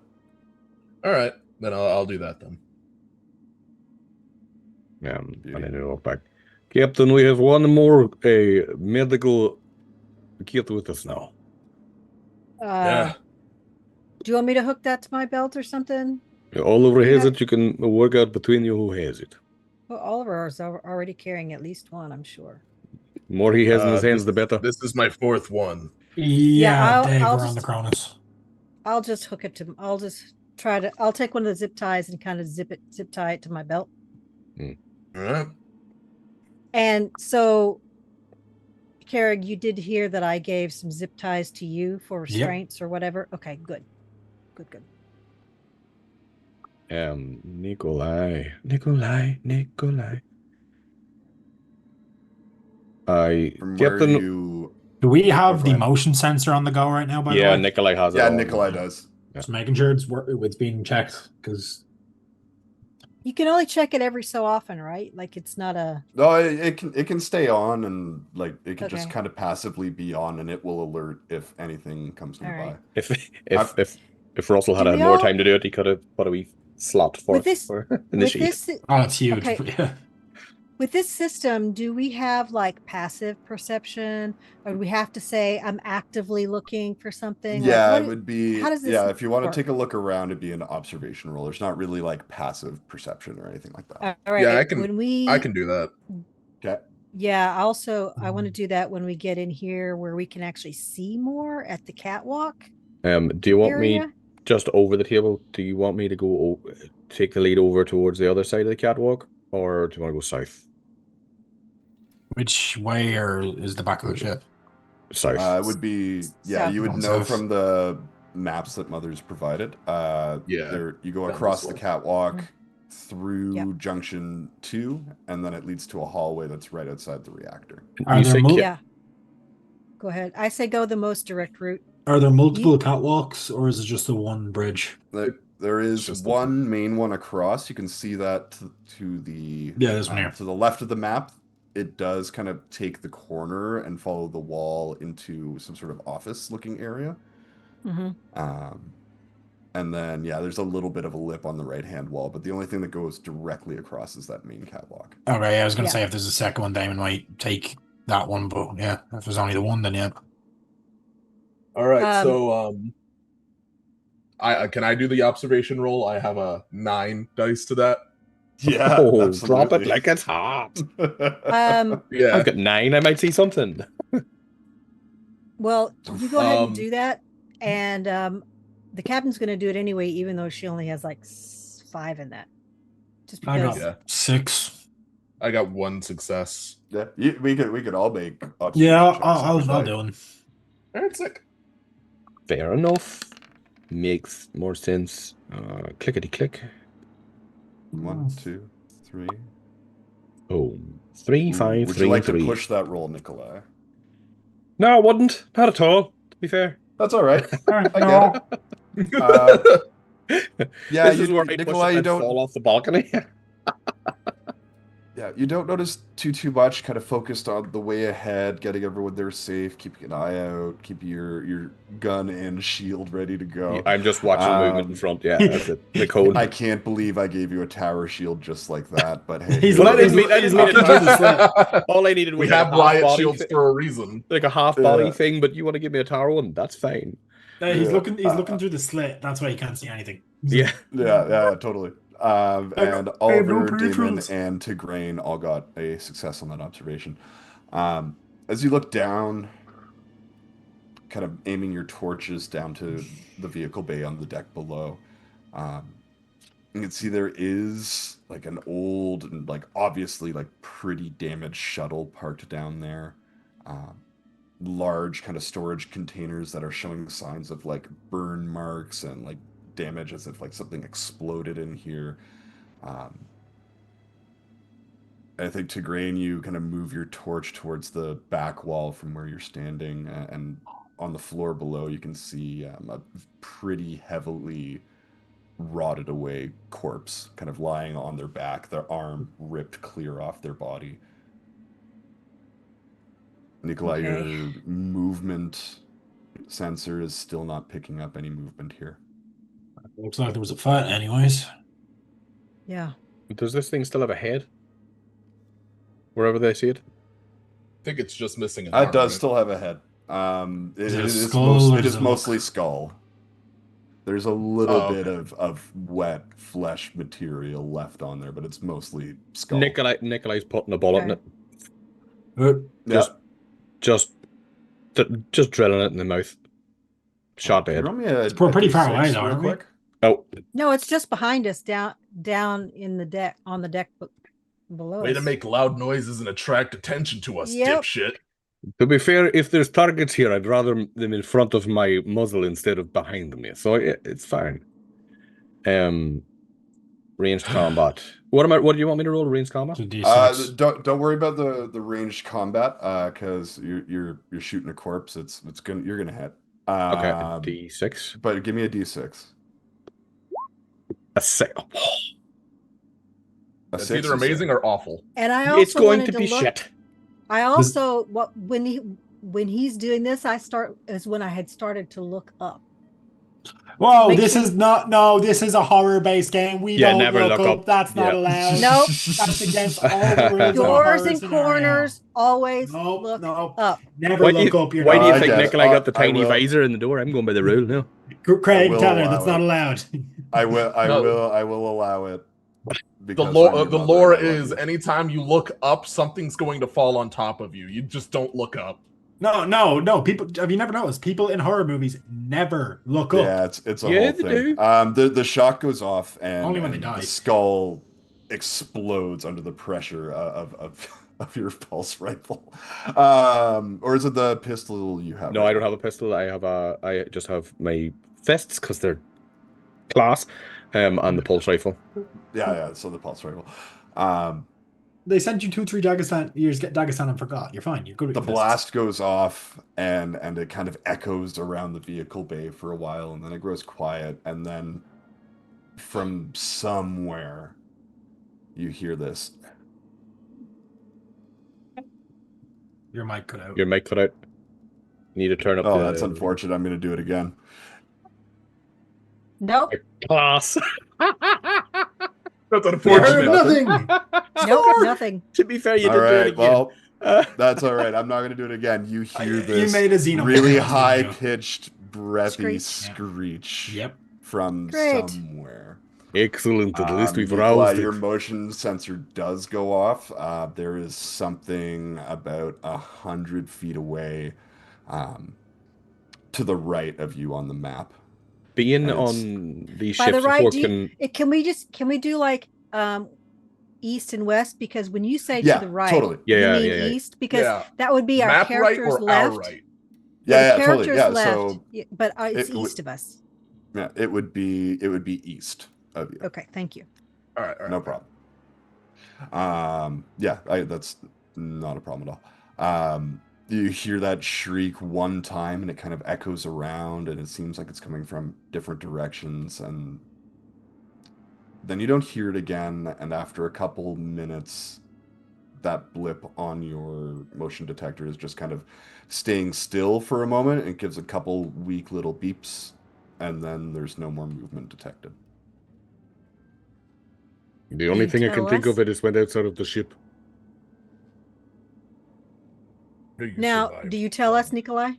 H: All right, then I'll do that then.
D: Yeah, I need to look back. Captain, we have one more medical kit with us now.
H: Yeah.
G: Do you want me to hook that to my belt or something?
D: Oliver has it. You can work out between you who has it.
G: Well, Oliver is already carrying at least one, I'm sure.
D: The more he has in his hands, the better.
H: This is my fourth one.
E: Yeah, Dave,
G: I'll
E: we're on the Cronus.
G: I'll just hook it to. I'll just I'll take one of the zip ties and kind of zip tie it to my belt.
H: All right.
G: And so, Carrig, you did hear that I gave some zip ties to you for restraints or whatever. Okay, good.
D: Nikolai.
E: Do we have the motion sensor on the go right now? By the way,
D: Nikolai has it.
C: Yeah,
D: on.
C: Nikolai does.
E: Just making sure it's being checked, because
G: You can only check it every so often, right? Like it's not a.
C: No, it can stay on, and like it can just
G: Okay.
C: kind of passively be on, and it will alert if anything comes nearby.
G: right.
D: If Russell had
G: Do
D: had
G: we
D: more
G: all-
D: time to do it, he could have put a wee slot for
G: With this-
D: in the
G: With
D: sheet.
G: this,
E: oh, it's huge.
G: Okay. With this system, do we have like passive perception, or do we have to say I'm actively looking for something?
C: Yeah,
G: Like,
C: it would be.
G: how does this
C: Yeah, if you want
G: work?
C: to take a look around, it'd be an observation roll. There's not really like passive perception or anything like that.
G: All right.
H: Yeah, I can-
G: When we,
H: I can do that.
C: Okay.
G: Yeah. Also, I want to do that when we get in here, where we can actually see more at the catwalk
D: Do you want me
G: area.
D: just over the table? Do you want me to go take the lead over towards the other side of the catwalk, or do you want to go south?
E: Which way is the back of the ship?
D: South.
C: It would be. Yeah,
G: South.
C: you would
E: Down
C: know
E: south.
C: from the maps that Mother's provided.
H: Yeah,
C: You go
H: down
C: across
H: this
C: the
H: way.
C: catwalk through
G: Yep.
C: Junction 2, and then it leads to a hallway that's right outside the reactor.
E: Are
D: You
E: there
D: say
E: mo-
G: Yeah. Go ahead. I say go the most direct route.
E: Are there multiple catwalks, or is it just the one bridge?
C: There is
H: just the
C: one main one across. You can see that to the
E: Yeah, there's one here.
C: to the left of the map. It does kind of take the corner and follow the wall into some sort of office-looking area.
G: Mm-hmm.
C: And then, yeah, there's a little bit of a lip on the right-hand wall, but the only thing that goes directly across is that main catwalk.
E: Okay, I was gonna
G: Yeah.
E: say if there's a second one, Damon might take that one, but yeah, if there's only the one, then yeah.
F: All right,
G: Um,
F: so I can I do the observation roll? I have a 9 dice to that.
C: Yeah,
D: Oh, drop it
C: absolutely.
D: like it's hot.
F: Yeah.
D: I've got 9. I might see something.
G: well, you go ahead and
F: Um,
G: do that, and the captain's going to do it anyway, even though she only has like 5 in that. Just
E: I got
G: because.
F: Yeah.
E: 6.
F: I got 1 success.
C: Yeah, we could all make observation
E: Yeah,
C: checks if
E: I'll
C: we'd like.
E: do one.
F: All right, sick.
D: Fair enough. Makes more sense. Clickety click.
C: 1, 2, 3.
D: Oh, 3,
C: Ooh,
D: 5,
C: would
D: 3,
C: you like
D: 3.
C: to push that roll, Nikolai?
D: No, I wouldn't. Not at all, to be fair.
C: That's all right. I
E: No.
C: get it. Yeah,
D: This is where I
C: Nikolai,
D: push
C: you
D: it and
C: don't.
D: fall off the balcony.
C: Yeah, you don't notice too much. Kind of focused on the way ahead, getting everyone there safe, keeping an eye out, keeping your gun and shield ready to go.
D: I'm just watching the movement in front. Yeah, that's it. The code.
C: I can't believe I gave you a tower shield just like that, but hey,
E: He's
C: here
D: Well,
C: it
D: I
C: is.
D: didn't mean it. All I needed was
F: We
D: like
F: have
D: a half
F: riot
D: body
F: shields
D: thing,
F: for a reason.
D: like a half body
C: Yeah.
D: thing. But you want to give me a tower one? That's fine.
E: He's
C: Yeah.
E: looking. He's looking through the slit. That's why he can't see anything.
D: Yeah.
C: Yeah, totally. And
E: I have no
C: Oliver, Damon,
E: peripherals.
C: and Tigraine all got a success on that observation. As you look down, kind of aiming your torches down to the vehicle bay on the deck below, you can see there is like an old and like obviously like pretty damaged shuttle parked down there. Large kind of storage containers that are showing signs of like burn marks and like damage as if like something exploded in here. I think Tigraine, you kind of move your torch towards the back wall from where you're standing, and on the floor below you can see a pretty heavily rotted away corpse kind of lying on their back, their arm ripped clear off their body. Nikolai,
G: Okay.
C: your movement sensor is still not picking up any movement here.
E: Looks like there was a fight, anyways.
G: Yeah.
D: Does this thing still have a head? Wherever they see it.
F: I think it's just missing an arm.
C: It does
F: right?
C: still have a head.
E: Is it a
C: It is
E: skull, or
C: it
E: does
C: is
E: it look-
C: mostly skull. There's a little
F: Oh,
C: bit
F: okay.
C: of wet flesh material left on there, but it's mostly skull.
D: Nikolai's putting a bullet in
G: Okay.
D: it.
C: Yeah.
D: Just drilling it in the mouth. Shot
C: Can you
D: dead.
C: roll me a
E: We're pretty far
C: D6
E: away, though,
C: real
E: aren't we?
C: quick?
D: Oh,
G: No, it's just behind us, down in the deck, on the deck below
F: Way
G: us.
F: to make loud noises and attract attention to us,
G: Yep.
F: dipshit.
D: to be fair, if there's targets here, I'd rather them in front of my muzzle instead of behind me. So it's fine. Ranged combat. What do you want me to roll? Ranged combat?
E: It's a D6.
C: Don't worry about the ranged combat, because you're shooting a corpse. You're gonna hit.
D: Okay, D6.
C: But give me a D6.
D: A 6.
C: A
F: That's
C: 6,
F: either
C: you said?
F: amazing or awful.
G: And I also
D: It's going
G: wanted
D: to be
G: look,
D: shit.
G: I also when he's doing this, is when I had started to look up.
E: Whoa,
G: Make
E: this
G: sure-
E: is not. No, this is a horror-based game. We
D: Yeah,
E: don't
D: never
E: look
D: look
E: up.
D: up.
E: That's not
D: Yeah.
E: allowed.
G: Nope.
E: That's against all the rules. of a
G: Doors
E: horror
G: and
E: scenario.
G: corners always
E: Nope,
G: look
E: nope.
G: up.
E: Never
D: Why
E: look up. You're
D: do you
C: I
E: not-
D: think
C: get it.
D: Nikolai got the
C: I
D: tiny
C: will.
D: visor in the door? I'm going by the rule now.
E: Craig,
C: will
E: tell her
C: allow
E: that's not
C: it.
E: allowed.
C: I will
F: No.
C: allow it.
F: The
C: because
F: lore,
C: I'm your
F: the
C: mother
F: lore
C: and I love
F: is
C: you.
F: anytime you look up, something's going to fall on top of you. You just don't look up.
E: No. People, have you never noticed? People in horror movies never look up.
C: Yeah, it's a
D: Yeah,
C: whole
D: they
C: thing.
D: do.
C: The shot goes off and,
E: Only when they
C: and
E: die.
C: the skull explodes under the pressure of your pulse rifle. Or is it the pistol you have?
D: No, I don't have a pistol. I just have my fists because they're class. And the pulse rifle.
C: Yeah. So the pulse rifle.
E: They sent you 2-3 Dagestan. You just get Dagestan and forgot. You're fine. You're good with
C: The
E: your fists.
C: blast goes off and it kind of echoes around the vehicle bay for a while, and then it grows quiet, and then from somewhere you hear this.
E: Your mic cut out.
D: Your mic cut out. You need to turn up
C: Oh,
D: the...
C: that's unfortunate. I'm going to do it again.
G: Nope.
D: Class.
F: That's
C: You
F: unfortunate.
C: heard
I: Nothing.
G: Nope. Nothing.
D: To be fair, you
C: All
D: did do it
C: right,
D: again.
C: well, that's all right. I'm not going to do it again. You hear
E: You
C: this
E: made a xenomorph.
C: really
E: That was good to go.
C: high-pitched, breathy
G: Screech.
C: screech
E: Yep.
C: from
G: Great.
C: somewhere.
D: Excellent. At least we've
C: Nikolai,
D: roused
C: your
D: it.
C: motion sensor does go off. There is something about 100 feet away to the right of you on the map.
D: Being
C: And it's-
D: on these
G: By the
D: ships
G: right,
D: before
G: do you, can we do like east and west? Because when you say
C: Yeah,
G: to the right,
C: totally.
G: you
D: Yeah,
G: mean
D: yeah, yeah.
G: east, because
F: Yeah.
G: that would be our
F: Map right
G: characters
F: or
G: left.
F: our right?
G: Yeah,
C: Yeah,
G: the
C: yeah, totally.
G: characters
C: Yeah,
G: left,
C: so
G: but it's
C: it would-
G: east of us.
C: yeah, it would be east of you.
G: Okay, thank you.
F: All right.
C: No problem. Yeah, that's not a problem at all. You hear that shriek one time, and it kind of echoes around, and it seems like it's coming from different directions, and then you don't hear it again. And after a couple minutes, that blip on your motion detector is just kind of staying still for a moment. It gives a couple weak little beeps, and then there's no more movement detected.
D: The only
G: you
D: thing I can
G: tell
D: think
G: us?
D: of it is when outside of the ship.
F: You
G: Now,
F: survived.
G: do you tell us, Nikolai?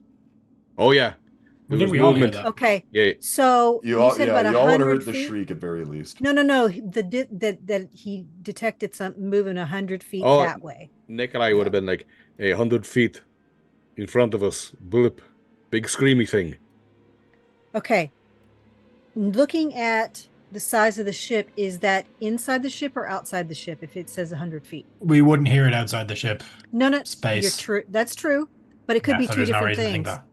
D: Oh yeah.
E: I
D: There
E: think
D: was
E: we all hear
D: movement.
E: that.
G: Okay,
D: Yeah.
G: so
C: You
G: you
C: all,
G: said
C: yeah,
G: about
C: you all would have
G: 100
C: heard the
G: feet.
C: shriek at very least.
G: No. That he detected something moving 100 feet
D: Oh,
G: that way.
D: Nikolai would have been like 100 feet in front of us. Blip. Big screamy thing.
G: Okay. Looking at the size of the ship, is that inside the ship or outside the ship if it says 100 feet?
E: We wouldn't hear it outside the ship.
G: No, you're
E: Space.
G: true. That's true. But it could
E: Yeah,
G: be
E: so
G: two
E: there's no
G: different
E: reason to think
G: things.
E: that.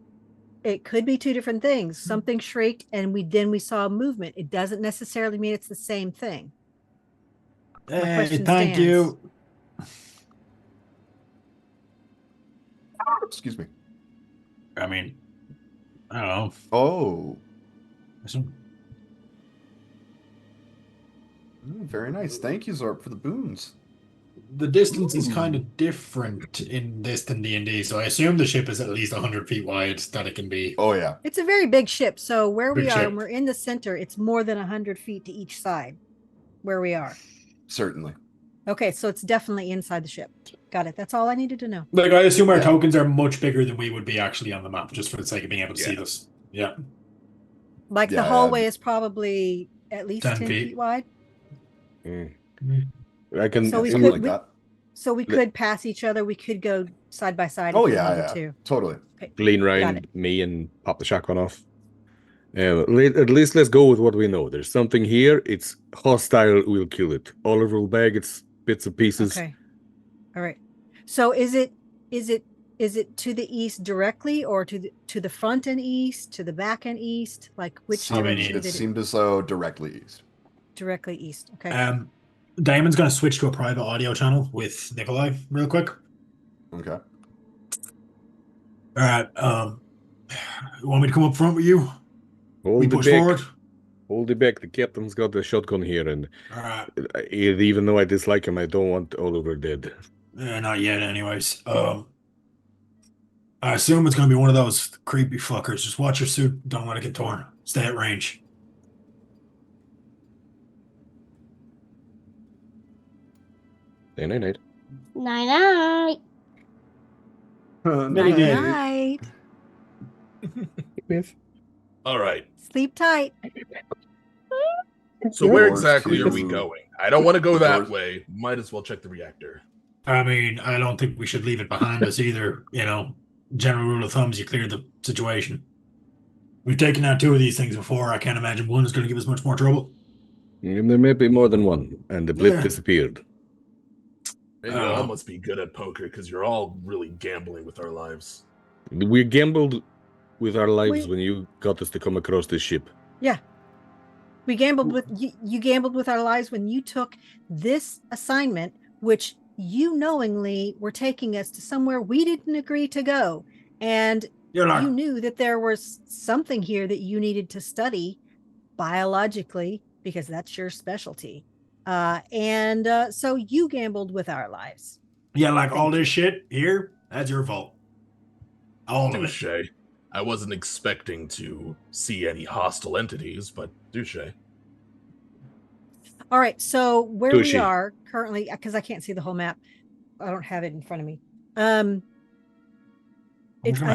G: It could be two different things. Something shrieked and we saw movement. It doesn't necessarily mean it's the same thing. My question
E: Thank
G: stands.
E: you.
C: Excuse me.
E: I mean, I don't know.
C: Oh,
E: Some-
C: very nice. Thank you, Zorp, for the boons.
E: The distance is kind of different in this than D&D, so I assume the ship is at least 100 feet wide that it can be.
C: Oh, yeah.
G: It's a very big ship. So where
E: Big
G: we are,
E: ship.
G: and we're in the center, it's more than 100 feet to each side where we are.
C: Certainly.
G: Okay, so it's definitely inside the ship. Got it. That's all I needed to know.
E: Like, I assume our
C: Yeah.
E: tokens are much bigger than we would be actually on the map, just for the sake of being able to see this. Yeah.
G: Like
C: Yeah,
G: the hallway is probably at least
E: 10
G: 10
E: feet.
G: feet wide.
D: I can.
G: So we
C: Something
G: could-
C: like that.
G: So we could pass each other. We could go side by side.
C: Oh,
G: if we
C: yeah,
G: needed
C: yeah.
G: to.
C: Totally.
G: Okay.
D: lean
G: Got
D: around
G: it.
D: me and pop the shotgun off. At least let's go with what we know. There's something here. It's hostile. We'll kill it. Oliver will bag its bits and pieces.
G: Okay. All right. So is it to the east directly, or to the front and east, to the back and east? Like which
E: How many-
G: direction
C: It
G: did it
C: seemed as though directly east.
G: directly east? Okay.
E: Damon's going to switch to a private audio channel with Nikolai real quick.
C: Okay.
E: All right. You want me to come up front with you?
D: Hold
E: We
D: it
E: push
D: back.
E: forward.
D: Hold it back. The captain's got the shotgun here, and
E: All right.
D: even though I dislike him, I don't want Oliver dead.
E: Not yet, anyways. I assume it's going to be one of those creepy fuckers. Just watch your suit. Don't let it get torn. Stay at range.
D: Night.
J: Night night.
G: Night night.
H: All right.
G: Sleep tight.
H: So where
C: Doors
H: exactly
C: to-
H: are we going? I don't want to go that
C: Doors-
H: way. Might as well check the reactor.
E: I mean, I don't think we should leave it behind us either. You know, general rule of thumb is you clear the situation. We've taken out 2 of these things before. I can't imagine one is going to give us much more trouble.
D: There may be more than one, and the blip
E: Yeah.
D: disappeared.
H: Man, you all must be good at poker because you're all really gambling with our lives.
D: We gambled with our lives
G: We-
D: when you got us to come across this ship.
G: We gambled with you gambled with our lives when you took this assignment, which you knowingly were taking us to somewhere we didn't agree to go. And
E: You're like,
G: you knew that there was something here that you needed to study biologically because that's your specialty. So you gambled with our lives.
E: yeah, like all this shit here, that's your fault. All of it.
H: Touche. I wasn't expecting to see any hostile entities, but Touche.
G: All right, so where we
D: Tushy.
G: are currently, because I can't see the whole map, I don't have it in front of me. I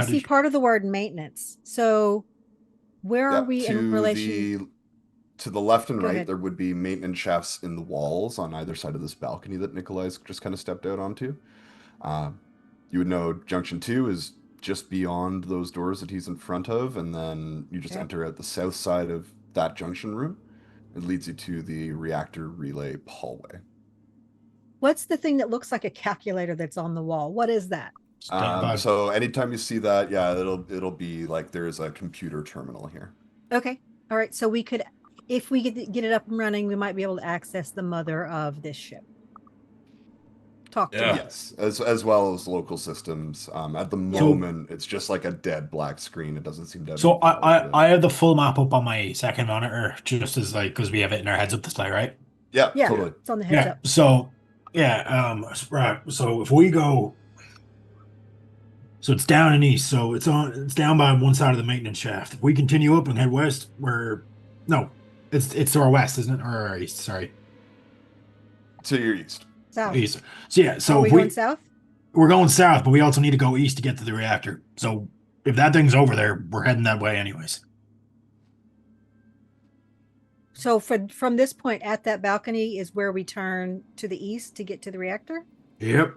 G: see part of the word maintenance. So where are
C: Yeah,
G: we in relation?
C: to the left and
G: Go
C: right,
G: ahead.
C: there would be maintenance shafts in the walls on either side of this balcony that Nikolai's just kind of stepped out onto. You would know Junction 2 is just beyond those doors that he's in front of, and then you just
G: Okay.
C: enter at the south side of that junction room. It leads you to the reactor relay hallway.
G: What's the thing that looks like a calculator that's on the wall? What is that?
C: So anytime you see that, yeah, it'll be like there's a computer terminal here.
G: Okay. All right. So we could, if we get it up and running, we might be able to access the mother of this ship. Talk to
H: Yeah.
G: me.
C: Yes, as well as local systems. At the moment, it's just like a dead black screen. It doesn't seem to have.
E: So
C: any power to it.
E: I have the full map up on my second monitor, just as like because we have it in our heads up display, right?
C: Yeah,
G: Yeah,
C: totally.
G: it's on the heads
E: Yeah.
G: up.
E: So right. So if we go, so it's down and east. So it's down by one side of the maintenance shaft. If we continue up and head west, it's to our west, isn't it, or our east? Sorry,
C: To your east.
G: South.
E: east. So yeah. So
G: Are we
E: if
G: going south?
E: we're going south, but we also need to go east to get to the reactor. So if that thing's over there, we're heading that way anyways.
G: So from this point at that balcony is where we turn to the east to get to the reactor?
E: Yep.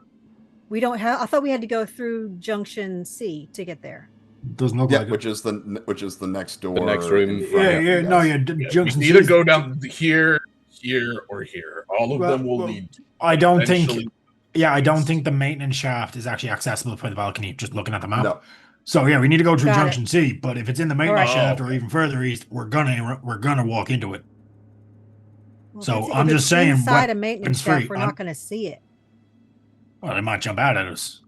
G: We don't have, I thought we had to go through junction C to get there.
E: Doesn't look
C: Yeah,
E: like it.
C: which is the next door.
D: next room.
C: in front of you
E: Yeah,
C: guys.
E: no, yeah.
H: Yeah,
E: Junction
H: you either
E: C's-
H: go down here, or here. All of them will lead.
E: I don't
H: eventually-
E: think. Yeah, I don't think the maintenance shaft is actually accessible from the balcony. Just looking at the map.
C: No.
E: So yeah, we need to go through
G: Got
E: Junction C. But if it's in the maintenance
H: Alright.
E: shaft
H: Oh,
E: or
H: okay.
E: even further east, we're gonna walk into it.
G: Well,
E: So
G: if it's-
E: I'm
G: if
E: just
G: it's
E: saying,
G: inside a maintenance
E: weapons
G: shaft,
E: free.
G: we're
E: I'm-
G: not going to see it.
E: Well, they might jump out at us.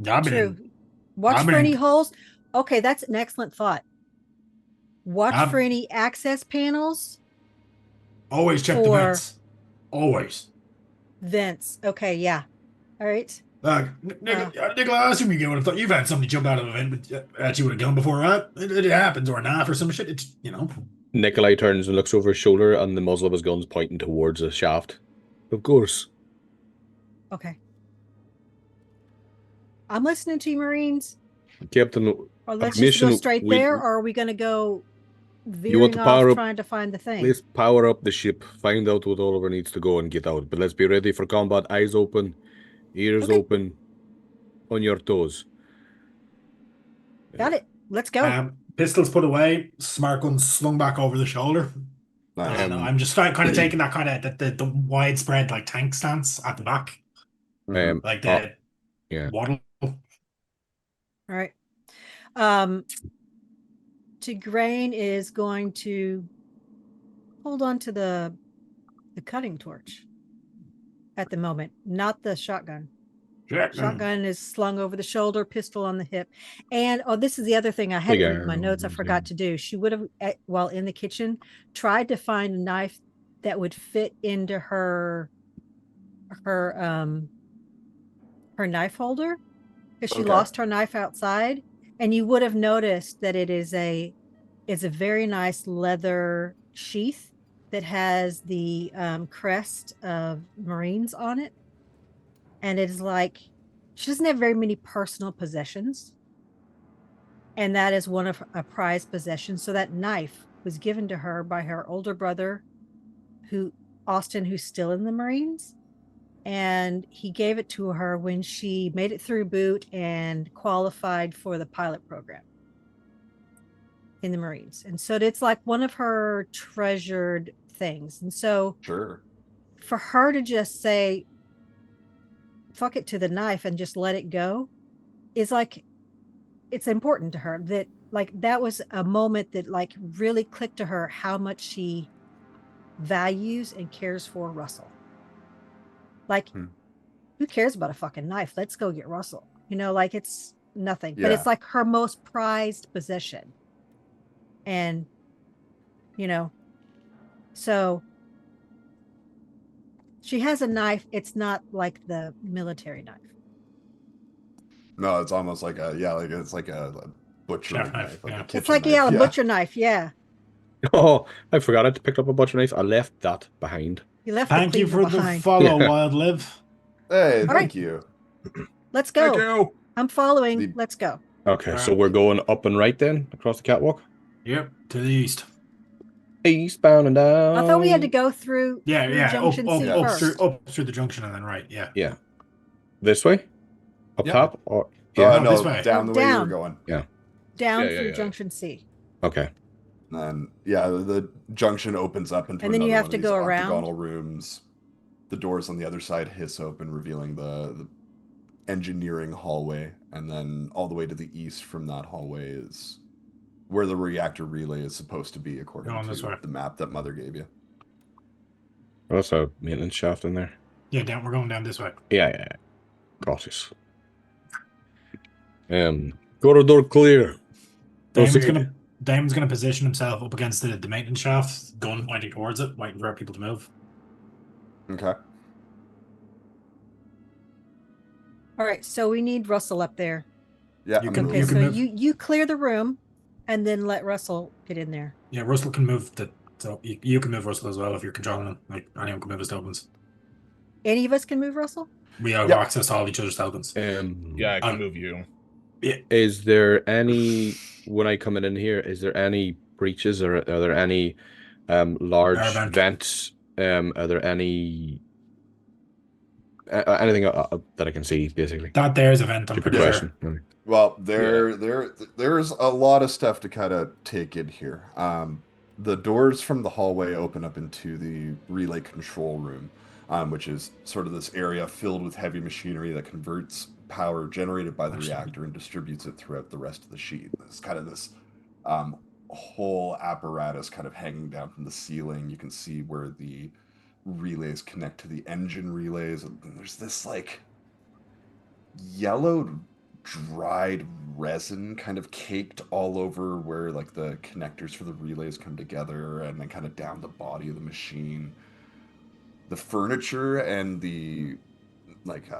E: Yeah, I've been
G: True.
E: in-
G: Watch
E: I've
G: for
E: been-
G: any holes. Okay, that's an excellent thought. Watch
E: I've-
G: for any access panels,
E: always check the
G: for-
E: vents. Always.
G: vents. Okay, yeah. All right.
E: Nikolai, I assume you would have thought you've had somebody jump out of a vent at you with a gun before, right? It happens, or a knife or some shit. It's
D: Nikolai turns and looks over his shoulder, and the muzzle of his gun's pointing towards the shaft. Of course.
G: Okay. I'm listening to you, Marines.
D: Captain,
G: Or let's
D: our
G: just go
D: mission,
G: straight
D: we-
G: there, or are we going to go
D: want
G: veering
D: to
G: off
D: power up-
G: trying to find the thing?
D: let's power up the ship, find out what Oliver needs to go, and get out. But let's be ready for combat. Eyes open, ears
G: Okay.
D: open, on your toes.
G: Got it. Let's go.
E: Pistols put away, smart guns slung back over the shoulder.
C: Nice.
E: And I'm just kind of taking that kind of the widespread like tank stance at the back, like the
D: yeah.
E: waddle.
G: All right. Tigraine is going to hold on to the cutting torch at the moment, not the shotgun. Shotgun is slung over the shoulder, pistol on the hip. And this is the other thing I had
D: Big
G: it in my
D: arrow,
G: notes I forgot
D: yeah.
G: to do. She would have, while in the kitchen, tried to find a knife that would fit into her knife holder, because she
C: Okay.
G: lost her knife outside. And you would have noticed that it's a very nice leather sheath that has the crest of Marines on it. And it is like, she doesn't have very many personal possessions. And that is one of a prized possession. So that knife was given to her by her older brother, Austin, who's still in the Marines. And he gave it to her when she made it through boot and qualified for the pilot program in the Marines. And so it's like one of her treasured things. And so
C: Sure.
G: for her to just say, fuck it to the knife and just let it go is like, it's important to her. That like, that was a moment that like really clicked to her how much she values and cares for Russell. Like, who cares about a fucking knife? Let's go get Russell. Like it's nothing, but it's
C: Yeah.
G: like her most prized possession. And, so she has a knife. It's not like the military knife.
C: No, it's almost like it's like a butcher
E: Chef
C: knife.
E: knife, yeah.
C: A
G: It's
C: kitchen
G: like,
C: knife.
G: a butcher knife. Yeah.
D: Oh, I forgot it. Picked up a butcher knife. I left that behind.
G: You left
E: Thank
G: the
E: you
G: cleaver
E: for the
G: behind.
E: follow,
D: Yeah.
E: Wild Live.
C: Hey,
G: All
C: thank
G: right.
C: you.
G: Let's
F: Thank
G: go.
F: you.
G: I'm following.
C: The-
G: Let's go.
D: Okay, so
E: Alright.
D: we're going up and right then across the catwalk.
E: Yep, to the east.
D: Eastbound and down.
G: I thought we had to go through,
E: Yeah,
G: through
E: yeah,
G: Junction C
C: up
G: first.
E: up through the junction and then right. Yeah.
D: Yeah. This way? Up
C: Yeah.
D: top? Or yeah.
E: No, this
C: No,
E: way.
C: down
G: No,
C: the way you were
G: down.
C: going.
G: Down
H: Yeah,
G: through
H: yeah.
G: Junction C.
D: Okay.
C: And then, yeah, the junction opens up into
G: And then you
C: another
G: have
C: one
G: to
C: of these
G: go around?
C: octagonal rooms. The doors on the other side hiss open, revealing the engineering hallway. And then all the way to the east from that hallway is where the reactor relay is supposed to be, according
E: Going this
C: to
E: way.
C: the map that Mother gave you.
D: That's a maintenance shaft in there.
E: Yeah, down. We're going down this way.
D: Yeah. Cautious. Corridor clear.
E: Damon's gonna position himself up against the maintenance shaft, gun pointing towards it, waiting for people to move.
C: Okay.
G: All right, so we need Russell up there.
C: Yeah,
E: You
C: I'm
E: can-
G: Okay,
C: moving.
E: you
G: so
E: move.
G: you clear the room and then let Russell get in there.
E: Yeah, Russell can move so you can move Russell as well if you're controlling him. Like anyone can move his tokens.
G: Any of us can move Russell?
E: We have
C: Yep.
E: access to all each other's tokens.
H: Yeah, I can
E: Um,
H: move you.
D: Is there any, when I come in here, is there any breaches or are there any large
E: Air vent.
D: vents? Are there any anything that I can see, basically?
E: That there's a vent, I'm
D: Stupid
E: pretty
D: question.
E: sure.
C: Well, there's a lot of stuff to kind of take in here. The doors from the hallway open up into the relay control room, which is sort of this area filled with heavy machinery that converts power generated by the reactor and distributes it throughout the rest of the sheet. It's kind of this whole apparatus kind of hanging down from the ceiling. You can see where the relays connect to the engine relays, and there's this like yellowed dried resin kind of caked all over where like the connectors for the relays come together, and then kind of down the body of the machine. The furniture and the like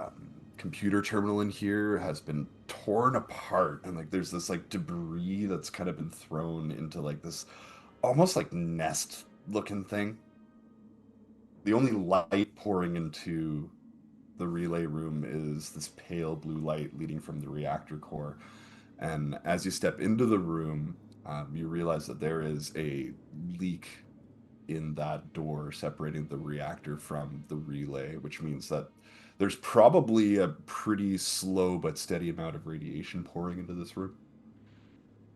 C: computer terminal in here has been torn apart, and like there's this like debris that's kind of been thrown into like this almost like nest looking thing. The only light pouring into the relay room is this pale blue light leading from the reactor core. And as you step into the room, you realize that there is a leak in that door separating the reactor from the relay, which means that there's probably a pretty slow but steady amount of radiation pouring into this room.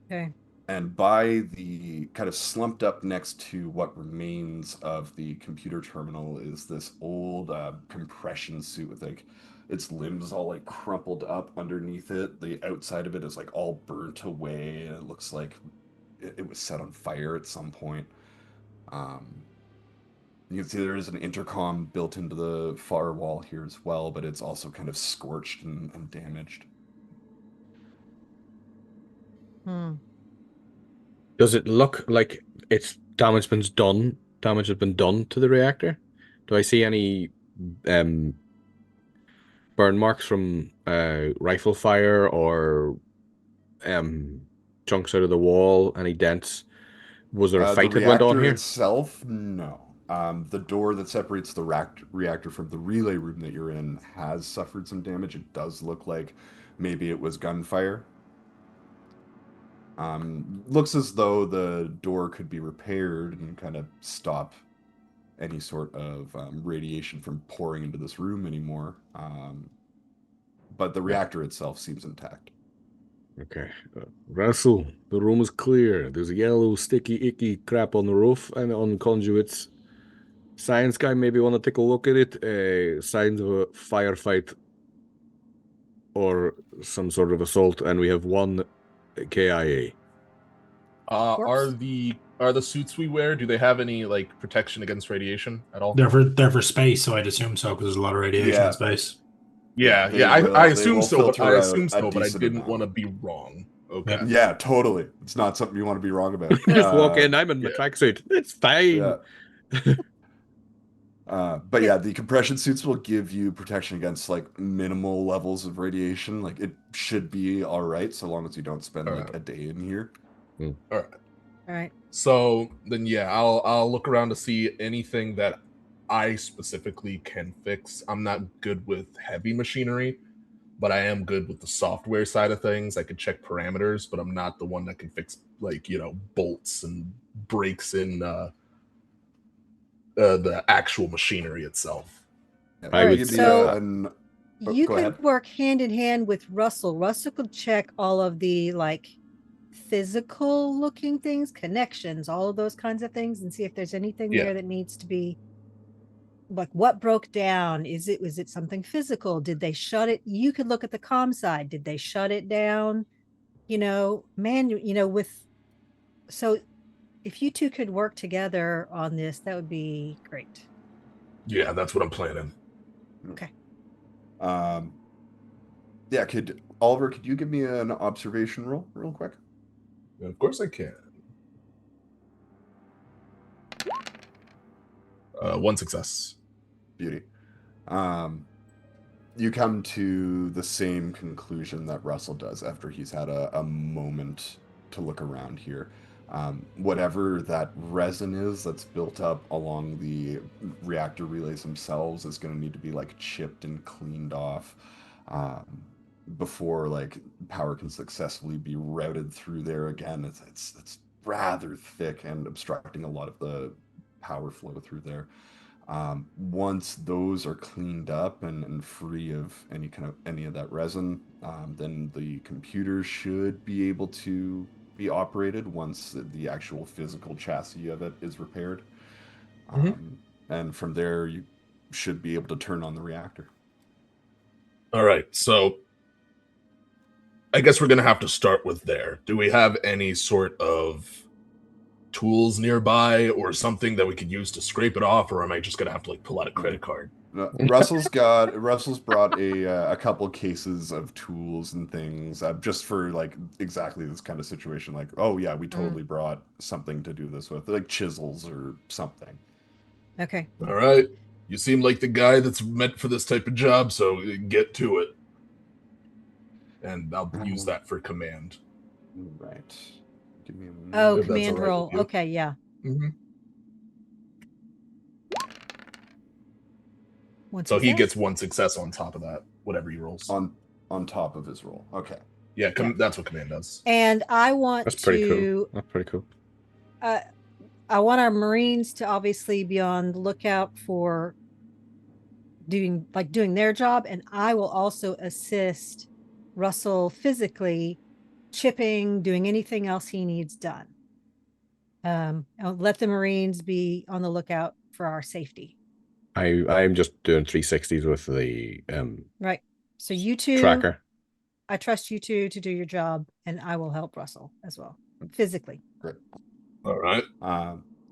G: Okay.
C: And by the kind of slumped up next to what remains of the computer terminal is this old compression suit with like its limbs all like crumpled up underneath it. The outside of it is like all burnt away, and it looks like it was set on fire at some point. You can see there is an intercom built into the far wall here as well, but it's also kind of scorched and damaged.
D: Does it look like damage has been done to the reactor? Do I see any burn marks from rifle fire or chunks out of the wall? Any dents? Was there a fight
C: The
D: that went on
C: reactor
D: here?
C: itself, no. The door that separates the reactor from the relay room that you're in has suffered some damage. It does look like maybe it was gunfire. Looks as though the door could be repaired and kind of stop any sort of radiation from pouring into this room anymore. But the reactor itself seems intact.
D: Okay. Russell, the room is clear. There's a yellow, sticky, icky crap on the roof and on conduits. Science guy maybe want to take a look at it. Signs of a firefight or some sort of assault, and we have one KIA.
F: Are the suits we wear, do they have any like protection against radiation at all?
E: They're for space, so I'd assume so because there's a lot of radiation in space.
F: Yeah,
C: They
F: I
C: will
F: assume so, but
C: filter
F: I
C: out
F: assume
C: a
F: so, but I
C: decent
F: didn't
C: amount.
F: want to be wrong. Okay.
C: Yeah, totally. It's not something you want to be wrong about.
D: Just walk in. I'm in my tracksuit. It's fine.
C: Yeah. But yeah, the compression suits will give you protection against like minimal levels of radiation. Like it should be all right so long as you don't spend like a day in here.
F: All right.
G: All right.
F: So then, yeah, I'll look around to see anything that I specifically can fix. I'm not good with heavy machinery, but I am good with the software side of things. I could check parameters, but I'm not the one that can fix bolts and breaks in the actual machinery itself.
C: Yeah,
D: I
G: All right,
D: would
C: give me
G: so
C: an. Oh,
G: you
C: go
G: could
C: ahead.
G: work hand in hand with Russell. Russell could check all of the physical looking things, connections, all of those kinds of things, and see if there's anything
F: Yeah.
G: there that needs to be what broke down. Was it something physical? Did they shut it? You could look at the comm side. Did they shut it down? So if you two could work together on this, that would be great.
F: Yeah, that's what I'm planning.
G: Okay.
C: Yeah, Oliver, could you give me an observation roll real quick?
F: Of course I can. One success.
C: Beauty. You come to the same conclusion that Russell does after he's had a moment to look around here. Whatever that resin is that's built up along the reactor relays themselves is going to need to be chipped and cleaned off before power can successfully be routed through there again. It's rather thick and obstructing a lot of the power flow through there. Once those are cleaned up and free of any of that resin, then the computer should be able to be operated once the actual physical chassis of it is repaired. And from there, you should be able to turn on the reactor.
F: All right, so I guess we're going to have to start with there. Do we have any sort of tools nearby or something that we could use to scrape it off, or am I just going to have to pull out a credit card?
C: Russell's brought a couple cases of tools and things just for exactly this kind of situation. Oh yeah, we totally brought something to do this with, chisels or something.
G: Okay.
F: All right. You seem like the guy that's meant for this type of job, so get to it. And I'll use that for command.
C: Right. Give me a minute.
G: Oh,
F: If that's
G: command
F: all right
G: roll.
F: with you.
G: Okay, yeah.
F: Mm-hmm.
G: So
F: he gets one success on top of that, whatever he rolls.
C: On top of his roll. Okay.
F: Yeah, that's what command does.
G: And I want
D: That's pretty cool. That's pretty cool.
G: I want our Marines to obviously be on the lookout for doing their job, and I will also assist Russell physically, chipping, doing anything else he needs done. I'll let the Marines be on the lookout for our safety.
D: I'm just doing 360s with the
G: Right. So you two
D: tracker.
G: I trust you two to do your job, and I will help Russell as well, physically.
C: Great.
F: All right.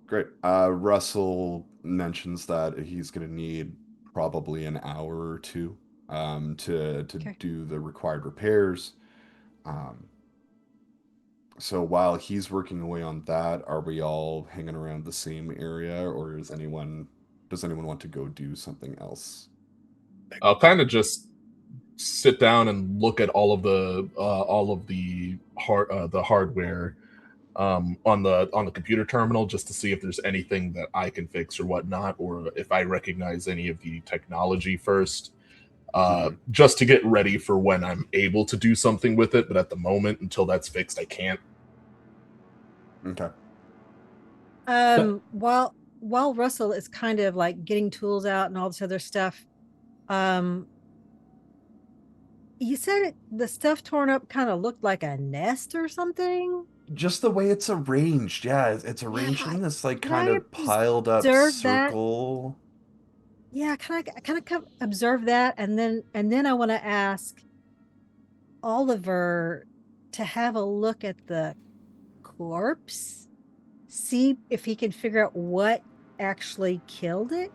C: Great. Russell mentions that he's going to need probably an hour or two to do the required repairs. So while he's working away on that, are we all hanging around the same area, or does anyone want to go do something else?
F: I'll kind of just sit down and look at all of the hardware on the computer terminal, just to see if there's anything that I can fix or whatnot, or if I recognize any of the technology first, just to get ready for when I'm able to do something with it. But at the moment, until that's fixed, I can't.
C: Okay.
G: While Russell is kind of getting tools out and all this other stuff, you said the stuff torn up kind of looked like a nest or something.
C: Just the way it's arranged, yeah, it's arranged in this kind
G: I
C: of piled up
G: observe that?
C: circle.
G: Yeah, can I observe that, and then I want to ask Oliver to have a look at the corpse, see if he can figure out what actually killed it.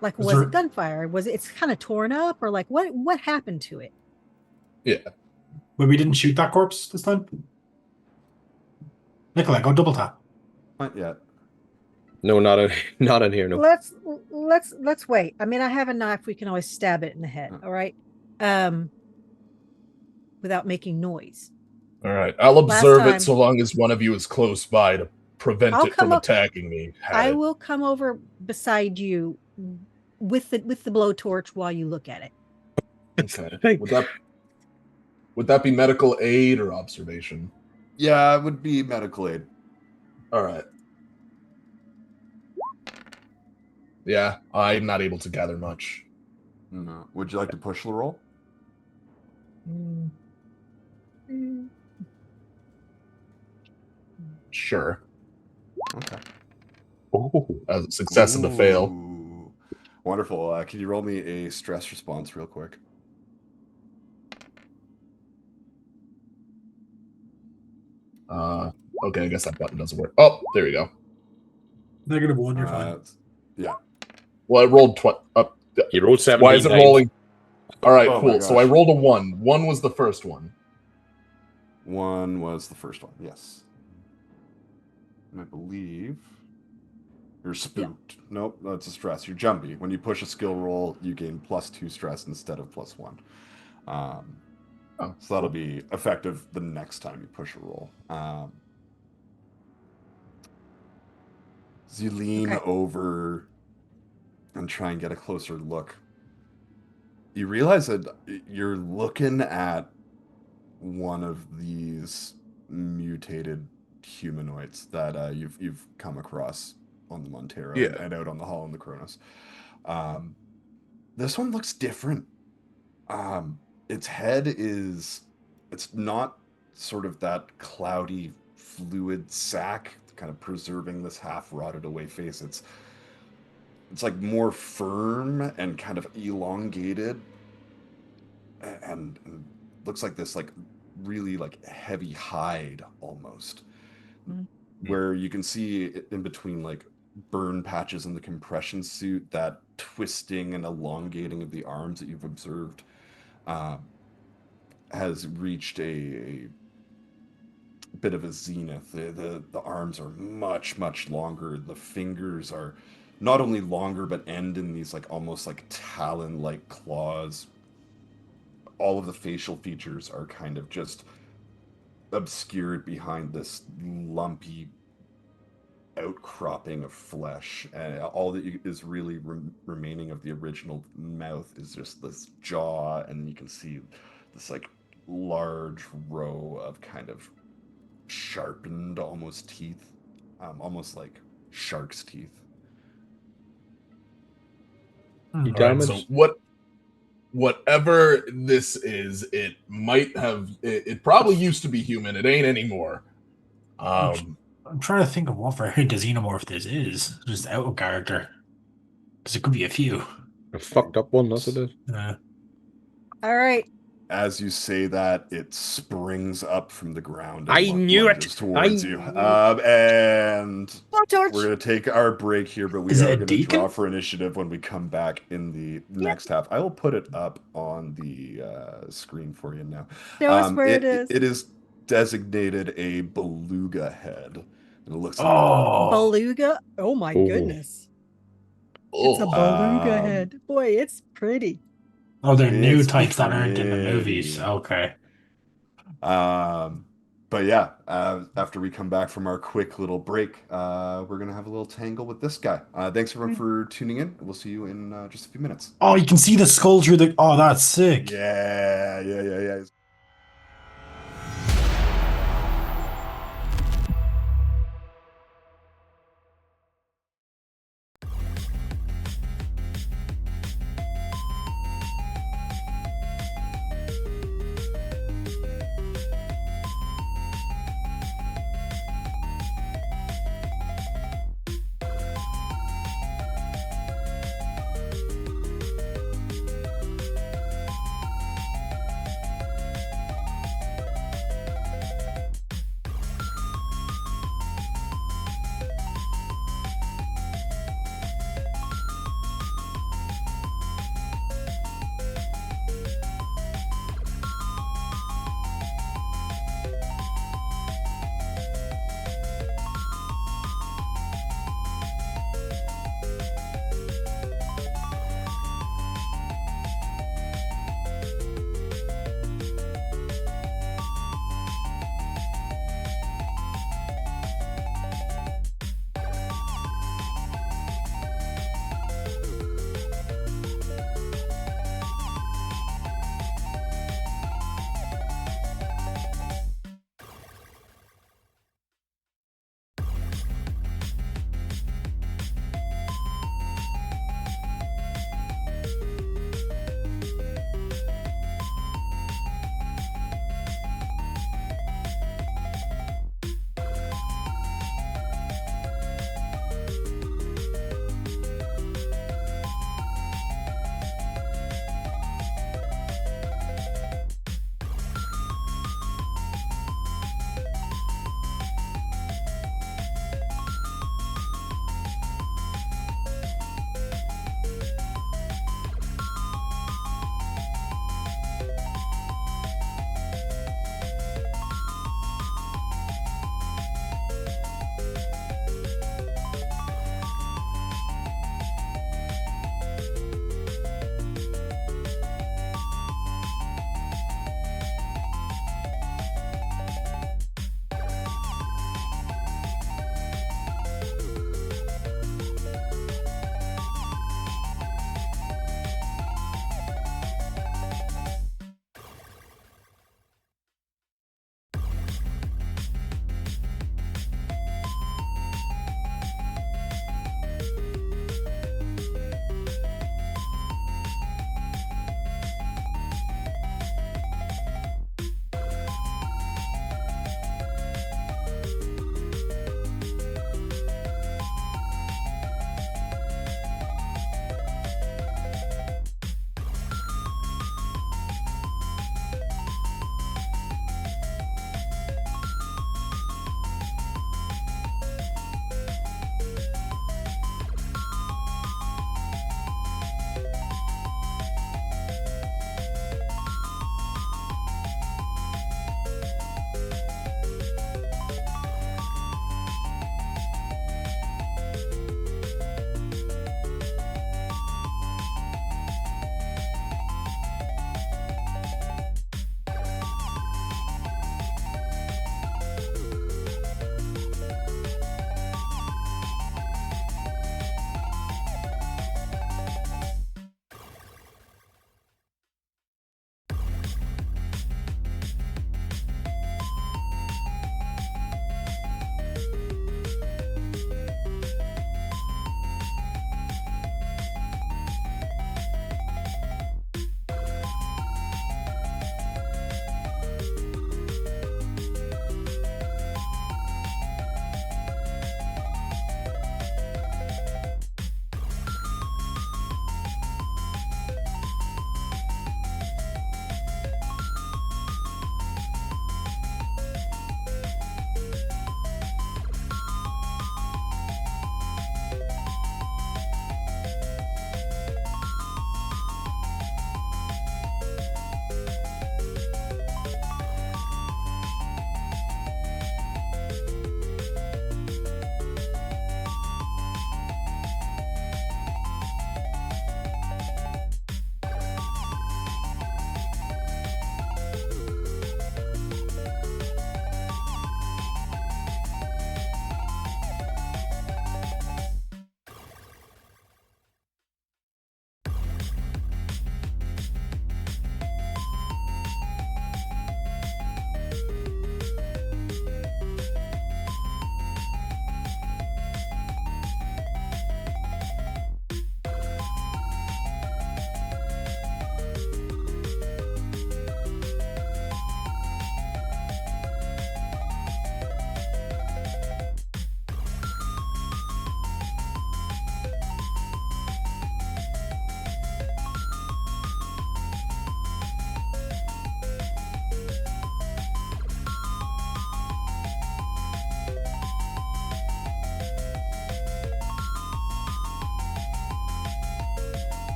G: Was it gunfire? It's kind of torn up, or what happened to it?
F: Yeah.
E: But we didn't shoot that corpse this time? Nikolai, go double tap.
C: Not yet.
D: No, not in here. No.
G: Let's wait. I mean, I have a knife. We can always stab it in the head. All right. Without making noise.
F: All right. I'll observe it so long as one of you is close by to
H: prevent
G: I'll
H: it from
G: come up-
H: attacking me. had
G: I
H: it.
G: will come over beside you with the blowtorch while you look at it.
F: Okay. Would that be medical aid or observation?
C: Yeah, it would be medical aid.
F: All right. Yeah, I'm not able to gather much.
C: No. Would you like to push the roll?
F: Sure.
C: Okay.
H: Oh,
F: As a success and a fail.
C: Ooh. Wonderful. Can you roll me a stress response real quick?
F: Okay, I guess that button doesn't work. Oh, there we go.
E: -1, you're fine.
C: Yeah.
F: Well, I rolled up.
D: You rolled 17
F: Why is it
D: times.
F: rolling? All right,
C: Oh my
F: cool. So I
C: gosh.
F: rolled a 1. 1 was the first one.
C: 1 was the first one. Yes. And I believe you're spooked. Nope, that's a stress. You're jumpy. When you push a skill roll, you gain +2 stress instead of +1. So that'll be effective the next time you push a roll. As you lean over and try and get a closer look, you realize that you're looking at one of these mutated humanoids that you've come across on the Montero and out on the Hall in the Cronus. This one looks different. Its head it's not sort of that cloudy fluid sac kind of preserving this half rotted away face. It's like more firm and kind of elongated and looks like this like really like heavy hide almost, where you can see in between like burn patches in the compression suit, that twisting and elongating of the arms that you've observed has reached a bit of a zenith. The arms are much longer. The fingers are not only longer but end in these like almost like talon-like claws. All of the facial features are kind of just obscured behind this lumpy outcropping of flesh. All that is really remaining of the original mouth is just this jaw, and you can see this like large row of kind of sharpened almost teeth, almost like shark's teeth.
D: You
F: All right,
D: damaged.
F: so whatever this is, it might have. It probably used to be human. It ain't anymore.
E: I'm trying to think of what variant of xenomorph this is. Just out of character. Because it could be a few.
D: A fucked up one, that's what it is.
G: All right.
C: As you say that, it springs up from the ground.
D: I knew it!
C: Lunges towards
D: I
C: you.
D: knew
C: And
G: Blowtorch.
C: we're going to take our break here, but we
E: Is it
C: are
E: a
C: going to
E: deacon?
C: draw for initiative when we come back in the next half. I will put it up on the screen for you now.
G: Show us where it is.
C: It is designated a beluga head. And it looks
E: Oh,
G: Beluga. Oh my
D: Oh.
G: goodness. It's a beluga
C: Um,
G: head. Boy, it's pretty.
E: they're new
C: It's
E: types that aren't in the movies.
C: pretty.
E: Okay.
C: But yeah, after we come back from our quick little break, we're gonna have a little tangle with this guy. Thanks everyone for tuning in. We'll see you in just a few minutes.
E: Oh, you can see the skull through the. Oh, that's sick.
C: Yeah.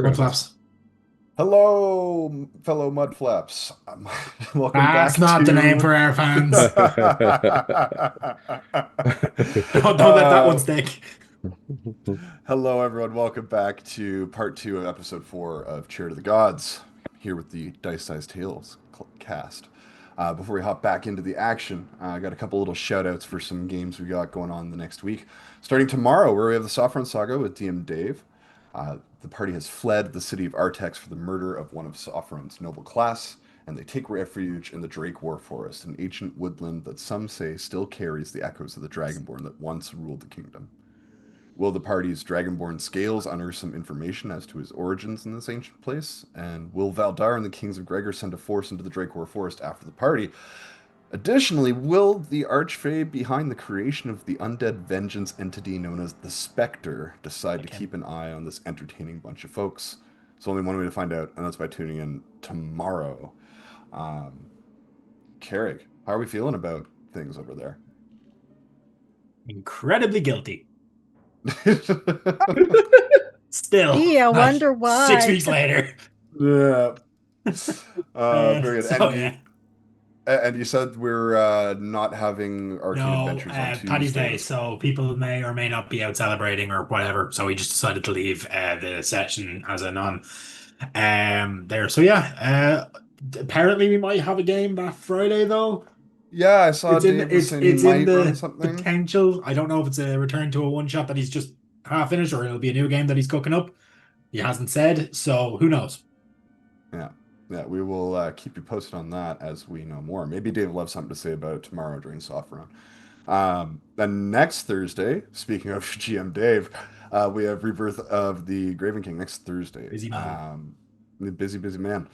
E: Mud flaps.
C: Hello, fellow mudflaps. Welcome
E: That's
C: back
E: not
C: to...
E: the name for our fans. Don't let that one stick.
C: Hello, everyone. Welcome back to part 2 of episode 4 of Chariot of the Gods, here with the Dice-Sized Tales cast. Before we hop back into the action, I got a couple little shout-outs for some games we got going on the next week. Starting tomorrow, where we have the Saffron Saga with DM Dave. The party has fled the city of Artex for the murder of one of Saffron's noble class, and they take refuge in the Drake War Forest, an ancient woodland that some say still carries the echoes of the Dragonborn that once ruled the kingdom. Will the party's Dragonborn scales unearth some information as to his origins in this ancient place? And will Valdar and the Kings of Gregor send a force into the Drake War Forest after the party? Additionally, will the Archfey behind the creation of the undead vengeance entity known as the Spectre decide to keep an eye on this entertaining bunch of folks? There's only one way to find out, and that's by tuning in tomorrow. Carrick, how are we feeling about things over there?
E: Incredibly guilty. Still.
G: Gee, I wonder why.
E: 6 weeks later.
C: Yeah. Very good.
E: So,
C: And you said we're not having Arcane Adventures on Tuesday.
E: Paddy's Day, so people may or may not be out celebrating or whatever. So we just decided to leave the session as a non there. So apparently we might have a game that Friday though.
C: Yeah, I saw
E: It's in the
C: something.
E: potential. I don't know if it's a return to a one shot that he's just half finished or it'll be a new game that he's cooking up. He hasn't said, so who knows?
C: Yeah, we will keep you posted on that as we know more. Maybe Dave will have something to say about it tomorrow during Soft Run. Then next Thursday, speaking of GM Dave, we have Rebirth of the Graven King next Thursday.
E: Busy man.
C: Busy man.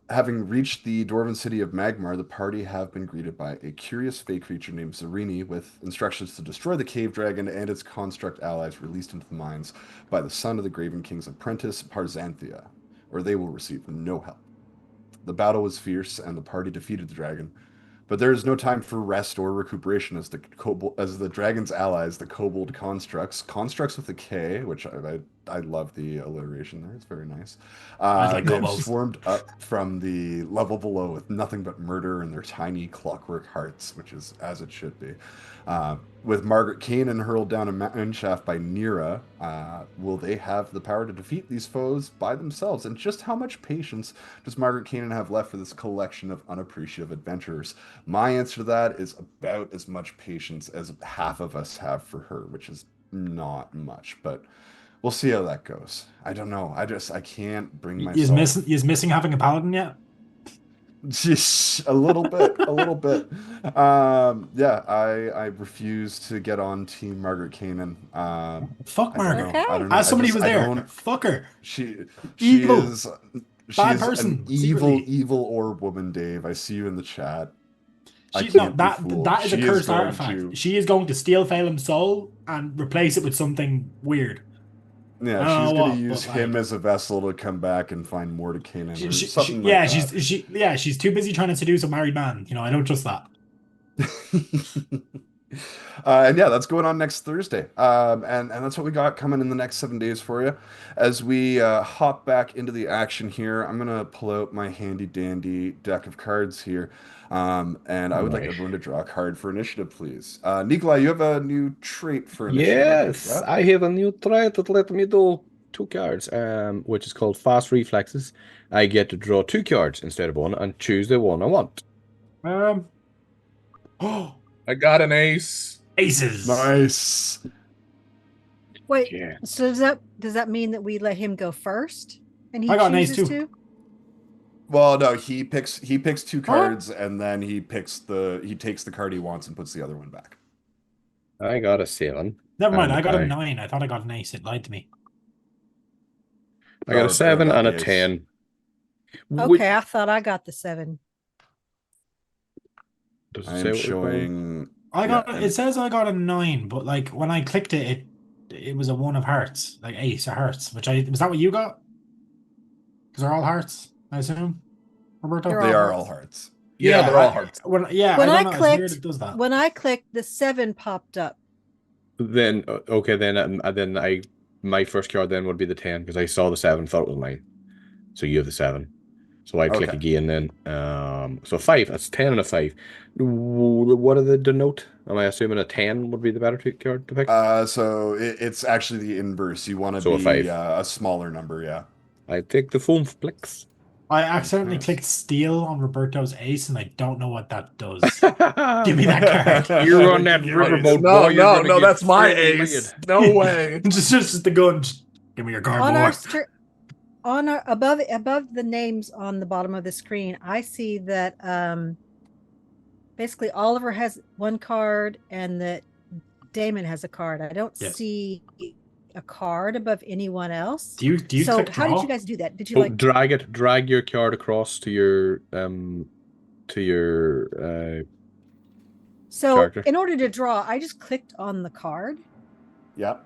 C: Having reached the dwarven city of Magmar, the party have been greeted by a curious fey creature named Zarini with instructions to destroy the cave dragon and its construct allies released into the mines by the son of the Graven King's apprentice, Parzanthia, or they will receive no help. The battle was fierce, and the party defeated the dragon, but there is no time for rest or recuperation as the dragon's allies, the kobold constructs with a K, which I love the alliteration there. It's very nice.
E: I like
C: they have
E: kobolds.
C: swarmed up from the level below with nothing but murder in their tiny clockwork hearts, which is as it should be. With Margaret Kanan hurled down a mountain shaft by Nira, will they have the power to defeat these foes by themselves? And just how much patience does Margaret Kanan have left for this collection of unappreciative adventurers? My answer to that is about as much patience as half of us have for her, which is not much, but we'll see how that goes. I don't know. I can't bring myself.
E: Is missing having a paladin yet?
C: Just a little bit. I refuse to get on Team Margaret Kanan.
E: Fuck Margaret.
G: Okay.
C: I don't know.
E: As somebody who was there,
C: don't-
E: fuck her.
C: She
E: Evil.
C: is
E: Bad
C: she's
E: person,
C: an
E: secretly.
C: evil orb woman, Dave. I see you in the chat. I
E: She's
C: can't
E: not
C: be fooled.
E: that is a
C: She
E: cursed
C: going
E: artifact.
C: to-
E: She is going to steal Phelan's soul and replace it with something weird.
C: Yeah,
E: I don't
C: she's
E: know
C: going
E: what,
C: to use
E: but,
C: him as a vessel to come back and find more to Kanan. Or
E: She,
C: something like that.
E: she's too busy trying to seduce a married man. You know, I don't trust that.
C: And yeah, that's going on next Thursday. And that's what we got coming in the next 7 days for you. As we hop back into the action here, I'm going to pull out my handy dandy deck of cards here. And I would like everyone to draw a card for initiative, please. Nikolai, you have a new trait for initiative.
D: Yes, I have a new trait that let me do 2 cards, which is called Fast Reflexes. I get to draw 2 cards instead of 1 and choose the one I want.
F: I got an ace.
E: Aces.
C: Nice.
G: Wait,
D: Yeah.
G: so does that mean that we let him go first? And he
E: I got an ace
G: chooses
E: too.
G: to?
C: Well, no, he picks 2 cards and then he takes the card he wants and puts the other one back.
D: I got a 7.
E: Never mind.
D: And
E: I got a 9. I thought I got an ace. It lied to me.
D: I got a 7 and a
C: Ace.
D: 10.
G: Okay, I thought I got the 7.
D: Does it
C: I
D: say
C: am
D: what we're going?
C: showing.
E: It says I got a 9, but like when I clicked it was a 1 of hearts, like ace of hearts. Was that what you got? Because they're all hearts, I assume. Roberto.
G: They're
C: They
G: all
C: are
G: hearts.
C: all hearts.
F: Yeah, they're all hearts.
E: When
G: When
E: I
G: I
E: don't know, it's weird
G: clicked-
E: it does that.
G: When I clicked, the 7 popped up.
D: Then okay, then I my first card then would be the 10 because I saw the 7, thought it was mine. So you have the 7. So I click
C: Okay.
D: again then. So 5. That's 10 and a 5. What do they denote? Am I assuming a 10 would be the better card to pick?
C: So it's actually the inverse. You want to
D: So a
C: be
D: 5.
C: a smaller number, yeah.
D: I take the foam flicks.
E: I accidentally clicked steal on Roberto's ace, and I don't know what that does. Give me that card.
D: You're on that
F: Nice.
D: riverboat.
F: No,
D: boy, you're
F: no,
D: gonna
F: no,
D: get
F: that's my
D: fucking
F: ace.
D: laid.
F: No way.
E: just the gun. Just give me your card,
G: On
E: boy.
G: our above the names on the bottom of the screen, I see that basically Oliver has one card and that Damon has a card. I don't
E: Yes.
G: see a card above anyone else.
E: Do you
G: So
E: click
G: how
E: draw?
G: did you guys do that? Did you like
D: drag your card across to your
G: so
D: character?
G: in order to draw, I just clicked on the card.
C: Yeah.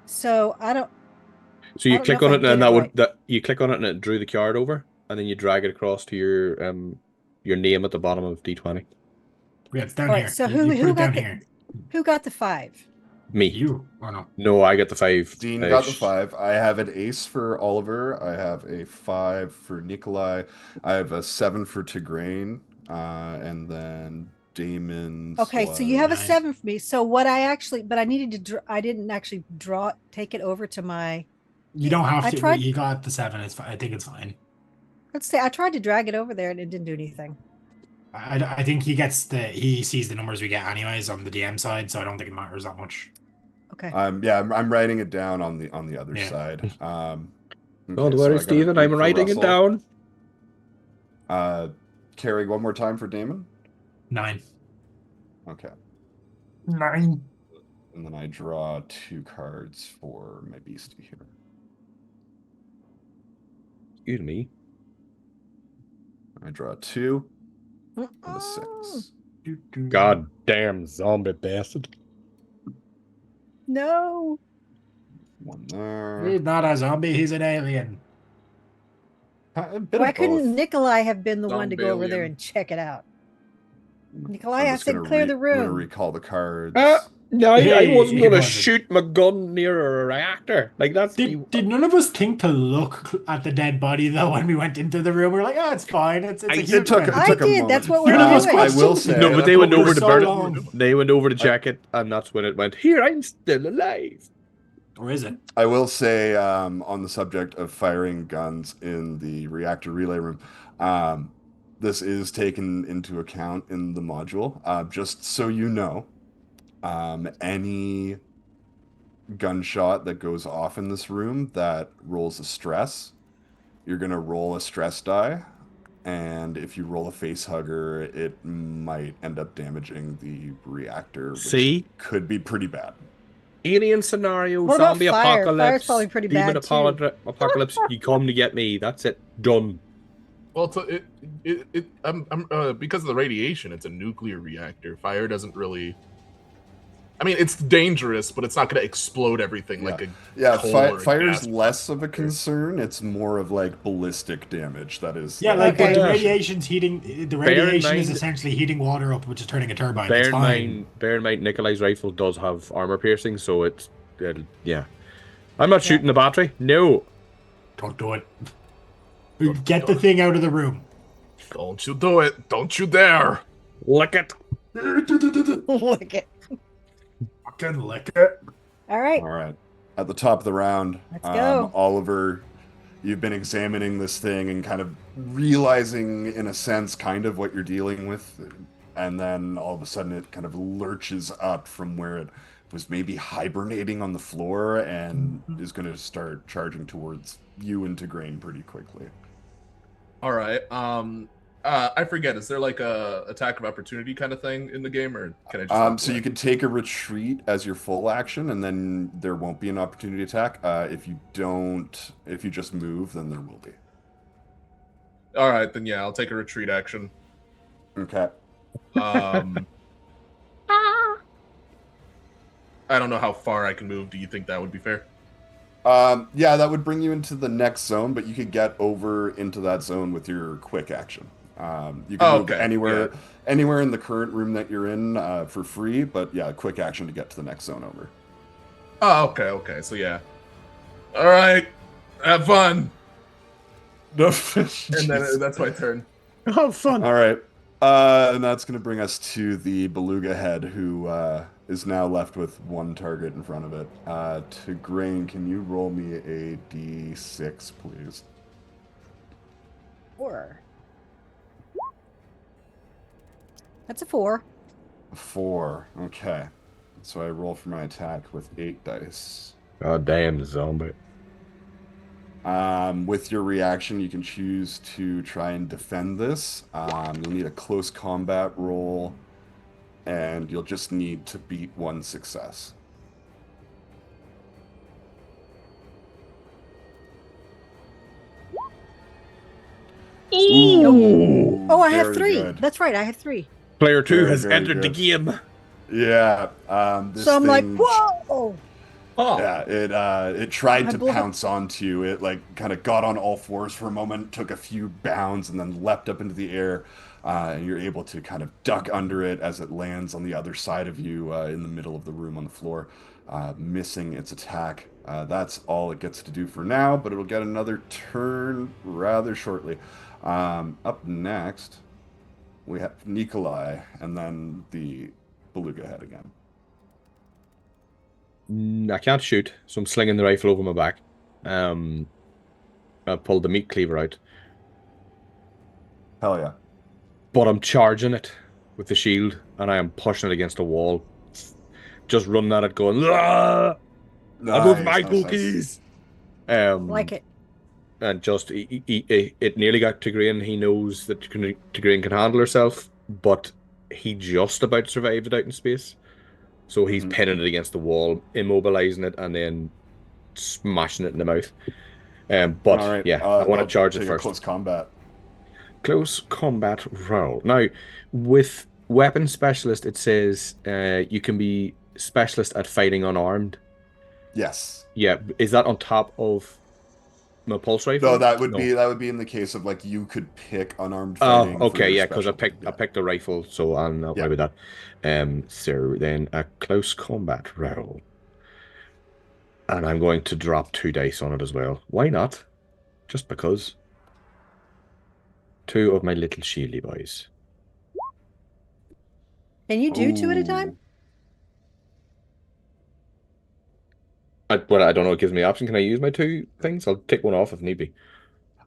G: So I don't
D: So you
G: I don't
D: click
G: know
D: on
G: if
D: it
G: I
D: and
G: did it
D: that would
G: right.
D: that you click on it and it drew the card over, and then you drag it across to your name at the bottom of D20.
E: Yeah, it's down
G: all
E: here.
G: right. So
E: You put
G: who
E: it down
G: got
E: here?
G: who got the 5?
D: Me.
E: You or no?
D: No, I get the 5.
C: Dean got the 5. I have an ace for Oliver. I have a 5 for Nikolai. I have a 7 for Tigraine. And then Damon's
G: Okay, so you have a
E: Nice.
G: 7 for me. So what I needed to I didn't actually take it over to my
E: You don't have
G: I
E: to.
G: tried-
E: You got the 7. It's fine. I think it's fine.
G: let's say I tried to drag it over there and it didn't do anything.
E: I think he sees the numbers we get anyways on the DM side, so I don't think it matters that much.
G: Okay.
C: Yeah, I'm writing it down on the other
E: Yeah.
C: side.
D: Don't
C: Okay, so
D: worry,
C: I got an
D: Stephen.
C: 8
D: I'm
C: for
D: writing it
C: Russell.
D: down.
C: Carry one more time for Damon.
E: 9.
C: Okay.
E: 9.
C: And then I draw 2 cards for my beastie here.
D: Excuse me.
C: I draw 2 and a
G: Oh,
C: 6.
D: God damn zombie bastard.
G: no.
C: 1 there.
E: He's not a zombie. He's an alien.
C: A bit
G: Why
C: of
G: couldn't
C: both.
G: Nikolai have been the one to go over there
F: Zombalian.
G: and check it out? Nikolai,
C: I'm
G: I
C: just
G: said
C: gonna
G: clear the
C: I'm gonna
G: room.
C: recall the cards.
D: No, I
E: Hey,
D: wasn't
E: he
D: gonna
E: wasn't.
D: shoot my gun near a reactor. Like that's
E: Did none of us think to look at the dead body though when we went into the room? We were like, oh, it's fine. It's a
C: It
E: human.
C: took
G: I
C: a
G: did. That's
C: moment.
G: what we're
E: None of us
G: doing.
C: I will
E: questioned.
C: say
D: no, but they went
E: For
D: over to
E: so
D: burn
E: long.
D: it. They went over to check it, and that's when it went. Here, I'm still alive.
E: Or is it?
C: I will say on the subject of firing guns in the reactor relay room, this is taken into account in the module. Just so you know, any gunshot that goes off in this room that rolls a stress, you're going to roll a stress die. And if you roll a face hugger, it might end up damaging the reactor, which
D: See?
C: could be pretty bad.
D: Alien scenario,
G: What about
D: zombie
G: fire?
D: apocalypse,
G: Fire's probably pretty
D: demon
G: bad, too.
D: apocalypse. You come to get me. That's it. Done.
H: Well, because of the radiation, it's a nuclear reactor. Fire doesn't really. I mean, it's dangerous, but it's not going to explode everything like a coal or a
C: fire's
H: gas
C: less of a
H: reactor.
C: concern. It's more of like ballistic damage. That is,
E: Yeah, like
G: Okay.
E: the
D: Yeah.
E: radiation's heating. The
D: Bear in
E: radiation is
D: mind-
E: essentially heating water up, which is turning a turbine.
D: Bear
E: It's
D: in
E: fine.
D: mind, Nikolai's rifle does have armor piercing, so it's yeah. I'm not shooting the battery. No.
E: Don't do it. Get the thing out of the room.
H: Don't you do it! Don't you dare!
D: Lick it.
G: Look at.
E: Fucking lick it.
G: All right.
C: all right. At the top of the round,
G: Let's go.
C: Oliver, you've been examining this thing and kind of realizing, in a sense, kind of what you're dealing with, and then all of a sudden it kind of lurches up from where it was maybe hibernating on the floor and is going to start charging towards you and Tigraine pretty quickly.
F: All right. I forget. Is there like a attack of opportunity kind of thing in the game, or can I just?
C: So you can take a retreat as your full action, and then there won't be an opportunity attack. If you just move, then there will be.
F: All right, then yeah, I'll take a retreat action.
C: Okay.
F: I don't know how far I can move. Do you think that would be fair?
C: Yeah, that would bring you into the next zone, but you could get over into that zone with your quick action. You can move anywhere in the current room that you're in for free, but yeah, quick action to get to the next zone over.
F: Oh, okay. So yeah. All right. Have fun.
C: No.
F: And then that's my turn.
D: Oh, fun.
C: All right. And that's going to bring us to the beluga head, who is now left with one target in front of it. To Grain, can you roll me a d6, please?
G: 4. That's a 4.
C: 4. Okay. So I roll for my attack with 8 dice.
D: God damn, the zombie.
C: With your reaction, you can choose to try and defend this. You'll need a close combat roll, and you'll just need to beat 1 success. Ooh,
G: Oh, I have
C: very
G: 3.
C: good.
G: That's right. I have 3.
D: Player 2
C: Very,
D: has
C: very
D: entered the
C: good.
D: game.
C: Yeah. This
G: So I'm like,
C: thing-
G: whoa!
F: Oh,
C: Yeah, it tried
G: My
C: to
G: blood-
C: pounce onto you. It like kind of got on all fours for a moment, took a few bounds, and then leapt up into the air. And you're able to kind of duck under it as it lands on the other side of you in the middle of the room on the floor, missing its attack. That's all it gets to do for now, but it'll get another turn rather shortly. Up next, we have Nikolai, and then the beluga head again.
D: I can't shoot, so I'm slinging the rifle over my back. I pulled the meat cleaver out,
C: Hell yeah.
D: but I'm charging it with the shield, and I am pushing it against a wall. Just running at it, going, "Ah! I love my
C: Nice.
D: cookies."
G: Like it.
D: And just it nearly got Tigraine. He knows that Tigraine can handle herself, but he just about survived it out in space. So he's
C: Mhm.
D: pinning it against the wall, immobilizing it, and then smashing it in the mouth. But
C: All right,
D: yeah, I want
C: I'll
D: to charge it
C: take a
D: first.
C: close combat.
D: Close combat roll. Now, with weapon specialist, it says you can be specialist at fighting unarmed.
C: Yes.
D: Yeah, is that on top of my pulse rifle?
C: No, that would be in the case of like you could pick unarmed
D: Oh,
C: fighting. for
D: okay,
C: your
D: yeah, because I
C: specialty.
D: picked a rifle, so I'm not
C: Yeah.
D: worried about that. So then a close combat roll, and I'm going to drop 2 dice on it as well. Why not? Just because. 2 of my little shieldy boys.
G: Can you do 2 at a time?
C: Ooh.
D: But I don't know. It gives me the option. Can I use my 2 things? I'll take one off if need be.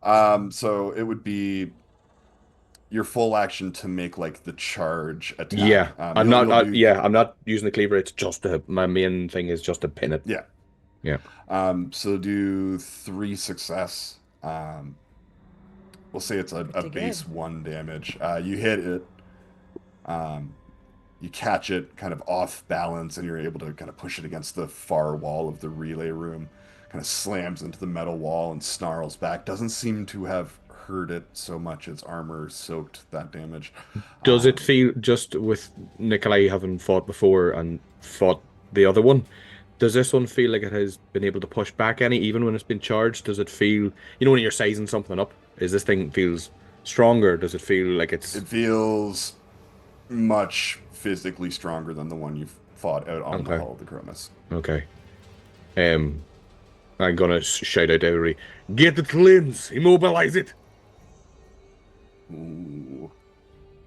C: So it would be your full action to make like the charge attack.
D: Yeah, I'm
C: you'll
D: not.
C: do-
D: Yeah, I'm not using the cleaver. It's just my main thing is just to pin it.
C: Yeah.
D: Yeah.
C: So do 3 success. We'll say it's a
G: Pretty
C: base
G: good.
C: 1 damage. You hit it. You catch it kind of off balance, and you're able to kind of push it against the far wall of the relay room. Kind of slams into the metal wall and snarls back. Doesn't seem to have hurt it so much. Its armor soaked that damage.
D: Does it feel, just with Nikolai having fought before and fought the other one, does this one feel like it has been able to push back any, even when it's been charged? Does it feel, when you're sizing something up, is this thing feels stronger? Does it feel like
C: It feels much physically stronger than the one you fought out on the
D: Okay.
C: Hall of the Cronus.
D: Okay. I'm gonna shout out to everybody, get the limbs, immobilize it.
C: Ooh,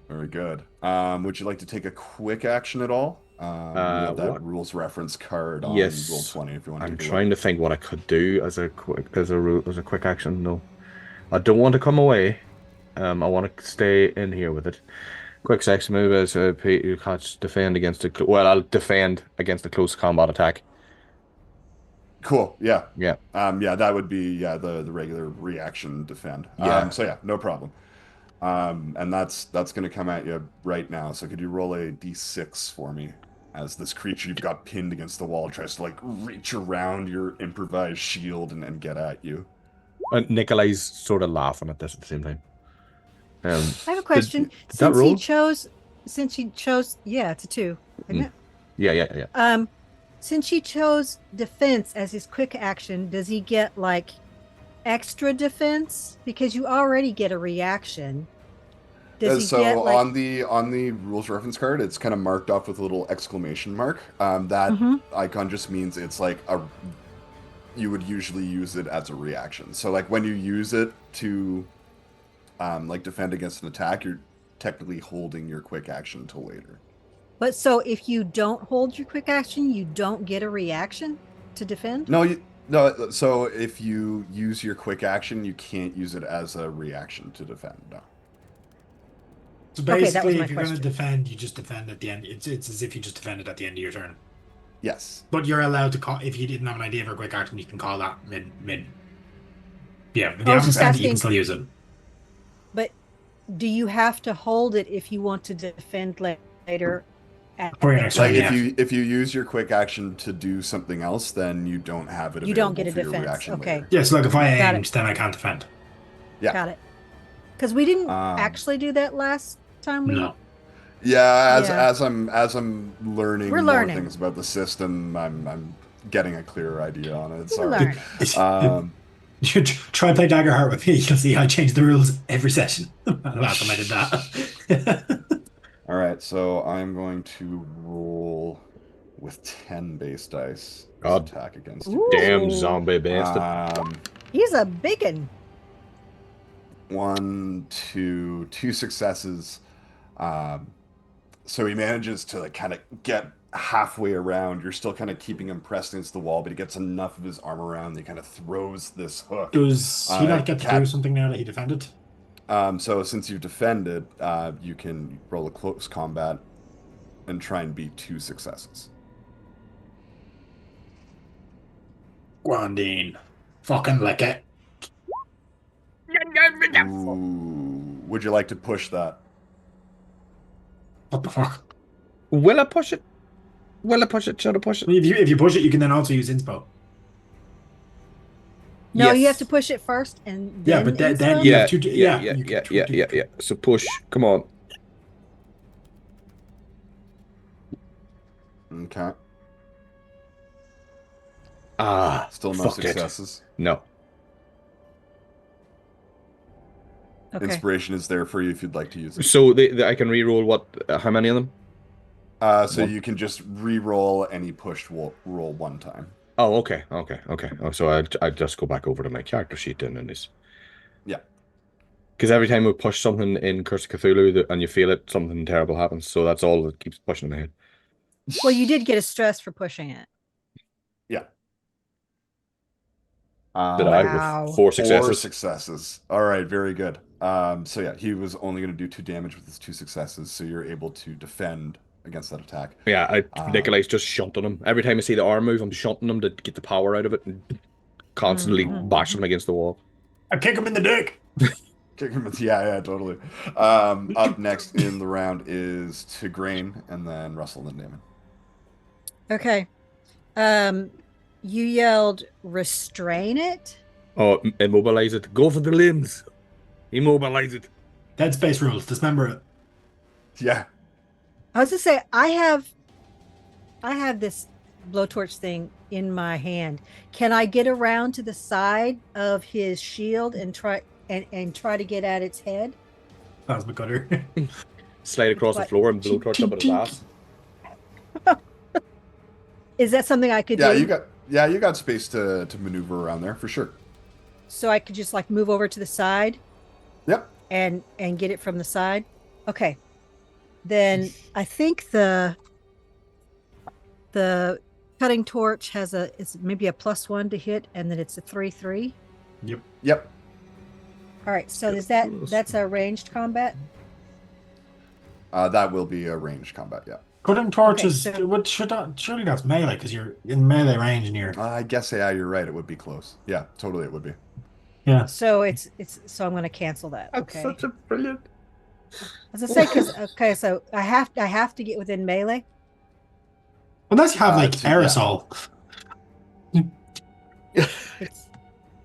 C: very good. Would you like to take a quick action at all? You have that
D: What?
C: rules reference card on
D: Yes.
C: Roll20 if you want to
D: I'm
C: take a
D: trying
C: look.
D: to think what I could do as a quick action. No, I don't want to come away. I want to stay in here with it. Quick section move as you catch defend against a I'll defend against a close combat attack.
C: Cool. Yeah.
D: Yeah.
C: Yeah, that would be the regular reaction defend.
D: Yeah.
C: So yeah, no problem. And that's going to come at you right now. So could you roll a d6 for me as this creature you've got pinned against the wall tries to like reach around your improvised shield and get at you?
D: Nikolai's sort of laughing at this at the same time.
G: I have a question.
D: did that roll?
G: Since he chose, yeah, it's a 2, isn't it?
D: Yeah.
G: Since he chose defense as his quick action, does he get like extra defense? Because you already get a reaction. Does he
C: So
G: get like?
C: on the rules reference card, it's kind of marked off with a little exclamation mark. That
G: Mhm.
C: icon just means it's like you would usually use it as a reaction. So like when you use it to like defend against an attack, you're technically holding your quick action until later.
G: But so if you don't hold your quick action, you don't get a reaction to defend?
C: No. So if you use your quick action, you can't use it as a reaction to defend. No.
E: So
G: Okay, that was
E: basically,
G: my
E: if you're going to
G: question.
E: defend, you just defend at the end. It's as if you just defended at the end of your turn.
C: Yes.
E: But you're allowed to call if you didn't have an idea for a quick action, you can call that mid. Yeah, if you
G: I was
E: haven't
G: just
E: spent it, you can
G: asking-
E: still use it.
G: But do you have to hold it if you want to defend later?
E: For your next
C: Like
E: turn, yeah.
C: if you use your quick action to do something else, then you don't have it.
G: You don't get a
C: available for your
G: defense.
C: reaction
G: Okay.
C: later.
E: Yeah, so like if I
G: Got it.
E: aimed, then I can't defend.
C: Yeah.
G: Got it. Because we didn't
C: Um,
G: actually do that last time.
E: No.
C: Yeah,
G: Yeah.
C: as I'm learning
G: We're
C: more
G: learning.
C: things about the system, I'm getting a clearer idea on it.
G: We're
C: Sorry.
G: learning.
E: You try play Daggerheart with me. You'll see I change the rules every session. Last time I did that.
C: All right, so I'm going to roll with 10 base dice as
D: God.
C: attack against
G: Ooh.
C: you.
D: Damn zombie bastard.
G: He's a biggin.
C: 1, 2, 2 successes. So he manages to like kind of get halfway around. You're still kind of keeping him pressed against the wall, but he gets enough of his arm around that he kind of throws this hook.
E: Does he not get to
C: Cat-
E: do something now that he defended?
C: So since you've defended, you can roll a close combat and try and beat 2 successes.
E: Gwandine. Fucking lick it.
C: Ooh, would you like to push that?
E: What the fuck?
D: Will I push it? Will I push it? Should I push it?
E: If you push it, you can then also use inspo.
G: No, you have
D: Yes.
G: to push it first and then.
E: Yeah, but then
G: inspo?
E: you
D: Yeah,
E: have two.
D: yeah,
E: you can
D: yeah. So push. Come on.
C: Okay.
D: Ah,
C: Still no
D: fucked it.
C: successes.
D: No.
G: Okay.
C: Inspiration is there for you if you'd like to use it.
D: So I can re-roll what? How many of them?
C: So
D: One.
C: you can just re-roll any pushed roll one time.
D: Oh, okay. Oh, so I just go back over to my character sheet then, and this.
C: Yeah.
D: Because every time we push something in Curse of Cthulhu and you feel it, something terrible happens. So that's all that keeps pushing in my head.
G: Well, you did get a stress for pushing it.
C: Yeah.
D: Did I
G: Wow.
D: with 4 successes?
C: 4 successes. All right, very good. So yeah, he was only going to do 2 damage with his 2 successes, so you're able to defend against that attack.
D: Yeah, Nikolai's just shunting him. Every time I see the arm move, I'm shunting him to get the power out of it and constantly bashing him against the wall.
E: I kick him in the dick.
C: Kick him. Yeah, totally. Up next in the round is Tigraine, and then Russell, and then Damon.
G: Okay. You yelled restrain it.
D: Oh, immobilize it. Go for the limbs. Immobilize it.
E: Dead Space rules. Dismember it.
C: Yeah.
G: I was to say I have this blowtorch thing in my hand. Can I get around to the side of his shield and try to get at its head?
E: Plasma cutter.
D: Slide across the
G: What?
D: floor and blowtorch up at his ass.
G: Is that something I could
C: Yeah,
G: do?
C: you got space to maneuver around there for sure.
G: So I could just like move over to the side
C: Yep.
G: and get it from the side. Okay. Then I think the cutting torch has it's maybe a +1 to hit, and then it's a 3/3.
C: Yep.
G: All right. So that's a ranged combat?
C: That will be a ranged combat. Yeah.
E: Cutting torch
G: Okay,
E: is
G: so-
E: surely that's melee because you're in melee range and you're
C: I guess you're right. It would be close. Yeah, totally. It would be.
E: yeah.
G: So so I'm going to cancel that. Okay.
D: a brilliant.
G: As I say, so I have to get within melee.
E: Unless you have like
C: yeah.
E: aerosol.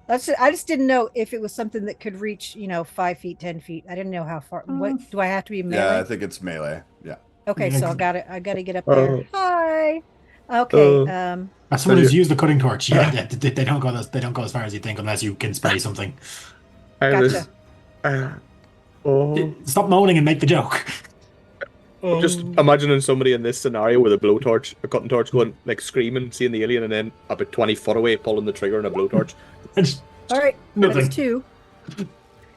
G: I just didn't know if it was something that could reach 5 feet, 10 feet. I didn't know how far. What do I have to be melee?
C: Yeah, I think it's melee. Yeah.
G: Okay,
E: Yeah,
G: so I got to get up there. Hi. Okay.
D: Oh.
E: As someone who's used the cutting torch, yeah, they don't go as far as you think unless you can spray something.
G: Gotcha.
D: Oh.
E: Stop moaning and make the joke.
D: I'm just imagining somebody in this scenario with a blowtorch, a cutting torch, going like screaming, seeing the alien, and then about 20 foot away, pulling the trigger and a blowtorch.
G: All right,
E: Nothing.
G: that's 2.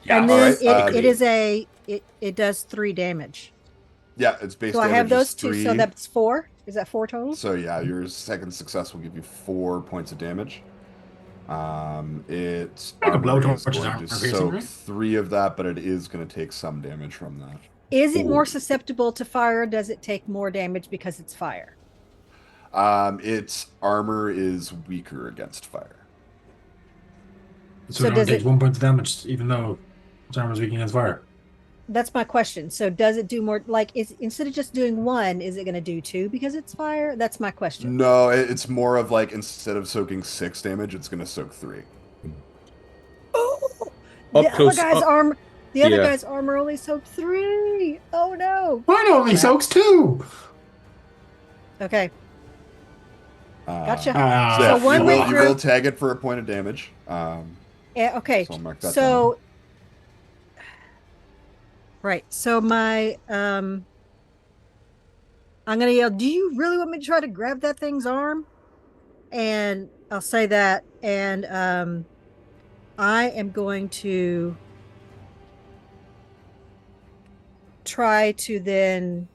E: Yeah.
G: And then
C: Alright,
G: it is it does 3 damage.
C: Yeah, it's based
G: So I have
C: damage is
G: those 2,
C: 3.
G: so that's 4. Is that 4 total?
C: So yeah, your second success will give you 4 points of damage. It's
E: Like a
C: armor
E: blowtorch
C: is
E: is
C: going
E: armor
C: to
E: piercing,
C: soak
E: right?
C: 3 of that, but it is going to take some damage from that.
G: Is it more susceptible to fire? Does it take more damage because it's fire?
C: Its armor is weaker against fire.
E: So
G: So
E: it only
G: does
E: takes
G: it-
E: 1 point of damage, even though its armor is weak against fire.
G: That's my question. So does it do more? Like, is instead of just doing 1, is it going to do 2 because it's fire? That's my question.
C: No, it's more of like instead of soaking 6 damage, it's going to soak 3.
G: Oh,
D: Up
G: the
D: close,
G: other guy's
D: up-
G: armor. The other
D: yeah.
G: guy's armor only soaked 3. Oh no.
E: Mine only
G: Crap.
E: soaks 2.
G: Okay, gotcha.
C: So,
E: Ah,
C: yeah,
G: So one
C: you,
G: way
C: will, you
G: through-
C: will tag it for a point of damage.
G: Okay.
C: So I'll mark that
G: So, right. So my I'm gonna yell, "Do you really want me to try to grab that thing's arm?" And I'll say that, and I am going to try to then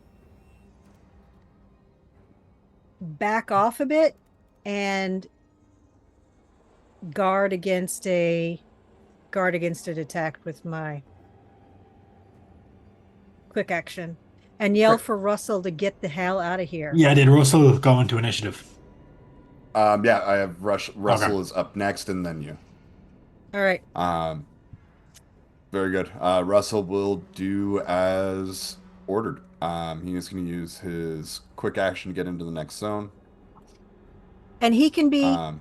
G: back off a bit and guard against an attack with my quick action and yell for Russell to get the hell out of here.
E: Yeah, did Russell go into initiative?
C: Yeah, I have Russell is up next, and then you.
G: All right.
C: Very good. Russell will do as ordered. He is going to use his quick action to get into the next zone.
G: And he can be
C: Um,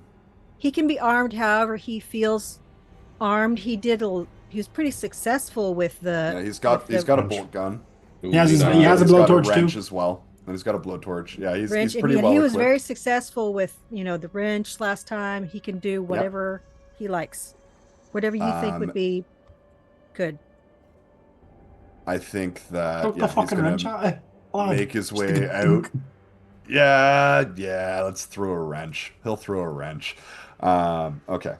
G: armed however he feels armed. He was pretty successful with the
C: yeah, he's got a
E: wrench.
C: bolt gun.
E: He has
C: He's
E: a
C: got a
E: blowtorch
C: wrench
E: too.
C: as well, and he's got a blowtorch. Yeah, he's
G: wrench,
C: pretty
G: and
C: well
G: he was
C: equipped.
G: very successful with the wrench last time. He can do whatever he likes, whatever you think would be good.
C: I think that
E: Took the
C: yeah, he's
E: fucking
C: gonna
E: wrench out.
C: make his way out. Yeah, let's throw a wrench. He'll throw a wrench. Okay.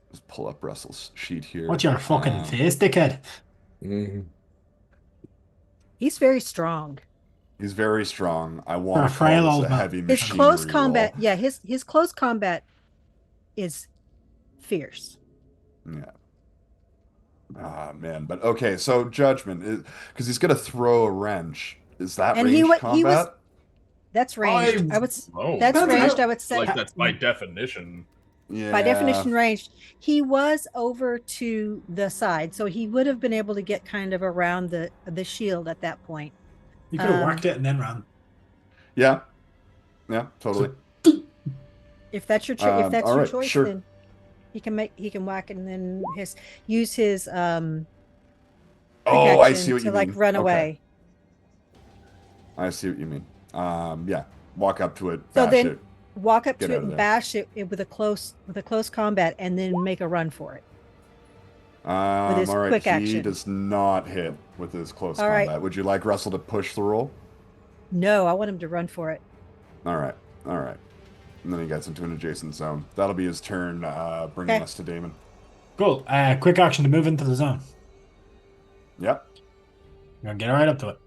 C: Let's pull up Russell's sheet here.
E: What's your fucking face, dickhead?
G: He's very strong.
C: He's very strong. I
E: For a
C: want to
E: frail
C: call
E: old
C: this a
E: man.
C: heavy
G: His
C: machinery
G: close combat,
C: roll.
G: yeah, his close combat is fierce.
C: Yeah. Ah, man. But okay, so judgment, because he's gonna throw a wrench. Is that
G: And
C: ranged
G: he
C: combat?
G: was that's ranged.
F: Oh,
G: That's
E: That's
G: ranged.
E: how-
G: I would say
F: like that's by definition.
C: Yeah.
G: by definition ranged. He was over to the side, so he would have been able to get kind of around the shield at that point.
E: You could have whacked it and then ran.
C: Yeah. Yeah, totally.
G: If that's your
C: all right,
G: choice,
C: sure.
G: then he can whack it and then use his
C: Oh, I see what
G: to
C: you
G: like
C: mean.
G: run
C: Okay.
G: away.
C: I see what you mean. Yeah. Walk up to it,
G: So
C: bash
G: then
C: it.
G: walk up
C: Get
G: to
C: out
G: it
C: of
G: and
C: there.
G: bash it with a close combat, and then make a run for it. his
C: All right.
G: quick
C: He
G: action.
C: does not hit with his close
G: All right.
C: combat. Would you like Russell to push the roll?
G: No, I want him to run for it.
C: All right. And then he gets into an adjacent zone. That'll be his turn, bringing
G: Okay.
C: us to Damon.
E: Cool. Quick action to move into the zone.
C: Yep.
E: You're gonna get right up to it.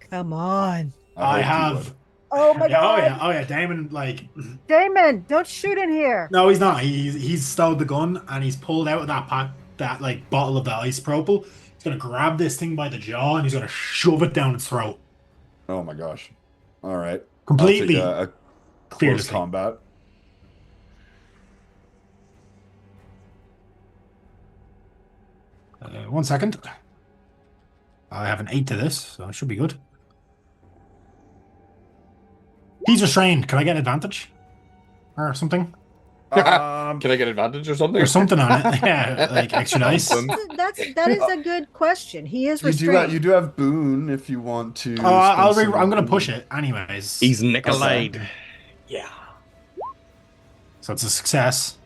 G: Come on.
E: I
C: hoped you
E: have.
C: would.
G: Oh my
E: Yeah,
G: god.
E: oh yeah. Damon, like,
G: Damon, don't shoot in here.
E: no, he's not. He's stowed the gun and he's pulled out of that pack, that like bottle of that isopropyl. He's gonna grab this thing by the jaw and he's gonna shove it down its throat.
C: Oh my gosh. All right.
E: Completely.
C: I'll take a close
E: fearlessly.
C: combat.
E: One second. I have an 8 to this, so it should be good. He's restrained. Can I get advantage? Or something?
D: Can I get advantage or something?
E: Or something on it. Yeah, like extra dice.
G: That is a good question. He is
C: You
G: restrained.
C: do have boon if you want to.
E: Oh,
C: spend some
E: I'm gonna
C: boon.
E: push it anyways.
D: He's Nikolai.
E: Yeah. So it's a success.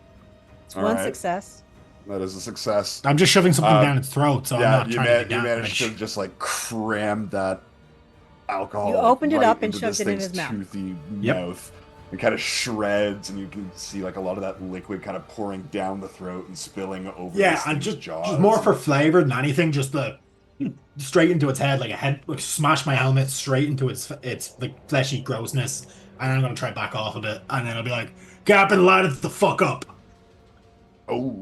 G: It's
C: All
G: one
C: right.
G: success.
C: That is a success.
E: I'm just shoving something down its throat, so I'm not trying to do
C: you managed to
E: damage.
C: just like cram that alcohol.
G: You opened it
C: right
G: up and
C: into
G: shoved
C: this
G: it in
C: thing's
G: his mouth.
C: toothy
E: Yep.
C: mouth. It kind of shreds, and you can see like a lot of that liquid kind of pouring down the throat and spilling over.
E: Yeah,
C: this
E: and
C: thing's
E: just
C: jaws.
E: more for flavor than anything, just straight into its head, like smash my helmet straight into its like fleshy grossness, and I'm gonna try back off a bit, and then I'll be like, "Get up and light it the fuck up."
C: Oh.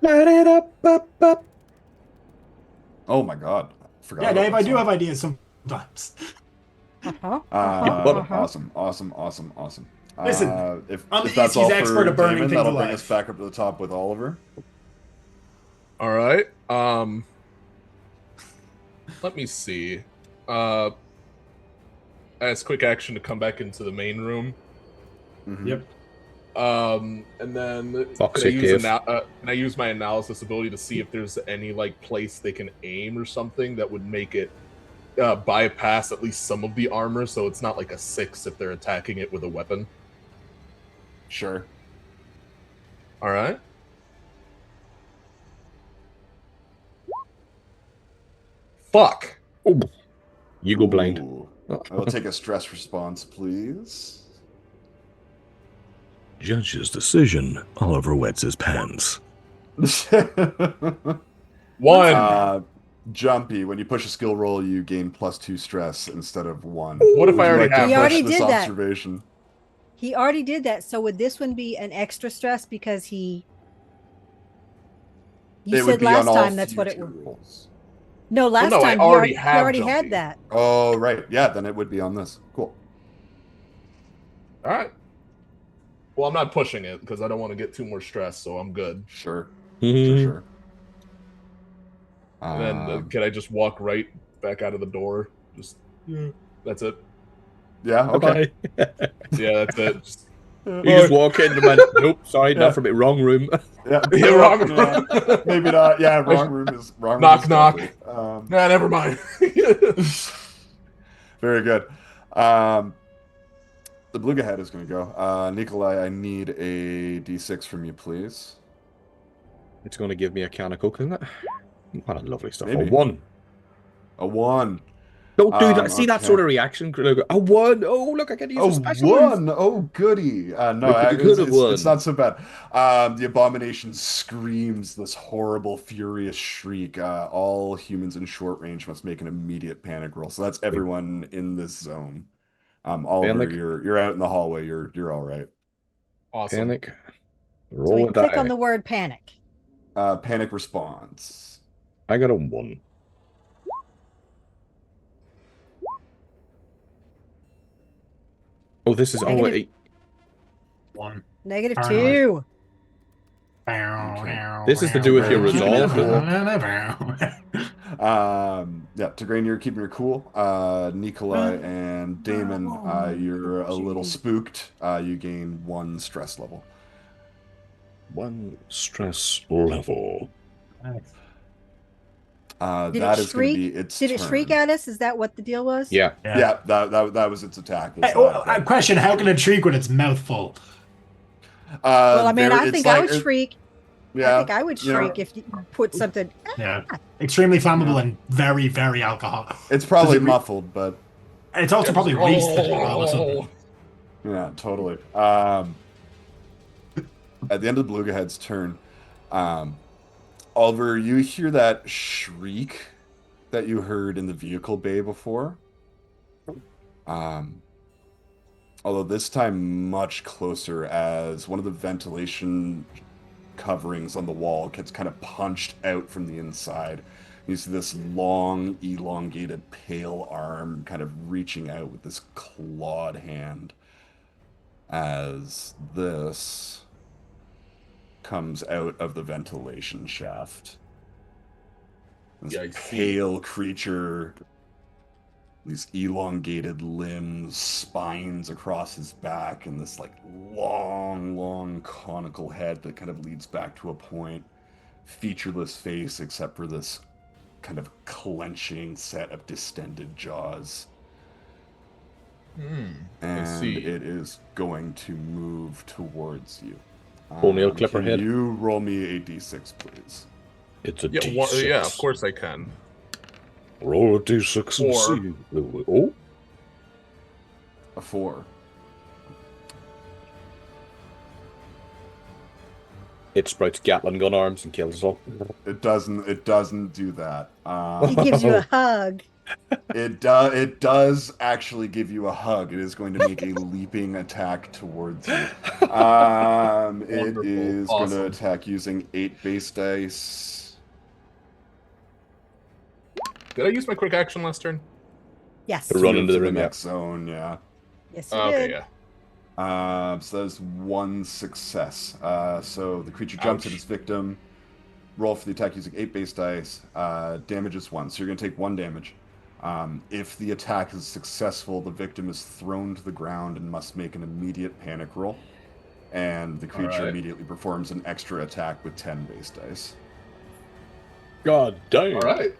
D: Light it up.
C: Oh my god. Forgot
E: Yeah,
C: about
E: Dave,
C: that
E: I do
C: song.
E: have ideas sometimes.
C: Awesome.
E: Listen,
C: If
E: I'm the
C: that's all
E: EC's expert
C: for
E: at burning
C: Damon,
E: things
C: that'll bring
E: alive.
C: us back up to the top with Oliver.
F: All right. Let me see. As quick action to come back into the main room.
C: Mhm.
E: Yep.
F: And then
D: Fuck's
F: can
D: sake,
F: I use my analysis ability to see if there's any like place they can aim or something that would make it bypass at least some of the armor, so it's not like a 6 if they're attacking it with a weapon.
C: Sure.
F: All right. Fuck.
D: You go blind.
C: Ooh. I will take a stress response, please.
I: Judge's decision. Oliver wets his pants.
F: 1.
C: Jumpy. When you push a skill roll, you gain +2 stress instead of 1.
F: What if
C: Would
F: I
C: you
F: already
C: like to
F: have
G: He already
C: push this
G: did that.
C: observation?
G: He already did that. So would this one be an extra stress because he? You
C: It would
G: said
C: be
G: last
C: on all
G: time that's what it
C: future
G: would.
C: rolls.
G: No, last
F: no, I
G: time he
F: already
G: he
F: have
G: already
F: Jumpy.
G: had that.
C: Oh, right. Yeah, then it would be on this. Cool.
F: All right. Well, I'm not pushing it because I don't want to get too more stress, so I'm good.
C: Sure.
D: Mhm.
C: Sure.
F: And then can I just walk right back out of the door? Just that's it.
C: Yeah, okay.
F: Yeah, that's it. Just,
D: You just walk in and went, nope, sorry,
C: Yeah.
D: not for me. Wrong room.
C: Yeah,
F: Yeah, wrong.
C: yeah, maybe not. Yeah, wrong room is wrong.
F: Knock,
C: room is
F: knock.
C: deadly.
F: Nah, never mind.
C: Very good. The Beluga head is going to go. Nikolai, I need a D6 from you, please.
D: It's going to give me a can of Coke, isn't it? What a lovely stuff.
C: Maybe.
D: A 1.
C: A 1.
D: Don't do that. See that
C: Okay.
D: sort of reaction? A 1. Oh, look, I can use a special move.
C: 1. Oh, goody. No,
D: Look, you could have
C: it's
D: won.
C: not so bad. The abomination screams this horrible, furious shriek. All humans in short range must make an immediate panic roll. So that's everyone in this zone. Oliver,
D: Panic.
C: you're out in the hallway. You're all right.
F: Awesome.
D: Panic.
G: So
D: Roll
G: we
D: a
G: click
D: die.
G: on the word panic.
C: Panic response.
D: I got a 1. Oh, this is
G: Negative.
E: 1.
G: Negative
E: Paranoid.
G: 2.
D: This is to do with your resolve,
C: Yeah, Tigraine, you're keeping your cool. Nikolai and Damon, you're a little spooked. You gain 1 stress level.
I: 1 stress level.
G: Did
C: That
G: it
C: is going to
G: shriek?
C: be its
G: Did it shriek
C: turn.
G: at us? Is that what the deal was?
D: Yeah.
C: Yeah, that was its attack.
E: Hey, question: how can it shriek when it's mouth full?
G: Well, I mean, I
C: it's
G: think I
C: like-
G: would shriek.
C: Yeah,
G: I think I would
C: you know,
G: shriek if you put something.
E: Yeah, extremely flammable and very, very alcoholic.
C: It's probably
E: Does it re-
C: muffled, but
E: It's also probably raced as well or something.
C: yeah, totally. At the end of the Beluga Head's turn, Oliver, you hear that shriek that you heard in the vehicle bay before. Although this time much closer, as one of the ventilation coverings on the wall gets kind of punched out from the inside. You see this long, elongated, pale arm kind of reaching out with this clawed hand as this comes out of the ventilation shaft. This
F: Yikes.
C: pale creature, these elongated limbs, spines across his back, and this like long conical head that kind of leads back to a point. Featureless face except for this kind of clenching set of distended jaws.
F: I
C: And
F: see.
C: it is going to move towards you.
D: Toenail clipper
C: Can
D: head.
C: you roll me a d6, please?
D: It's a
F: Yeah,
D: D6.
F: yeah, of course I can.
D: Roll a D6 and
F: Four.
D: see. Oh,
C: A 4.
D: it sprouts Gatling gun arms and kills us all.
C: It doesn't do that.
G: He gives you a hug.
C: It does actually give you a hug. It is going to make a leaping attack towards you. It
F: Wonderful.
C: is going to
F: Awesome.
C: attack using 8 base dice.
F: Did I use my quick action last turn?
G: Yes.
D: To run into the
C: To
D: room, yeah.
C: next zone, yeah.
G: Yes, you
F: Okay,
G: did.
F: yeah.
C: So that's 1 success. So the creature jumps
F: Ouch.
C: at its victim. Roll for the attack using 8 base dice. Damage is 1. So you're going to take 1 damage. If the attack is successful, the victim is thrown to the ground and must make an immediate panic roll. And the creature
F: Alright.
C: immediately performs an extra attack with 10 base dice.
D: God damn.
F: All right.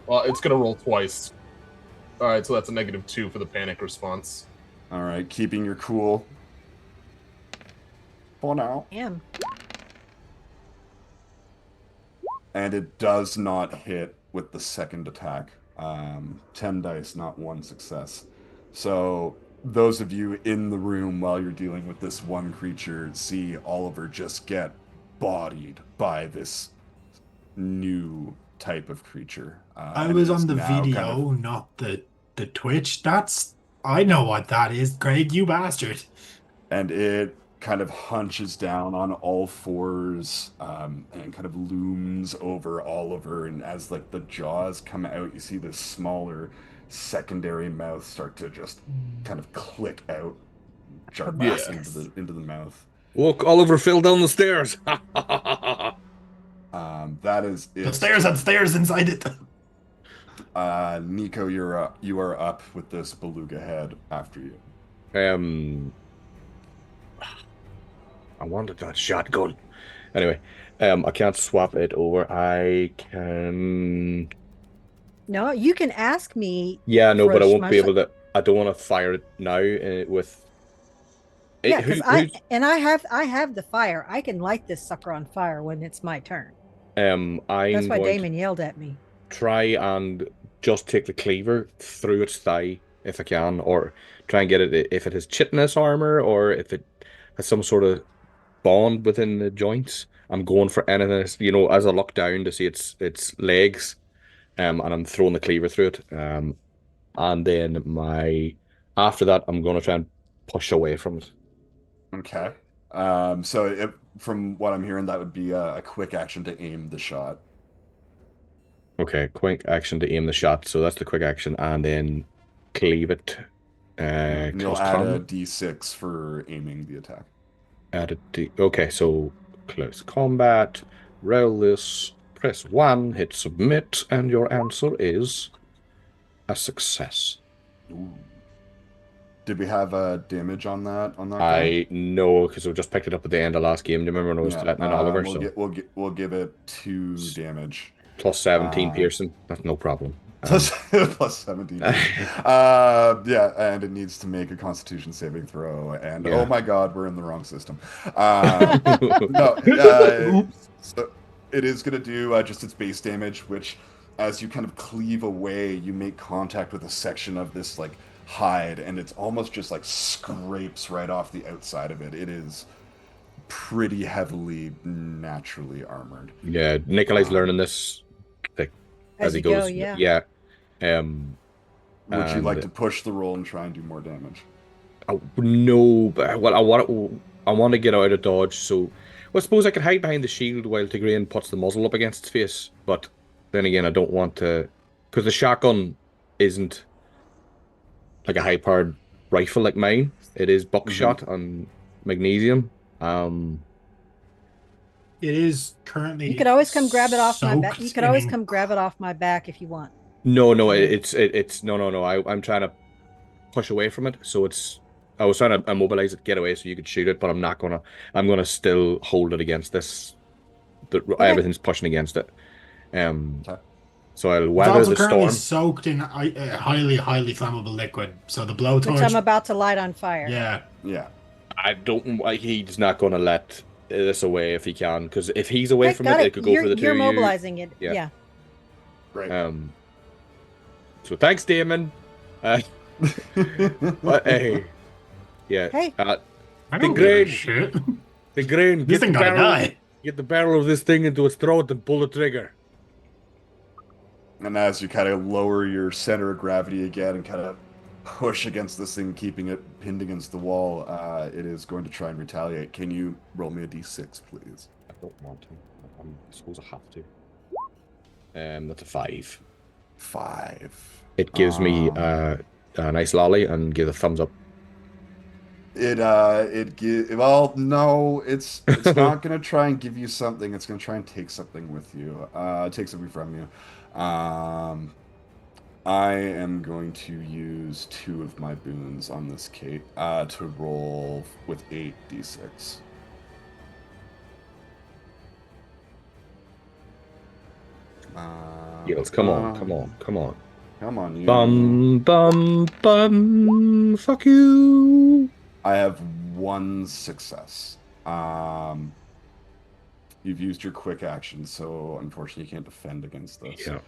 F: Well, it's gonna roll twice. All right, so that's a -2 for the panic response.
C: All right, keeping your cool. For now.
G: Damn.
C: And it does not hit with the second attack. 10 dice, not 1 success. So those of you in the room while you're dealing with this one creature see Oliver just get bodied by this new type of creature.
E: I
C: and
E: was
C: it is
E: on the
C: now kind
E: video,
C: of-
E: not the Twitch. I know what that is, Craig, you bastard.
C: and it kind of hunches down on all fours and kind of looms over Oliver. And as like the jaws come out, you see this smaller secondary mouth start to just kind of click out, jar back into the mouth.
D: Look, Oliver fell down the stairs.
C: That is it.
E: The stairs had stairs inside it.
C: Nico, you are up with this beluga head after you.
D: I wanted that shotgun. Anyway, I can't swap it over. I can.
G: No, you can ask me.
D: Yeah, no,
G: for
D: but
G: a
D: I won't be
G: shmush-
D: able to. I don't want to fire it now with.
G: Yeah, because I have the fire. I can light this sucker on fire when it's my turn.
D: I'm
G: That's why
D: going
G: Damon yelled at me.
D: to try and just take the cleaver through its thigh if I can, or try and get it if it has chitinous armor or if it has some sort of bond within the joints. I'm going for anything, as I look down to see its legs, and I'm throwing the cleaver through it. And then after that, I'm going to try and push away from it.
C: Okay. So from what I'm hearing, that would be a quick action to aim the shot.
D: Okay, quick action to aim the shot. So that's the quick action, and then cleave it.
C: And you'll
D: close
C: add a
D: combat.
C: d6 for aiming the attack.
D: Okay, so close combat. Roll this. Press 1. Hit submit, and your answer is a success.
C: Ooh. Did we have damage on that?
D: I know because we just picked it up at the end of last game. Do you remember when I was letting in Oliver?
C: We'll give it 2 damage.
D: Plus 17 piercing. That's no problem.
C: Plus 17. Yeah, and it needs to make a Constitution saving throw. And
D: Yeah.
C: oh my God, we're in the wrong system. So it is going to do just its base damage, which, as you kind of cleave away, you make contact with a section of this like hide, and it's almost just like scrapes right off the outside of it. It is pretty heavily naturally armored.
D: Yeah, Nikolai's learning this as he
G: you go,
D: goes.
G: yeah.
C: Would you like to push the roll and try and do more damage?
D: No, but I want to get out of dodge. So, I suppose I could hide behind the shield while Tigraine puts the muzzle up against its face. But then again, I don't want to, because the shotgun isn't like a high-powered rifle like mine. It is buckshot and magnesium.
E: It is currently.
G: You could always come grab it off my back.
E: soaked
G: You could always
E: in
G: come grab it off my back if you want.
D: No, it's no. I'm trying to push away from it, so I was trying to immobilize it, get away, so you could shoot it, but I'm not gonna. I'm gonna still hold it against this. Everything's pushing against it.
C: Okay.
D: So I'll
E: It's
D: weather
E: also
D: the
E: currently
D: storm.
E: soaked in a highly, highly flammable liquid. So the blowtorch.
G: Which I'm about to light on fire.
E: Yeah.
C: Yeah.
D: I don't. He's not going to let this away if he can, because if he's away
G: Okay,
D: from
G: got
D: it,
G: it.
D: it could go
G: You're,
D: for the two
G: you're
D: of you.
G: mobilizing it.
D: Yeah.
G: Yeah.
C: Right.
D: So thanks, Damon. But hey, yeah.
G: Hey.
E: I
D: The
E: don't give a
D: grain.
E: shit.
D: The grain.
E: This thing gotta die.
D: Get the barrel of this thing into its throat and pull the trigger.
C: And as you kind of lower your center of gravity again and kind of push against this thing, keeping it pinned against the wall, it is going to try and retaliate. Can you roll me a d6, please?
D: I don't want to. I suppose I have to. That's a 5.
C: 5.
D: It gives me a nice lolly and give a thumbs up.
C: Well, no, it's not gonna try and give you something. It's gonna try and take something with you. Take something from you. I am going to use 2 of my boons on this Kate to roll with 8d6.
D: Yields, come on.
C: Come on, you.
D: Bum. Fuck you.
C: I have 1 success. You've used your quick action, so unfortunately you can't defend against this.
D: Yeah.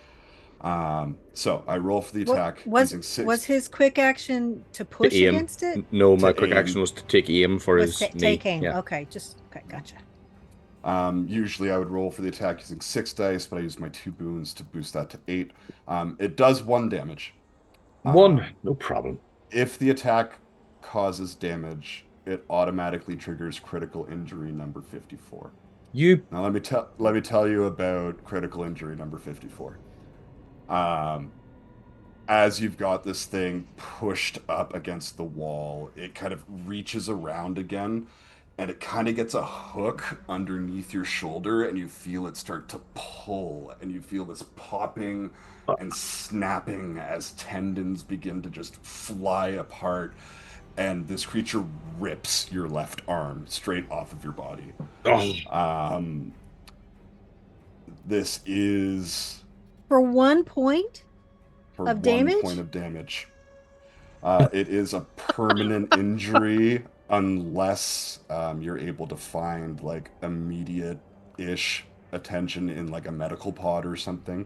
C: So I roll for the attack using 6.
G: Was his quick action to push
D: aim.
G: against it?
D: No, my
C: To
D: quick
C: aim.
D: action was to take aim for
G: Was
D: his knee.
G: take aim.
D: Yeah.
G: Okay, gotcha.
C: Usually I would roll for the attack using 6 dice, but I used my 2 boons to boost that to 8. It does 1 damage.
D: 1, no problem.
C: If the attack causes damage, it automatically triggers critical injury number 54. Now let me tell you about critical injury number 54. As you've got this thing pushed up against the wall, it kind of reaches around again, and it kind of gets a hook underneath your shoulder, and you feel it start to pull, and you feel this popping and snapping as tendons begin to just fly apart, and this creature rips your left arm straight off of your body. This is
G: For 1 point
C: for
G: of
C: 1
G: damage?
C: point of damage. It is a permanent injury unless you're able to find like immediate-ish attention in like a medical pod or something.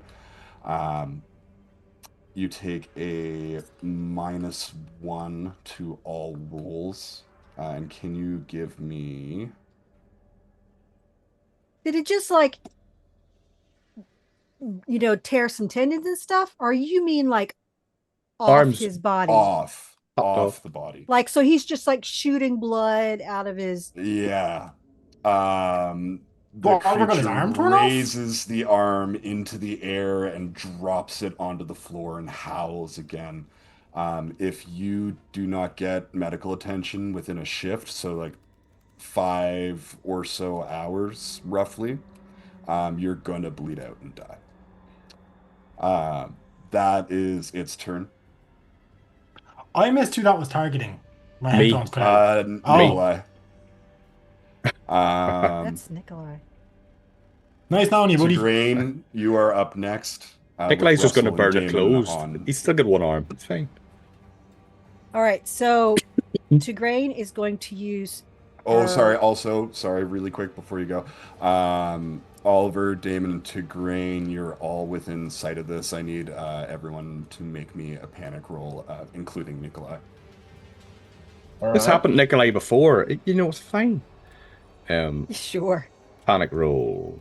C: You take a -1 to all rolls. And can you give me...
G: Did it just tear some tendons and stuff? Or you mean like off
D: Arms
G: his body?
C: Off
D: off.
C: the body.
G: Like, so he's just like shooting blood out of his...
C: Yeah. The
E: Well, Oliver got his
C: creature
E: arm torn off?
C: raises the arm into the air and drops it onto the floor and howls again. If you do not get medical attention within a shift, so like 5 or so hours roughly, you're gonna bleed out and die. That is its turn.
E: I missed who that was targeting. My
D: Me.
E: headphones cut out.
C: Nikolai.
G: That's Nikolai.
E: Nice knowing you, buddy.
C: Grain, you are up next.
D: Nikolai's just going to
C: Russell
D: burn
C: and
D: it
C: Damon
D: closed.
C: on-
D: He's still got 1 arm. It's fine.
G: All right, so Tigraine is going to use...
C: Oh, sorry, really quick before you go. Oliver, Damon, and Tigraine, you're all within sight of this. I need everyone to make me a panic roll, including Nikolai.
D: This happened to Nikolai before. It's fine.
G: Sure.
D: Panic roll.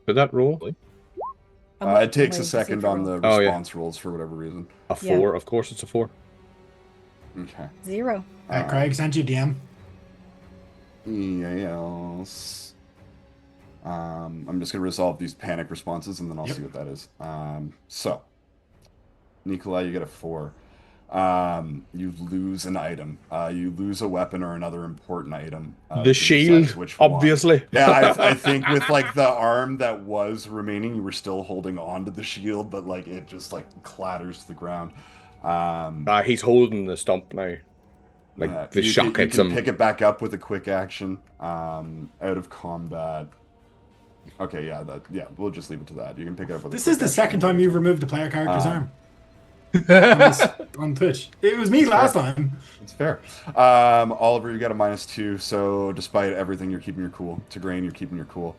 D: Did that roll?
C: It takes
G: waiting
C: a
G: to see
C: second
G: if it
C: on the
G: rolls.
D: Oh, yeah.
C: response rolls for whatever reason.
D: A
G: Yeah.
D: 4. Of course it's a 4.
C: Okay.
G: 0.
E: Craig sent you a DM.
C: Yes. I'm just going to resolve these panic responses and then I'll
E: Yep.
C: see what that is. So, Nikolai, you get a 4. You lose an item. You lose a weapon or another important item.
D: The
C: You
D: shield,
C: decide which one.
D: obviously.
C: Yeah, I think with like the arm that was remaining, you were still holding on to the shield, but like it just like clatters to the ground.
D: He's holding the stump now. Like the shock
C: you
D: hits
C: can
D: him.
C: pick it back up with a quick action. Out of combat. Okay, yeah, we'll just leave it to that. You can pick it up with.
E: This is the second time you've removed a player character's arm on Twitch. It was me last time.
C: It's fair. Oliver, you got a -2, so despite everything, you're keeping your cool. Tigraine, you're keeping your cool.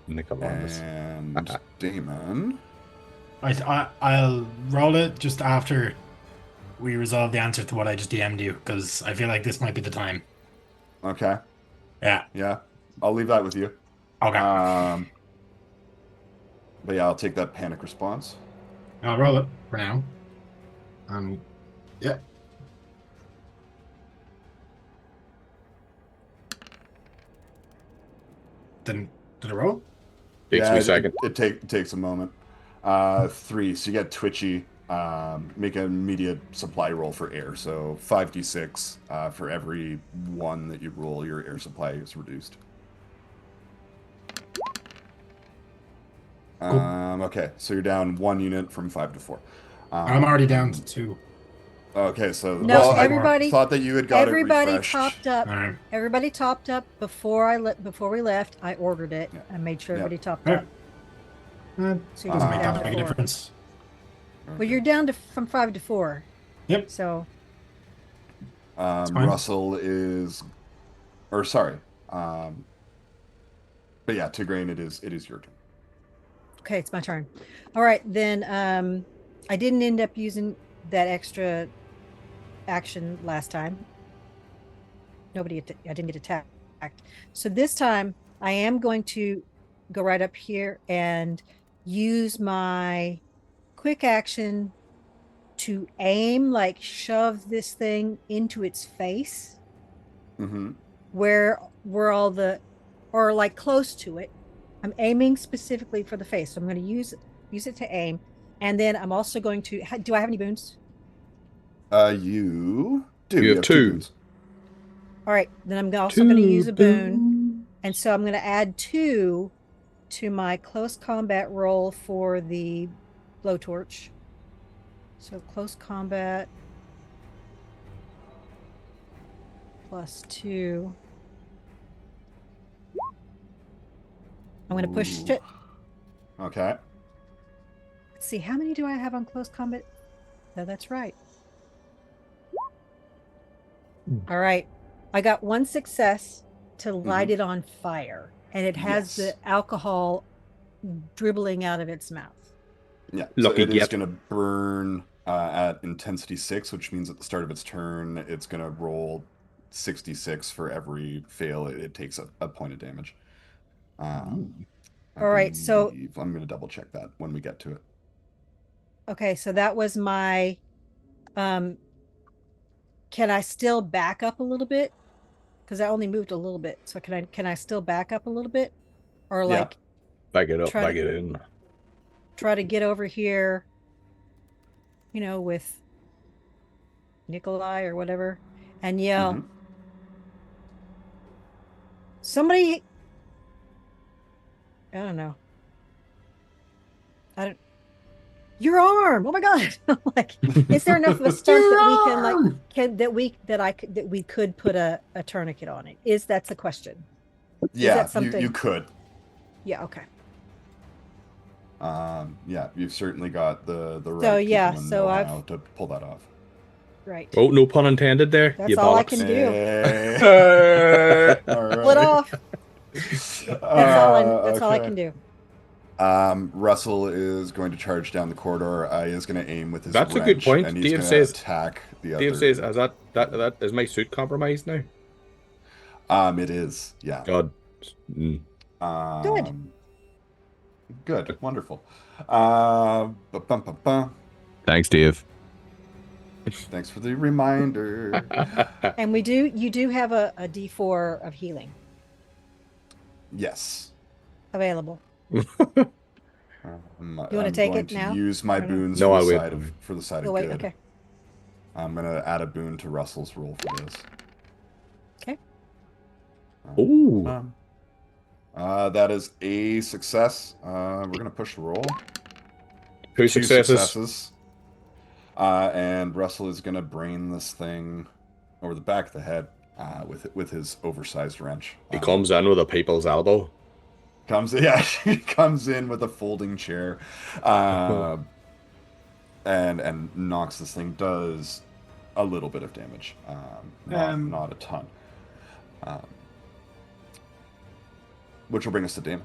D: Nikolai.
C: And Damon.
E: I'll roll it just after we resolve the answer to what I just DM'd you, because I feel like this might be the time.
C: Okay.
E: Yeah.
C: I'll leave that with you.
E: Okay.
C: But yeah, I'll take that panic response.
E: I'll roll it for now. Yeah. Did it roll?
D: Takes me a second.
C: It takes a moment. 3, so you get twitchy. Make an immediate supply roll for air. So 5d6 for every 1 that you roll, your air supply is reduced. Okay, so you're down 1 unit from 5 to 4.
E: I'm already down to 2.
C: Okay, so
G: No,
C: I
G: everybody
C: thought that you had got
G: everybody
C: it refreshed.
G: topped up.
E: All right.
G: Everybody topped up before we left. I ordered it. I made sure everybody topped
E: Yeah.
G: up. So you
E: Doesn't
G: can
E: make
G: down
E: that
G: to
E: big a
G: 4.
E: difference.
G: Well, you're down to from 5 to 4.
E: Yep.
G: So
E: fine.
C: Russell is, or sorry, but yeah, Tigraine, it is your turn.
G: okay, it's my turn. All right, then I didn't end up using that extra action last time. I didn't get attacked. So this time I am going to go right up here and use my quick action to aim, like shove this thing into its face.
C: Mm-hmm.
G: Where all the, or like close to it. I'm aiming specifically for the face. So I'm going to use it to aim. And then I'm also going to, do I have any boons?
C: You do.
D: You have 2.
C: boons.
G: All right, then I'm also going to use a boon. And so I'm going to add 2 to my close combat roll for the blowtorch. So close combat +2. I'm going to push it.
C: Okay.
G: Let's see, how many do I have on close combat? No, that's right. All right. I got 1 success to light it on fire, and it has the alcohol dribbling out of its mouth.
C: Yeah.
D: Lucky
C: so it is
D: get.
C: going to burn at intensity 6, which means at the start of its turn, it's going to roll 66 for every fail. It takes a point of damage.
G: All right, so
C: I'm going to double check that when we get to it.
G: Okay, so that was my can I still back up a little bit? Because I only moved a little bit. So can I still back up a little bit? Or like
D: back it up,
G: try
D: back
G: to-
D: it in.
G: try to get over here, with Nikolai or whatever, and yell,
C: Mhm.
G: somebody, I don't know. Your arm. Oh my God. Like, is there enough of a stunt that we could put a tourniquet on it? That's the question.
C: Yeah,
G: that something-
C: you could.
G: Yeah. Okay.
C: Yeah, you've certainly got the right
G: So,
C: people
G: yeah,
C: and
G: so
C: know-how to pull that off.
G: Right.
D: Oh, no pun intended there.
G: That's
D: you
G: all I
D: bollocks.
G: can do.
C: All
G: Pull it off. That's all I
C: okay.
G: can do.
C: Russell is going to charge down the corridor. He is going to aim with his
D: That's a
C: wrench,
D: good point.
C: and he's
D: Dave
C: going to
D: says-
C: attack the
D: Dave
C: other.
D: says, "Is that is my suit compromised now?"
C: It is. Yeah.
D: God.
C: Good. Wonderful. Ba-bum-ba-bum.
I: Thanks, Dave.
C: Thanks for the reminder.
G: And you do have a D4 of healing
C: Yes.
G: available.
C: You
G: wanna take it now?
C: Use my
G: Or no?
C: boons
D: No,
C: for
D: I'll
C: the
D: wait.
C: side of
G: Oh wait.
C: good.
G: Okay.
C: I'm gonna add a boon to Russell's roll for this.
G: Okay.
D: Ooh.
C: That is a success. We're gonna push the roll.
D: 2
C: 2
D: successes.
C: And Russell is gonna brain this thing over the back of the head. with his oversized wrench.
D: He comes in with a people's elbow.
C: He comes in with a folding chair, and knocks this thing. Does a little bit of damage, not a ton. Which will bring us to Damon.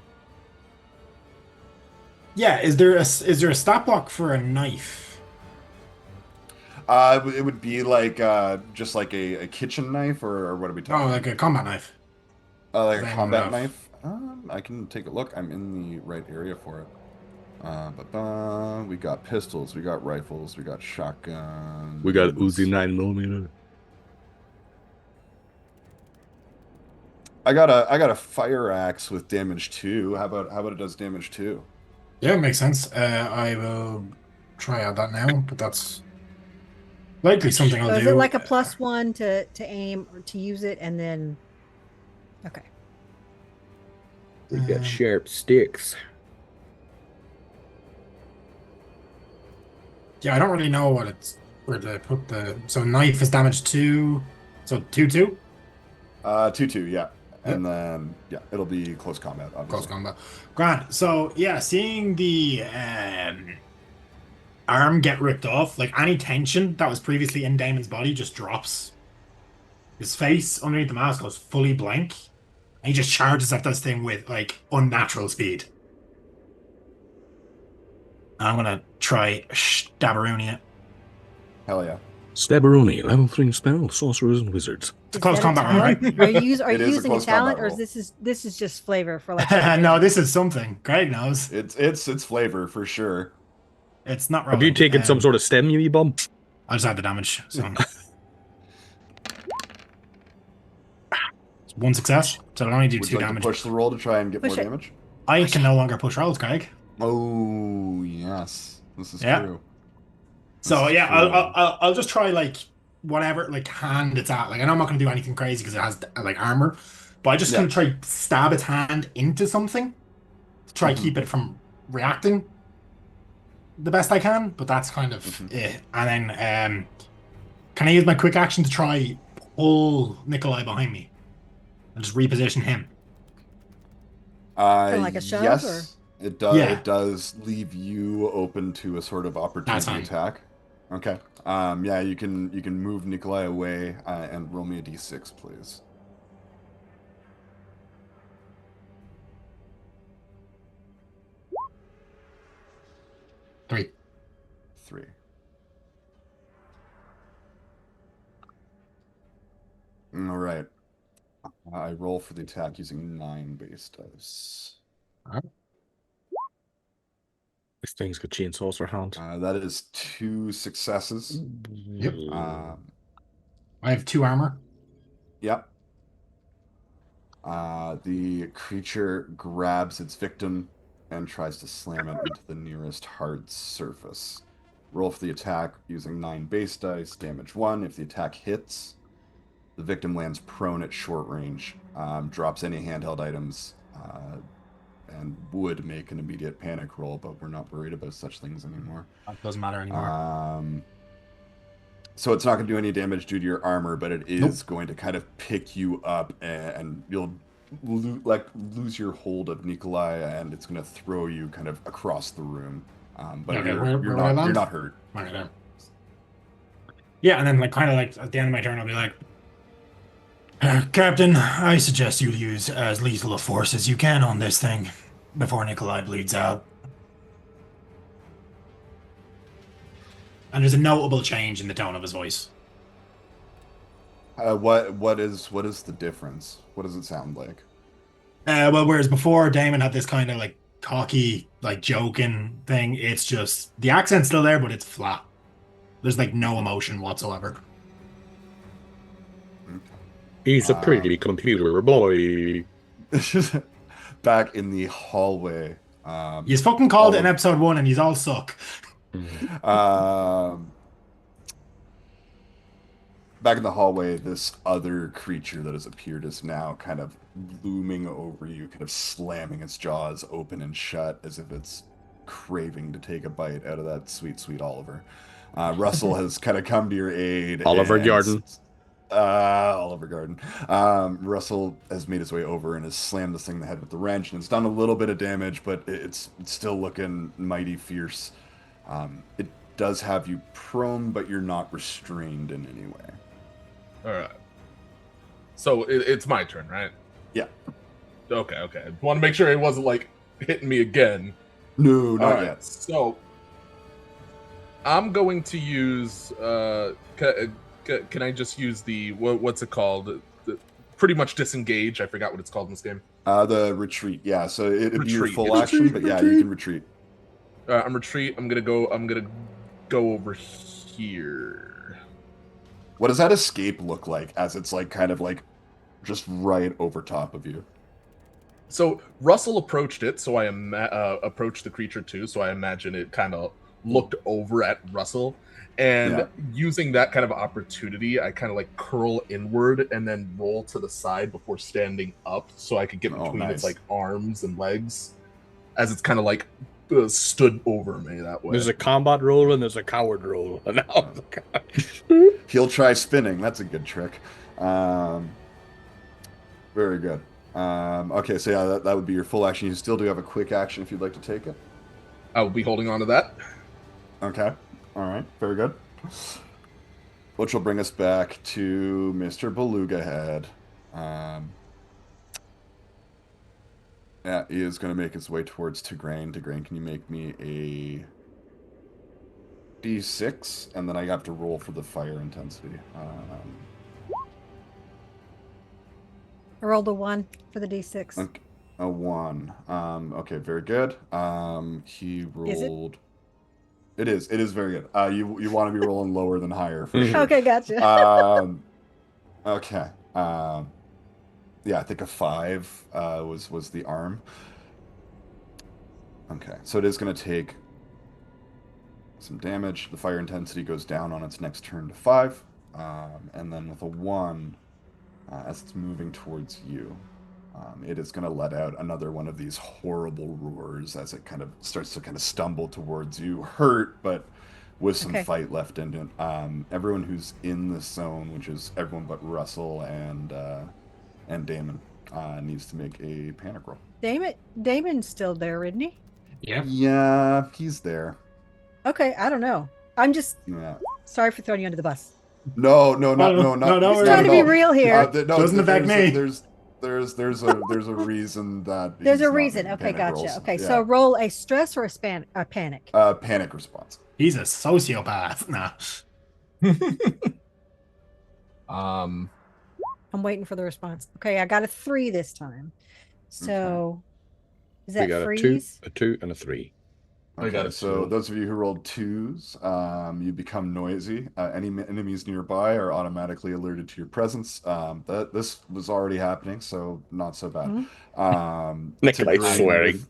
E: Yeah, is there a stat block for a knife?
C: It would be like just like a kitchen knife, or what are we talking?
E: Oh, like a combat knife.
C: Like a
E: Then
C: combat
E: enough.
C: knife. I can take a look. I'm in the right area for it. We got pistols, we got rifles, we got shotguns.
I: We got Uzi 9mm.
C: I got a fire axe with damage 2. How about it does damage 2?
E: Yeah, makes sense. I will try out that now, but that's likely something I'll
G: So
E: do.
G: is it like a +1 to aim or to use it, and then? Okay.
D: We got sharp sticks.
E: Yeah, I don't really know where to put the. So knife is damage 2. So 2/2.
C: 2/2, yeah. And then it'll be close combat, obviously.
E: Close combat. Grant. So yeah, seeing the arm get ripped off, like any tension that was previously in Damon's body just drops. His face underneath the mask goes fully blank, and he just charges at this thing with like unnatural speed. I'm gonna try stabberoonie it.
C: Hell yeah.
I: Stabberoni, level 3 spell, sorcerers and wizards.
E: It's a close combat round, right?
G: Are you
C: It is a
G: using a
C: close
G: talent,
C: combat
G: or
C: roll.
G: this is just flavor for like?
E: No, this is something. Greg knows.
C: It's flavor for sure.
E: It's not
I: Have you
E: relevant.
I: taken some sort of stem, you wee bum?
E: I just had the damage. So it's 1 success. So it'll only do
C: Would
E: 2
C: you like
E: damage.
C: to push the roll to try and get
G: Push
C: more
G: it.
C: damage?
E: I can no longer push rolls, Craig.
C: Oh yes, this is
E: Yeah.
C: true.
E: So
C: This is
E: yeah,
C: true.
E: I'll just try like whatever like hand it's at. Like I know I'm not gonna do anything crazy because it has like armor, but I just gonna try stab its hand into something to try keep it from reacting the best I can. But that's kind of it. And then can I use my quick action to try pull Nikolai behind me and just reposition him?
G: Kinda like a shove,
C: Yes, it does.
E: Yeah.
C: It does leave you open to a sort of opportunity
E: fine.
C: attack. Okay. Yeah, you can move Nikolai away and roll me a d6, please.
E: Three.
C: 3. All right. I roll for the attack using 9 base dice.
I: This thing's got chainsaws for hand.
C: That is 2 successes.
E: Yep.
C: Um,
E: I have 2 armor.
C: Yep. The creature grabs its victim and tries to slam it into the nearest hard surface. Roll for the attack using 9 base dice, damage 1. If the attack hits, the victim lands prone at short range, drops any handheld items, and would make an immediate panic roll, but we're not worried about such things anymore.
E: That doesn't matter anymore.
C: So it's not going to do any damage due to your armor, but it is going to kind of pick you up, and you'll lose your hold of Nikolai, and it's going to throw you kind of across the room. But
E: Okay,
C: you're
E: where I land?
C: not hurt.
E: Okay, there. Yeah, and then like kind of like at the end of my turn, I'll be like, Captain, I suggest you use as lethal a force as you can on this thing before Nikolai bleeds out. And there's a notable change in the tone of his voice.
C: What is the difference? What does it sound like?
E: Well, whereas before Damon had this kind of like cocky, like joking thing, it's just the accent's still there, but it's flat. There's like no emotion whatsoever.
I: He's a pretty computer boy.
C: Back in the hallway.
E: He's fucking called it in episode 1 and he's all suck.
C: Back in the hallway, this other creature that has appeared is now kind of looming over you, kind of slamming its jaws open and shut as if it's craving to take a bite out of that sweet, sweet Oliver. Russell has kind of come to your aid.
I: Oliver
C: and
I: Garden.
C: Oliver Garden. Russell has made his way over and has slammed this thing in the head with the wrench, and it's done a little bit of damage, but it's still looking mighty fierce. It does have you prone, but you're not restrained in any way.
F: All right. So it's my turn, right?
C: Yeah.
F: Okay. I want to make sure it wasn't like hitting me again.
C: No, not
F: All
C: yet.
F: So I'm going to use. Can I just use the what's it called? Pretty much disengage. I forgot what it's called in this game.
C: The retreat. Yeah. So it'd be your
F: Retreat.
C: full action, but yeah, you can retreat.
F: I'm retreat. I'm gonna go over here.
C: What does that escape look like as it's like kind of like just right over top of you?
F: So Russell approached it, so I approached the creature too. So I imagine it kind of looked over at Russell, and using that kind of opportunity, I kind of like curl inward and then roll to the side before standing up, so I could get between its like arms and legs, as it's kind of like stood over me that way.
D: There's a combat roll and there's a coward roll.
C: He'll try spinning. That's a good trick. Very good. Okay, so yeah, that would be your full action. You still do have a quick action if you'd like to take it.
F: I will be holding on to that.
C: Okay. All right. Very good. Which will bring us back to Mr. Beluga Head. Yeah, he is going to make his way towards Tigraine. Tigraine, can you make me a D6? And then I have to roll for the fire intensity.
G: I rolled a 1 for the D6.
C: Okay, a 1. Okay, very good. He rolled... It is very good. You want to be rolling lower than higher for sure.
G: Okay, gotcha.
C: Okay. Yeah, I think a 5 was the arm. Okay, so it is going to take some damage. The fire intensity goes down on its next turn to 5. And then with a 1, as it's moving towards you, it is going to let out another one of these horrible roars as it kind of starts to kind of stumble towards you, hurt, but with some fight left in it. Everyone who's in the zone, which is everyone but Russell and Damon, needs to make a panic roll.
G: Damon's still there, isn't he?
C: Yeah, he's there.
G: Okay, I don't know. I'm just sorry for throwing you under the bus.
C: No,
G: I'm trying to be real here.
C: Doesn't affect me. There's a reason that
G: there's a reason. Okay, gotcha.
C: Rolls.
G: Okay, so roll a stress or a panic.
C: Panic response.
E: He's a sociopath. Nah.
G: I'm waiting for the response. Okay, I got a 3 this time. So is that freeze?
D: A 2 and a 3.
C: Okay, so those of you who rolled 2s, you become noisy. Any enemies nearby are automatically alerted to your presence. This was already happening, so not so bad.
D: Nikolai swearing.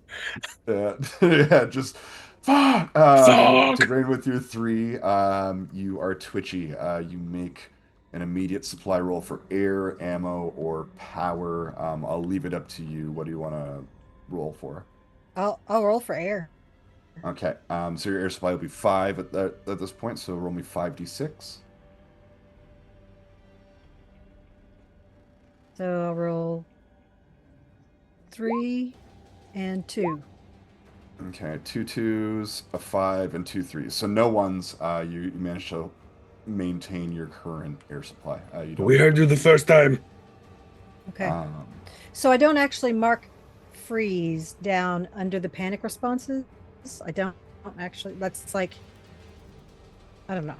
C: Yeah, just fuck. Tigraine with your 3, you are twitchy. You make an immediate supply roll for air, ammo, or power. I'll leave it up to you. What do you want to roll for?
G: I'll roll for air.
C: Okay, so your air supply will be 5 at this point, so roll me 5d6.
G: So I'll roll 3 and 2.
C: Okay, 2 2s, a 5, and 2 3s. So no 1s. You managed to maintain your current air supply.
D: We heard you the first time.
G: Okay. So I don't actually mark freeze down under the panic responses. I don't actually. That's like, I don't know.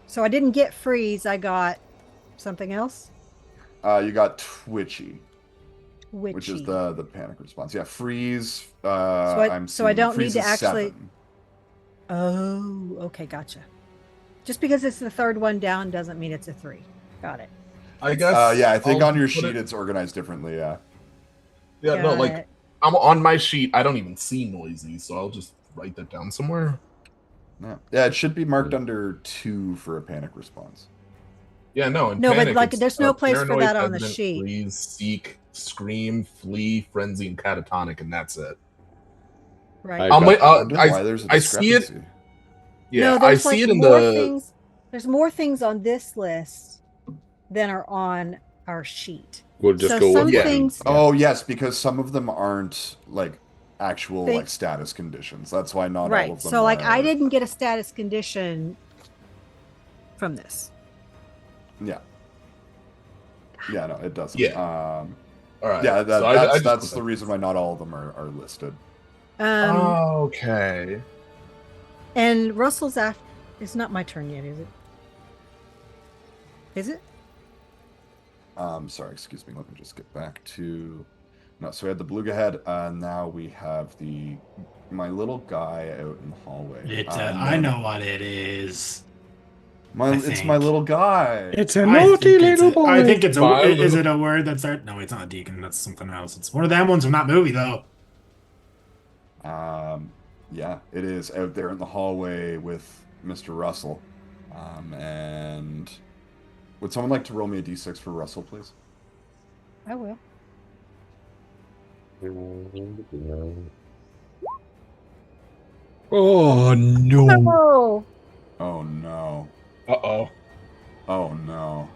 G: So I didn't get freeze. I got something else.
C: You got twitchy. Which is the panic response. Yeah, freeze.
G: So I don't need to actually.
C: 7.
G: Oh, okay, gotcha. Just because it's the third one down doesn't mean it's a 3. Got it.
F: I guess.
C: Yeah, I think on your sheet it's organized differently. Yeah.
F: Yeah, no, like I'm on my sheet. I don't even see noisy, so I'll just write that down somewhere.
C: Yeah, it should be marked under 2 for a panic response.
F: Yeah, no.
G: No,
F: panic,
G: but like, there's no place for
F: paranoid,
G: that on the
F: hesitant,
G: sheet.
F: Freeze, seek, scream, flee, frenzy, and catatonic, and that's it.
G: Right.
C: I
F: see it. Yeah,
G: no,
F: I see it in
G: There's more things on this list than are on our sheet.
D: We'll just
G: So
D: go
G: some
D: with what we-
G: things-
D: yeah.
C: Oh yes, because some of them aren't like actual
G: Think-
C: like status conditions. That's why not all
G: Right.
C: of them.
G: So like I
C: are-
G: didn't get a status condition from this.
C: Yeah. Yeah, no, it doesn't.
H: Yeah. All right.
C: Yeah,
H: So I just
C: that's
H: put
C: the
H: that-
C: reason why not all of them are listed.
F: Okay.
G: And Russell's after. It's not my turn yet, is it? Is it?
C: Sorry, excuse me. Let me just get back to. No, so we had the beluga head. Now we have my little guy out in the hallway.
E: I know what it is.
C: It's my little guy.
D: It's a
E: I
D: naughty
E: think it's
D: little
E: a-
D: boy.
E: I think it's a.
F: My
E: Is
F: little-
E: it a word that starts? No, it's not deacon. That's something else. It's one of them ones from that movie, though.
C: Yeah, it is out there in the hallway with Mr. Russell. And would someone like to roll me a d6 for Russell, please?
G: I will.
D: Oh no!
G: Oh,
C: Oh no.
F: Uh-oh.
C: Oh no.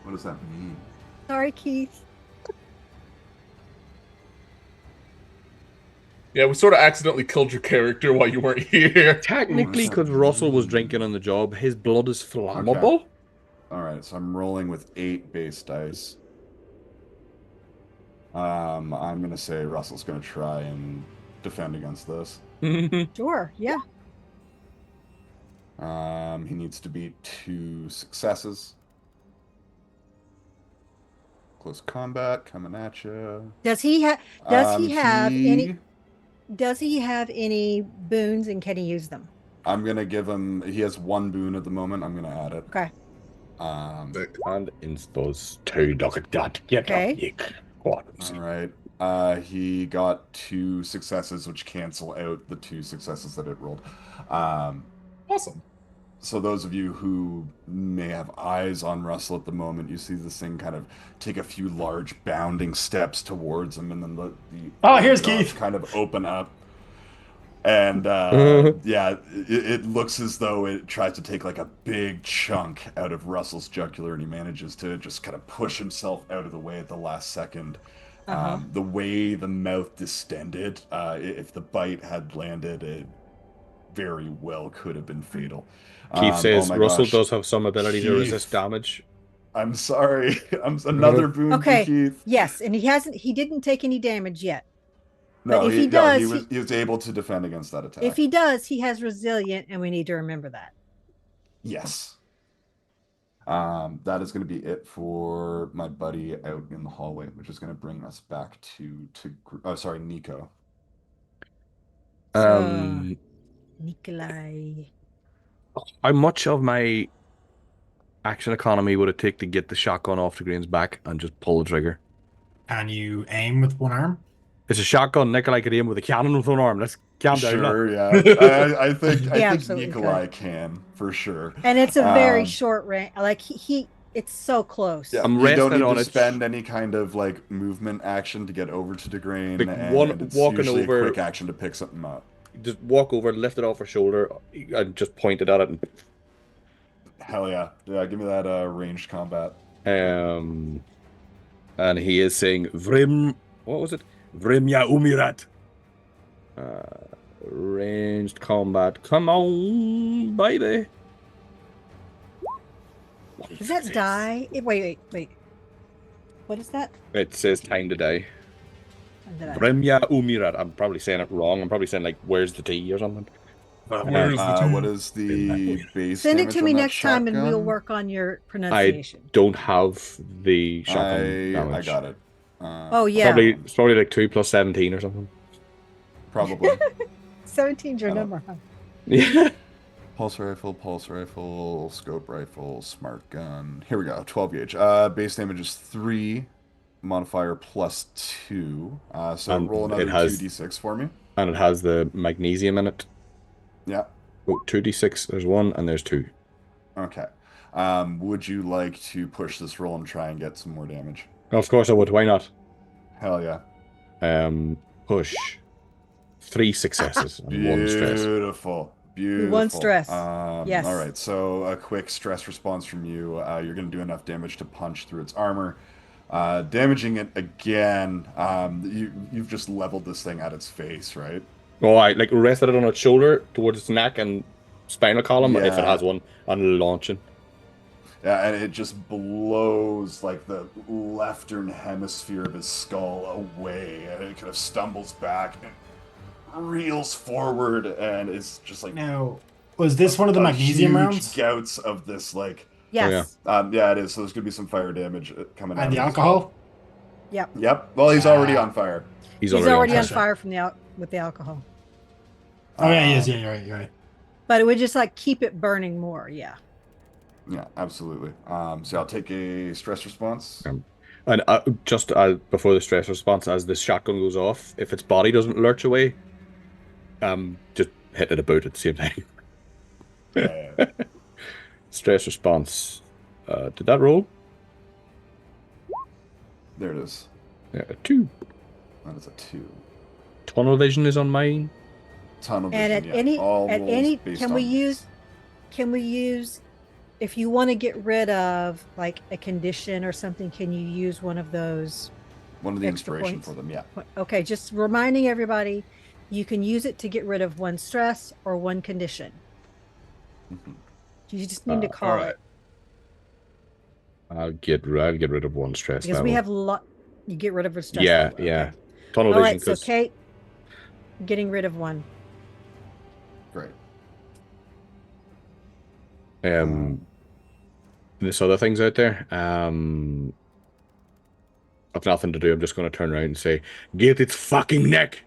C: What does that mean?
G: sorry, Keith.
F: Yeah, we sort of accidentally killed your character while you weren't here.
D: Technically, because Russell was drinking on the job, his blood is flammable.
C: All right, so I'm rolling with 8 base dice. I'm gonna say Russell's gonna try and defend against this.
G: Sure. Yeah.
C: He needs to beat 2 successes. Close combat coming at you.
G: Does he have? Does he have
C: he-
G: any? Does he have any boons, and can he use them?
C: I'm gonna give him. He has 1 boon at the moment. I'm gonna add it.
G: Okay.
D: And installs 2 docket dot.
G: Okay.
C: All right. He got 2 successes, which cancel out the 2 successes that it rolled.
F: Awesome.
C: So those of you who may have eyes on Russell at the moment, you see this thing kind of take a few large bounding steps towards him, and then the
E: Oh, here's
C: jaws
E: Keith.
C: kind of open up. And yeah, it looks as though it tries to take like a big chunk out of Russell's jugular, and he manages to just kind of push himself out of the way at the last second. The way the mouth distended, if the bite had landed, it very well could have been fatal.
D: Keith says
C: oh my
D: Russell
C: gosh.
D: does have some ability to
C: Keith.
D: resist damage.
C: I'm sorry. Another boon
G: Okay.
C: for Keith.
G: Yes, and he didn't take any damage yet.
C: No,
G: But if he
C: he
G: does,
C: he was able to defend against that attack.
G: If he does, he has resilient, and we need to remember that.
C: Yes. That is going to be it for my buddy out in the hallway, which is going to bring us back to Nico.
G: Nikolai.
D: How much of my action economy would it take to get the shotgun off the green's back and just pull the trigger?
E: Can you aim with one arm?
D: It's a shotgun. Nikolai could aim with a cannon with one arm. Let's calm down.
C: Sure, yeah. I think
G: absolutely
C: Nikolai can for sure.
G: And it's a very
C: Um,
G: short range. Like he it's so close.
C: Yeah,
D: I'm
C: you don't
D: resting
C: need
D: on
C: to
D: it.
C: spend any kind of like movement action to get over to the grain,
D: Like,
C: and it's
D: walking
C: usually
D: over-
C: a quick action to pick something up.
D: Just walk over, lift it off her shoulder, and just point it at it.
C: Hell yeah, yeah! Give me that ranged combat.
D: And he is saying Vrim. What was it? Vrimya Umirat. Ranged combat. Come on, baby.
G: Does that die? Wait. What is that?
D: It says time to die.
G: Did I-
D: Vrimya Umirat. I'm probably saying it wrong. I'm probably saying like, where's the T or something.
F: Where's the
C: What is the base?
G: Send it
C: damage
G: to
C: on
G: me
C: that
G: next time, and we'll
C: shotgun?
G: work on your pronunciation.
D: Don't have the shotgun
C: I
D: damage.
C: got it.
G: Oh yeah,
D: It's probably like 2 plus 17 or something.
C: Probably.
G: 17's your
C: I don't-
G: number, huh?
D: Yeah.
C: Pulse rifle, scope rifle, smart gun. Here we go. 12 gauge. Base damage is 3. Modifier plus 2. So
D: And
C: roll another
D: it has-
C: 2d6 for me.
D: And it has the magnesium in it.
C: Yeah.
D: Oh, 2d6. There's 1 and there's 2.
C: Okay. Would you like to push this roll and try and get some more damage?
D: Of course I would. Why not?
C: Hell yeah.
D: Push. 3 successes and 1 stress.
C: Beautiful. Beautiful.
G: One stress. Yes.
C: All right. So a quick stress response from you. You're going to do enough damage to punch through its armor, damaging it again. You've just leveled this thing at its face, right?
D: Oh, I like rested it on its shoulder towards its neck and spinal column, if it
C: Yeah.
D: has one, and launching.
C: Yeah, and it just blows like the leftern hemisphere of his skull away, and it kind of stumbles back and reels forward, and it's just like
E: Now, was this one of the magnesium
C: huge
E: rounds?
C: gouts of this like.
G: Yes.
C: Yeah, it is. So there's gonna be some fire damage coming out.
E: And the
C: of it as well.
E: alcohol?
G: Yep.
C: Yep. Well, he's already on fire.
G: He's already on
E: fire.
G: fire from with the alcohol.
E: Oh, yeah, he is. Yeah, you're right.
G: But it would just like keep it burning more. Yeah.
C: Yeah, absolutely. So I'll take a stress response.
D: And just before the stress response, as the shotgun goes off, if its body doesn't lurch away, just hit it about at the same time.
C: Yeah.
D: Stress response. Did that roll?
C: There it is.
D: Yeah, a 2.
C: That is a 2.
D: Tunnel vision is on mine.
C: Tunnel
G: And
C: vision.
G: at any
C: all
G: at
C: rolls
G: any
C: based
G: can we
C: on-
G: use if you want to get rid of like a condition or something, can you use one of those?
C: one of the
G: extra
C: inspiration
G: points?
C: for them? Yeah.
G: Okay, just reminding everybody, you can use it to get rid of one stress or one condition.
C: Mhm.
G: You just need to call
D: alright.
G: it
D: I'll get rid of 1 stress
G: because
D: level.
G: we have you get rid of a stress.
D: Yeah,
G: level.
D: yeah.
G: Okay.
D: Tunnel
G: All
D: vision.
G: right, so Kate, getting rid of 1.
C: Great.
D: There's other things out there. I've nothing to do. I'm just going to turn around and say, "Get its fucking neck."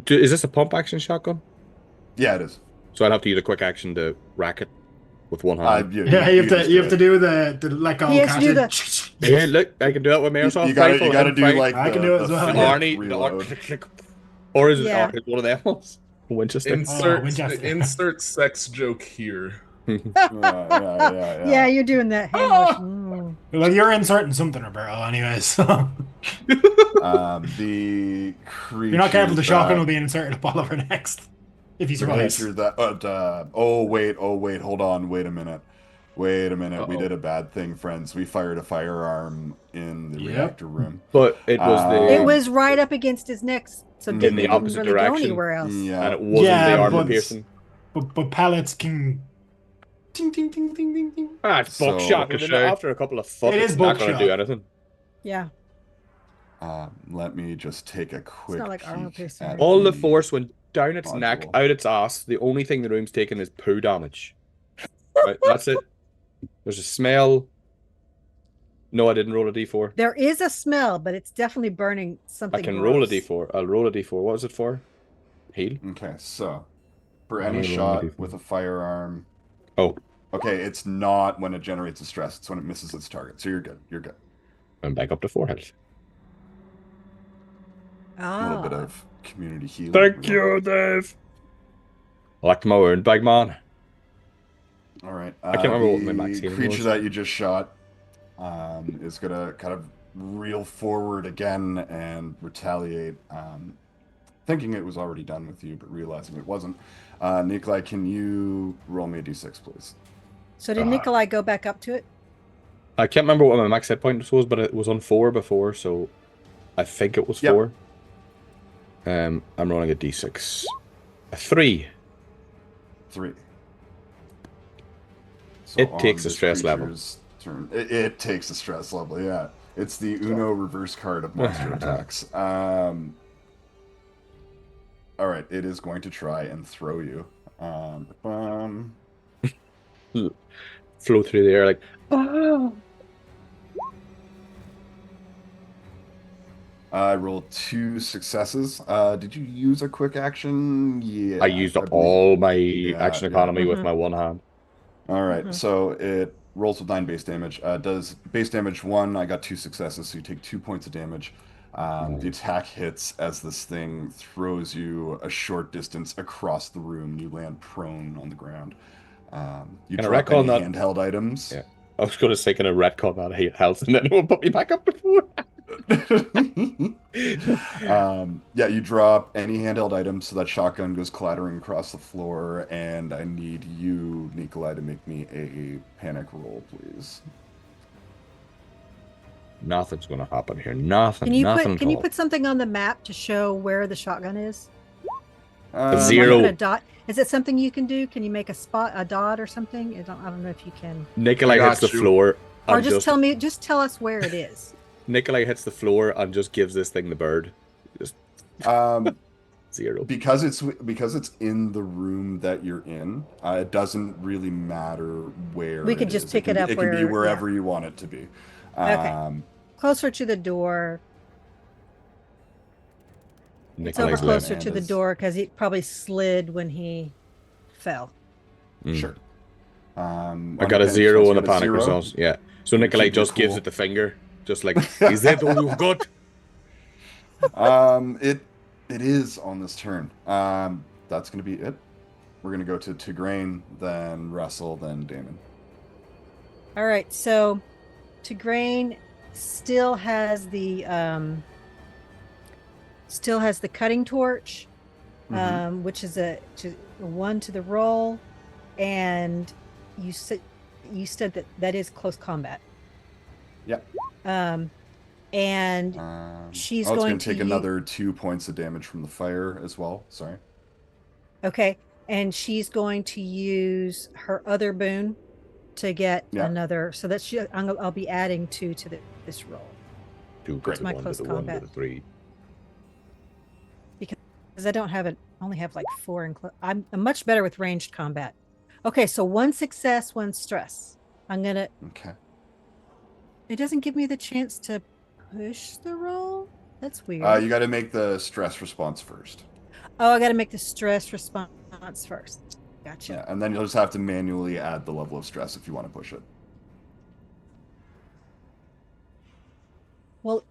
D: Is this a pump action shotgun?
C: Yeah, it is.
D: So I'll have to use a quick action to rack it with one hand.
E: Yeah, you have to do the let go.
G: He has to do
E: caster.
D: Yeah, look, I can do that with my airsoft
C: You gotta,
D: rifle.
C: you gotta
D: and
C: do
D: fight.
C: like
E: I can
C: the-
E: do it
C: the
E: as well,
C: flip
E: yeah.
D: Arnie,
C: reload.
D: or is it
G: Yeah.
D: one of them? Winchester.
F: Insert
E: Winchester.
F: insert sex joke here.
C: Yeah.
G: Yeah, you're doing that hand motion. Mm.
E: Well, you're inserting something, Roberto, anyways. So.
C: The creature.
E: You're not careful, the shotgun will
C: that-
E: be inserted up all over next. If he
C: The
E: survives.
C: creature that. Oh wait. Hold on. Wait a minute. We
F: Uh-oh.
C: did a bad thing, friends. We fired a firearm in the
E: Yep.
C: reactor room.
D: But it was the
G: It was right up against his neck, so
C: In
G: didn't
C: the
G: even
D: opposite
G: really
D: direction.
G: go anywhere else.
C: Yeah.
D: and it wasn't
E: Yeah,
D: the armor
E: but-
D: piercing.
E: But pellets can. Ding, ding, ding, ding, ding, ding.
D: Ah, it's
C: So-
D: buckshot. But then
E: Sure.
D: after a couple of foot,
E: It
D: it's
E: is
D: not going to
E: buckshot.
D: do anything.
G: Yeah.
C: Let me just take a quick.
G: not like armor
C: peek
G: piercing.
C: at
D: All the force went down its neck,
C: module.
D: out its ass. The only thing the room's taken is poo damage. Right, that's it. There's a smell. No, I didn't roll a d4.
G: There is a smell, but it's definitely burning something.
D: I can roll a
G: gross.
D: d4. I'll roll a d4. What was it for? Heal?
C: Okay, so for
D: Let
C: any
D: me roll
C: shot
D: a d4.
C: with a firearm.
D: Oh,
C: Okay, it's not when it generates a stress. It's when it misses its target. So you're good. You're good.
D: I'm back up to 4 health.
C: A little bit
G: Ah.
C: of community healing.
D: Thank you, Dave. I like my wound, big man.
C: All right.
D: I can't remember what my
C: the
D: max healing
C: creature
D: was.
C: that you just shot is gonna kind of reel forward again and retaliate, thinking it was already done with you, but realizing it wasn't. Nikolai, can you roll me a d6, please?
G: So did Nikolai go back up to it?
D: I can't remember what my max hit point was, but it was on 4 before, so I think it was
C: Yep.
D: 4. I'm rolling a d6. A 3.
C: 3. So
D: It
C: on
D: takes a
C: this
D: stress level.
C: creature's Turn. It takes a stress level, yeah. It's the Uno reverse card of monster attacks. All right, it is going to try and throw you.
D: Flow through the air like, oh.
C: I rolled 2 successes. Did you use a quick action? Yeah.
D: I used up
C: believe-
D: all my
C: Yeah,
D: action
C: yeah.
D: economy with
G: Mhm.
D: my one hand.
C: All right, so it rolls with 9 base damage. Does base damage 1. I got 2 successes, so you take 2 points of damage. The attack hits as this thing throws you a short distance across the room. You land prone on the ground. You
D: Can I
C: drop
D: recall
C: any
D: that-
C: handheld items.
D: Yeah. I was going to say, kind of retcon that I hate health, and then it will put me back up before.
C: Yeah, you drop any handheld item, so that shotgun goes clattering across the floor, and I need you, Nikolai, to make me a panic roll, please.
D: Nothing's going to happen here. Nothing.
G: Can you
D: nothing
G: put
D: at all.
G: something on the map to show where the shotgun is?
D: Zero.
G: Like put a dot. Is it something you can do? Can you make a dot or something? I don't know if you can.
D: Nikolai
H: I
D: hits the
H: got you.
D: floor.
G: Or
D: and
G: just tell us where it is.
D: Nikolai hits the floor and just gives this thing the bird. Just zero.
C: Because it's in the room that you're in, it doesn't really matter where
G: We could just
C: is.
G: pick it up
C: It can be
G: where-
C: wherever you want it to be.
G: Okay. Closer to the door. It's over
D: Nikolai's
G: closer
D: left.
G: to the door because he probably slid when he fell.
D: Mm.
C: Sure.
D: I got a 0 on the panic results. Yeah. So Nikolai
C: Keep it
D: just gives
C: cool.
D: it the finger. Just like, is that all you've got?
C: It is on this turn. That's gonna be it. We're gonna go to Tigraine, then Russell, then Damon.
G: All right. So Tigraine still has the cutting torch, which is a 1 to the roll, and you said that is close combat.
C: Yep.
G: And she's
C: it's
G: going
C: gonna
G: to
C: take another 2 points of damage from the fire as well. Sorry.
G: Okay, and she's going to use her other boon to get another. So that's I'll be adding 2 to this roll.
D: 2
C: Great.
D: to
G: My
D: 1
G: close
D: to the 1 to
G: combat.
D: the 3.
G: Because I don't have it. Only have like 4 in. I'm much better with ranged combat. Okay, so 1 success, 1 stress. I'm gonna.
C: Okay.
G: It doesn't give me the chance to push the roll. That's weird.
C: You got to make the stress response first.
G: Oh, I got to make the stress response first. Gotcha.
C: Yeah, and then you'll just have to manually add the level of stress if you want to push it.
G: Well,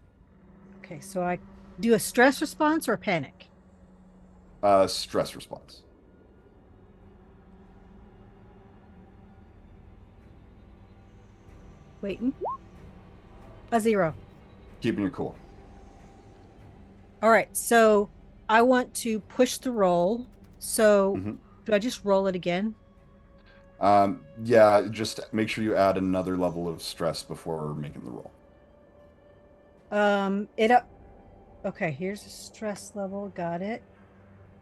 G: okay, so I do a stress response or a panic?
C: Stress response.
G: Waiting. A 0.
C: Keeping it cool.
G: All right, so I want to push the roll. So do I just roll it again?
C: Yeah, just make sure you add another level of stress before making the roll.
G: Okay, here's a stress level, got it.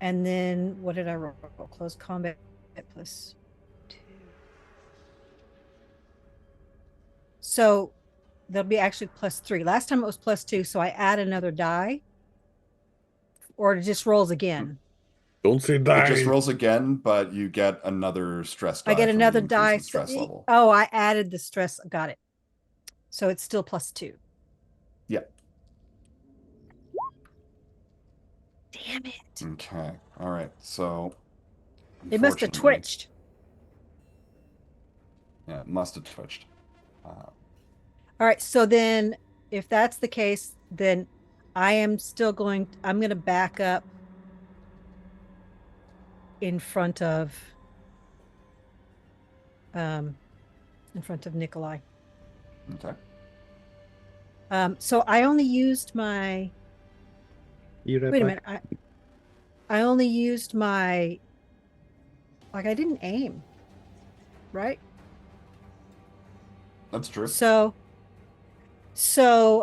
G: And then what did I roll? Close combat plus 2. So that'll be actually plus 3. Last time it was plus 2, so I add another die. Or it just rolls again.
D: Don't say die.
C: It just rolls again, but you get another stress die.
G: I get
C: from
G: another
C: the increase
G: die.
C: in stress level.
G: Oh, I added the stress. Got it. So it's still plus 2.
C: Yeah.
G: Damn it.
C: Okay. All right. So
G: It must have
C: unfortunately-
G: twitched.
C: Yeah, it must have twitched.
G: All right. So then if that's the case, then I'm going to back up in front of Nikolai.
C: Okay.
G: So I only used my wait a minute. I only used my I didn't aim. Right?
C: That's true.
G: So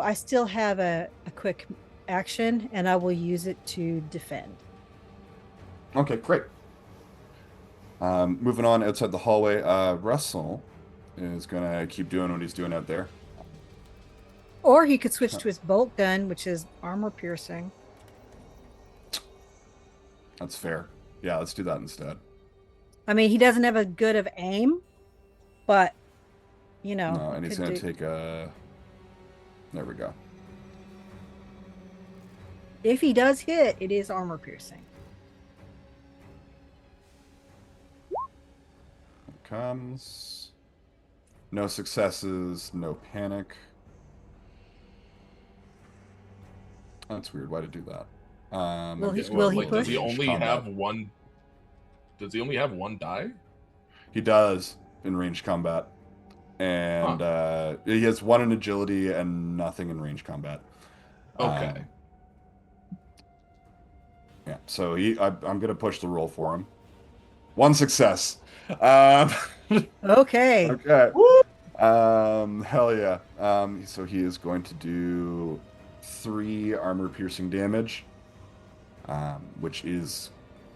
G: I still have a quick action and I will use it to defend.
C: Okay, great. Moving on outside the hallway, Russell is gonna keep doing what he's doing out there.
G: Or he could switch to his bolt gun, which is armor piercing.
C: That's fair. Yeah, let's do that instead.
G: I mean, he doesn't have a good of aim, but
C: No, and he's
G: could
C: gonna
G: do-
C: take a. There we go.
G: if he does hit, it is armor piercing.
C: Comes. No successes, no panic. That's weird. Why did it do that?
G: Will he-
C: okay,
G: will he
H: Like,
G: push?
H: does he only
C: Combat.
H: have one? Does he only have one die?
C: He does in ranged combat. and he has 1 in agility and nothing in range combat.
F: Okay.
C: Yeah, so I'm gonna push the roll for him. 1 success. Um,
G: Okay.
C: okay. Hell yeah. So he is going to do 3 armor piercing damage, which is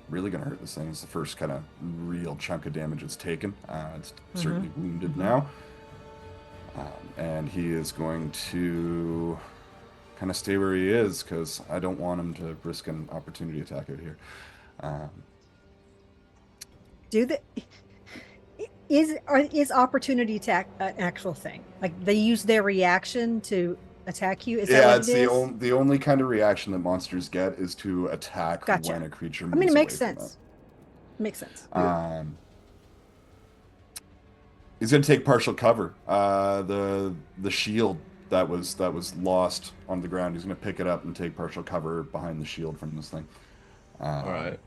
C: really gonna hurt this thing. It's the first kind of real chunk of damage it's taken. It's certainly wounded now. And he is going to kind of stay where he is because I don't want him to risk an opportunity attack out here.
G: Is opportunity attack an actual thing? Like they use their reaction to attack you? Is that
C: Yeah,
G: what
C: it's
G: it is?
C: the only kind of reaction that monsters get is to attack
G: Gotcha.
C: when a creature moves
G: I mean, it makes
C: away from
G: sense. Makes sense.
C: it. He's gonna take partial cover. The shield that was lost on the ground, he's gonna pick it up and take partial cover behind the shield from this thing.
F: All right.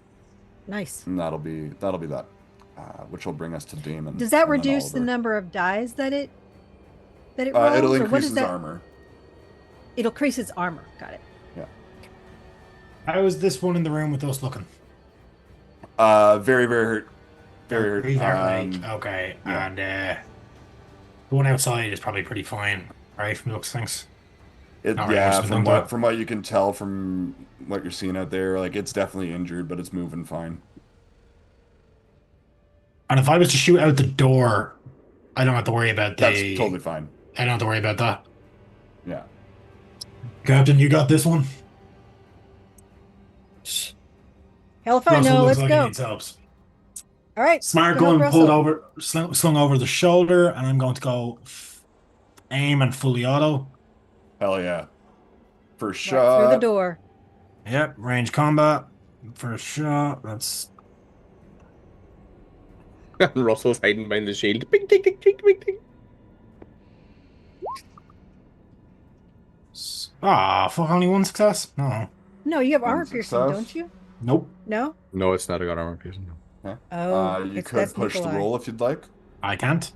G: Nice.
C: And that'll be that. Which will bring us to Damon.
G: Does that
C: and then
G: reduce the
C: Oliver.
G: number of dies that it rolls?
C: It'll
G: or
C: increase
G: what is
C: his
G: that?
C: armor.
G: It'll increase its armor. Got it.
C: Yeah.
E: How is this one in the room with us looking?
C: Very, very hurt. Very hurt.
E: Very hurt, okay.
C: yeah.
E: And the one outside is probably pretty fine, right? From the looks of things. Not really much to
C: from
E: think about.
C: from what you can tell from what you're seeing out there, like it's definitely injured, but it's moving fine.
E: And if I was to shoot out the door, I don't have to worry about
C: That's totally fine.
E: I don't have to worry about that.
C: Yeah.
E: Captain, you got this one?
G: Hell if I
E: Russell
G: know.
E: looks
G: Let's
E: like
G: go.
E: he needs helps.
G: All right.
E: Smart
G: go help
E: gun pulled
G: Russell.
E: over, slung over the shoulder, and I'm going to go aim and fully auto.
C: Hell yeah. First
G: Right
C: shot.
G: through the door.
E: Yep, range combat. First shot. That's
D: Russell's hiding behind the shield. Bing, ding, ding, ding, ding, ding.
E: fuck, only 1 success? No.
G: No, you have
C: One
G: armor piercing,
C: success.
G: don't you?
E: Nope.
G: No.
D: No, it's not a god armor piercing. No.
G: Oh,
C: You
G: it's-
C: could
G: that's
C: push
G: Nikolai.
C: the roll if you'd like.
E: I can't.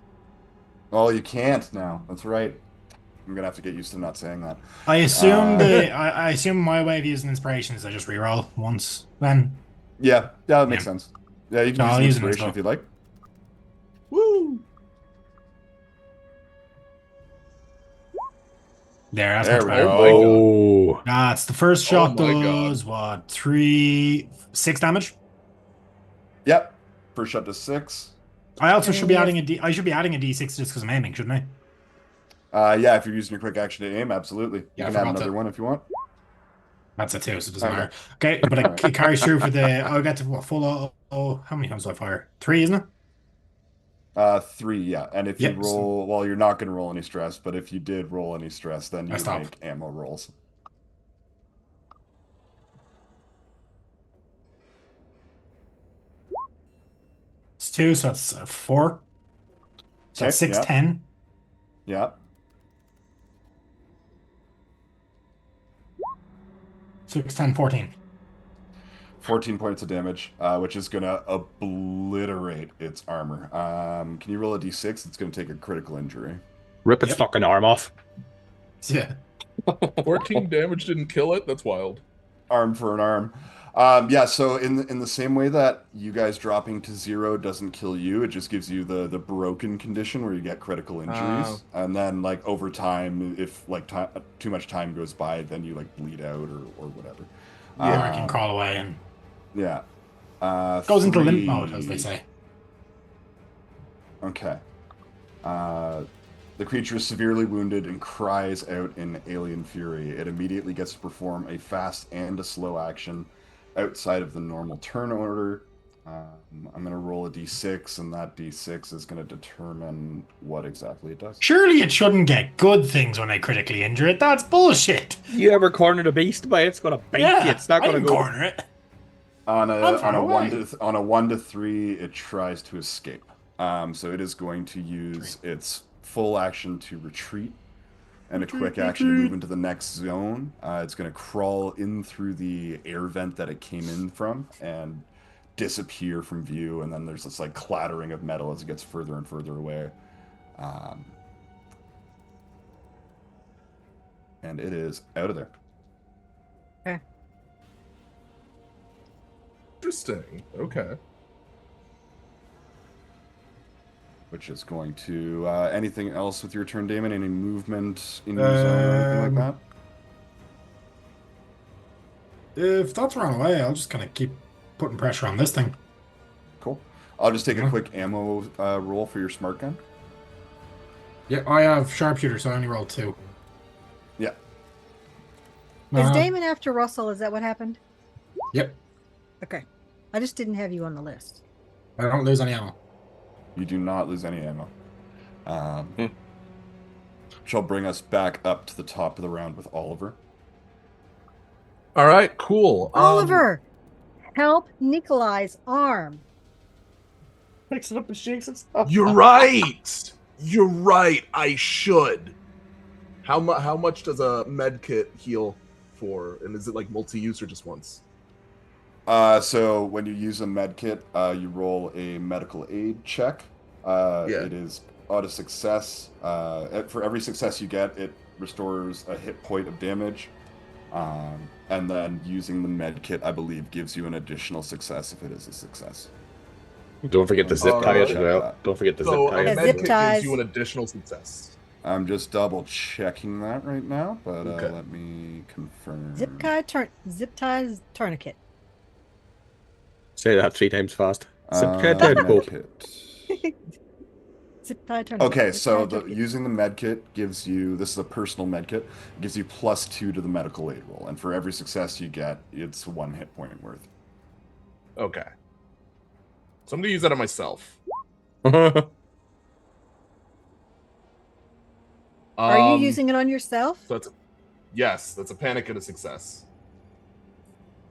C: Oh, you can't now. That's right. I'm gonna have to get used to not saying that.
E: I assume I assume my way of using inspiration is I just reroll once. Then
C: Yeah, that makes sense. Yeah, you can
E: No,
C: use
E: I'll
C: an
E: use an
C: inspiration
E: inspo.
C: if you'd like.
F: Woo!
E: that's
C: There
E: much
C: we
E: better.
C: go.
D: Oh,
E: That's the first
F: Oh
E: shot
F: my God.
E: does what? 6 damage.
C: Yep. First shot to 6.
E: I also
G: And
E: should be
G: you have-
E: adding a D. I should be adding a D6 just because I'm aiming, shouldn't I?
C: Yeah, if you're using your quick action to aim, absolutely. You
E: Yeah, I
C: can add
E: forgot
C: another
E: to-
C: one if you want.
E: That's a 2, so it doesn't
C: Okay.
E: matter. Okay, but it carries through for the. I'll get to what, full. How many times do I fire? 3, isn't it?
C: 3, yeah. And if
E: Yep.
C: you roll, well, you're not going to roll any stress, but if you did roll any stress, then you would
E: stop.
C: make ammo rolls.
E: It's 2, so that's 4. So that's
C: Okay,
E: 6,
C: yeah.
E: 10.
C: Yeah.
E: 6, 10, 14.
C: 14 points of damage, which is going to obliterate its armor. Can you roll a d6? It's going to take a critical injury.
D: rip its
E: Yep.
D: fucking arm off.
E: Yeah.
F: 14 damage didn't kill it. That's wild.
C: Arm for an arm. Yeah, so in the same way that you guys dropping to 0 doesn't kill you, it just gives you the broken condition where you get critical injuries. And then, like, over time, if, like, too much time goes by, then you, like, bleed out or whatever.
E: Or I can crawl away and
C: Yeah.
E: goes into limp
C: 3.
E: mode, as they say.
C: Okay. The creature is severely wounded and cries out in alien fury. It immediately gets to perform a fast and a slow action outside of the normal turn order. I'm going to roll a d6, and that d6 is going to determine what exactly it does.
E: Surely it shouldn't get good things when I critically injure it. That's bullshit.
D: You ever cornered a beast by it? It's gonna bite you. It's not
E: I
D: gonna
E: didn't
D: go.
E: corner it.
C: On
E: I'm far
C: a
E: away.
C: on a 1 to 3, it tries to escape. So it is going to use its full action to retreat and a quick action to move into the next zone. It's going to crawl in through the air vent that it came in from and disappear from view. And then there's this like clattering of metal as it gets further and further away. Um, and it is out of there.
G: Okay.
F: Interesting. Okay.
C: Which is going to anything else with your turn, Damon? Any movement in your zone or anything like that?
E: If that's run away, I'll just kind of keep putting pressure on this thing.
C: Cool. I'll just take a
E: Yeah.
C: quick ammo roll for your smart gun.
E: Yeah, I have sharpshooter, so I only rolled 2.
C: Yeah.
G: Is Damon after Russell? Is that what happened?
E: Yep.
G: Okay. I just didn't have you on the list.
E: I don't lose any ammo.
C: You do not lose any ammo. Which will bring us back up to the top of the round with Oliver.
F: All right, cool.
G: Oliver, help Nikolai's arm.
D: Picks it up and shakes it.
F: You're right. You're right. I should. How much does a med kit heal for? And is it like multi-use or just once?
C: So when you use a med kit, you roll a medical aid check. It is auto success. For every success you get, it restores a hit point of damage. And then using the med kit, I believe, gives you an additional success if it is a success.
D: Don't forget the zip tie as
F: Alright.
D: well. Don't forget the
F: So
D: zip
F: a
D: tie.
G: Yeah,
F: med
G: zip
F: kit
G: ties.
F: gives you an additional success.
C: I'm just double checking that right now, but
F: Okay.
C: let me confirm.
G: Zip ties tourniquet.
D: Say that 3 times fast. Zip tie
C: Med
D: deadbolt.
C: kit.
G: Zip tie tourniquet.
C: Okay,
G: Zip
C: so
G: tie tourniquet.
C: using the med kit gives you, this is a personal med kit, gives you +2 to the medical aid roll, and for every success you get, it's 1 hit point worth.
F: Okay. So I'm gonna use that on myself.
G: Are you using it on yourself?
F: So that's a panic and a success.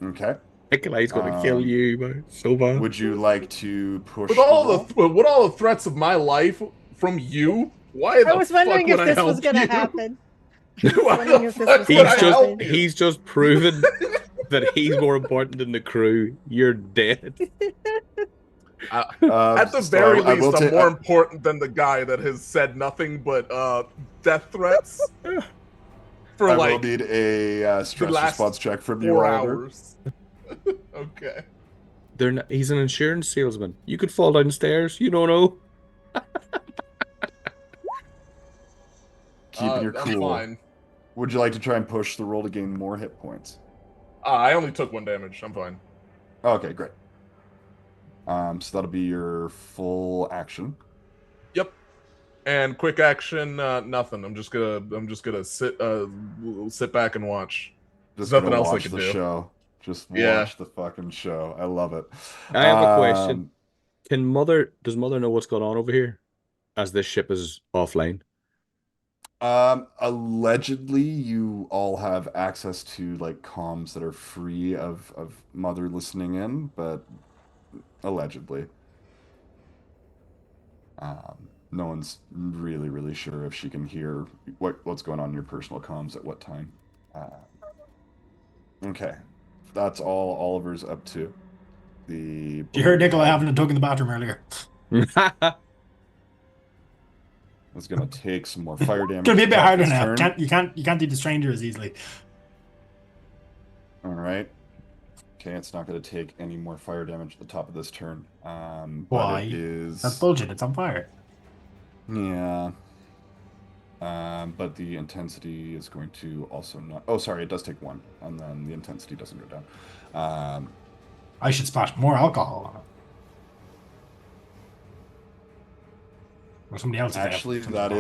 C: Okay.
D: Nikolai's gonna kill
C: Um,
D: you, man. So bad.
C: Would you like to push
F: With all
C: the roll?
F: with all the threats of my life from you, why the
G: I was wondering
F: fuck
G: if
F: would I
G: this was
F: help
G: going to
F: you?
G: happen.
F: Why
G: wondering
F: the
G: if this
F: fuck
G: was
F: would
G: gonna
F: I
G: happen.
F: help you?
D: He's just proven that he's more important than the crew. You're dead.
F: At the
C: So
F: very
C: I will
F: least, I'm
C: ta-
F: more important than the guy that has said nothing but death threats for
C: I will
F: like
C: need a stress
F: last
C: response check from you,
F: 4
C: Oliver.
F: hours. Okay.
D: He's an insurance salesman. You could fall downstairs. You don't know.
C: Keeping your
F: I'm
C: cool.
F: fine.
C: Would you like to try and push the roll to gain more hit points?
F: I only took 1 damage. I'm fine.
C: Okay, great. So that'll be your full action.
F: Yep. And quick action, nothing. I'm just gonna sit back and watch.
C: Just
F: There's nothing
C: gonna
F: else I
C: watch
F: can
C: the
F: do.
C: show. Just watch
F: Yeah.
C: the fucking show. I love it.
D: I have a question. Does Mother know what's going on over here? As this ship is offline.
C: Allegedly, you all have access to like comms that are free of Mother listening in, but allegedly, no one's really sure if she can hear what's going on in your personal comms at what time. Okay, that's all Oliver's up to.
E: You heard Nikolai having a tug in the bathroom earlier.
C: It's gonna take some more fire damage.
E: Gonna be a bit
C: to top
E: harder
C: this
E: now.
C: turn.
E: You can't do the stranger as easily.
C: All right. Okay, it's not going to take any more fire damage at the top of this turn. But
E: Why?
C: it is.
E: That's bullshit. It's on fire.
C: Yeah. But the intensity is going to also not. Oh, sorry, it does take 1, and then the intensity doesn't go down.
E: I should splash more alcohol on it. Or somebody else.
C: Actually, that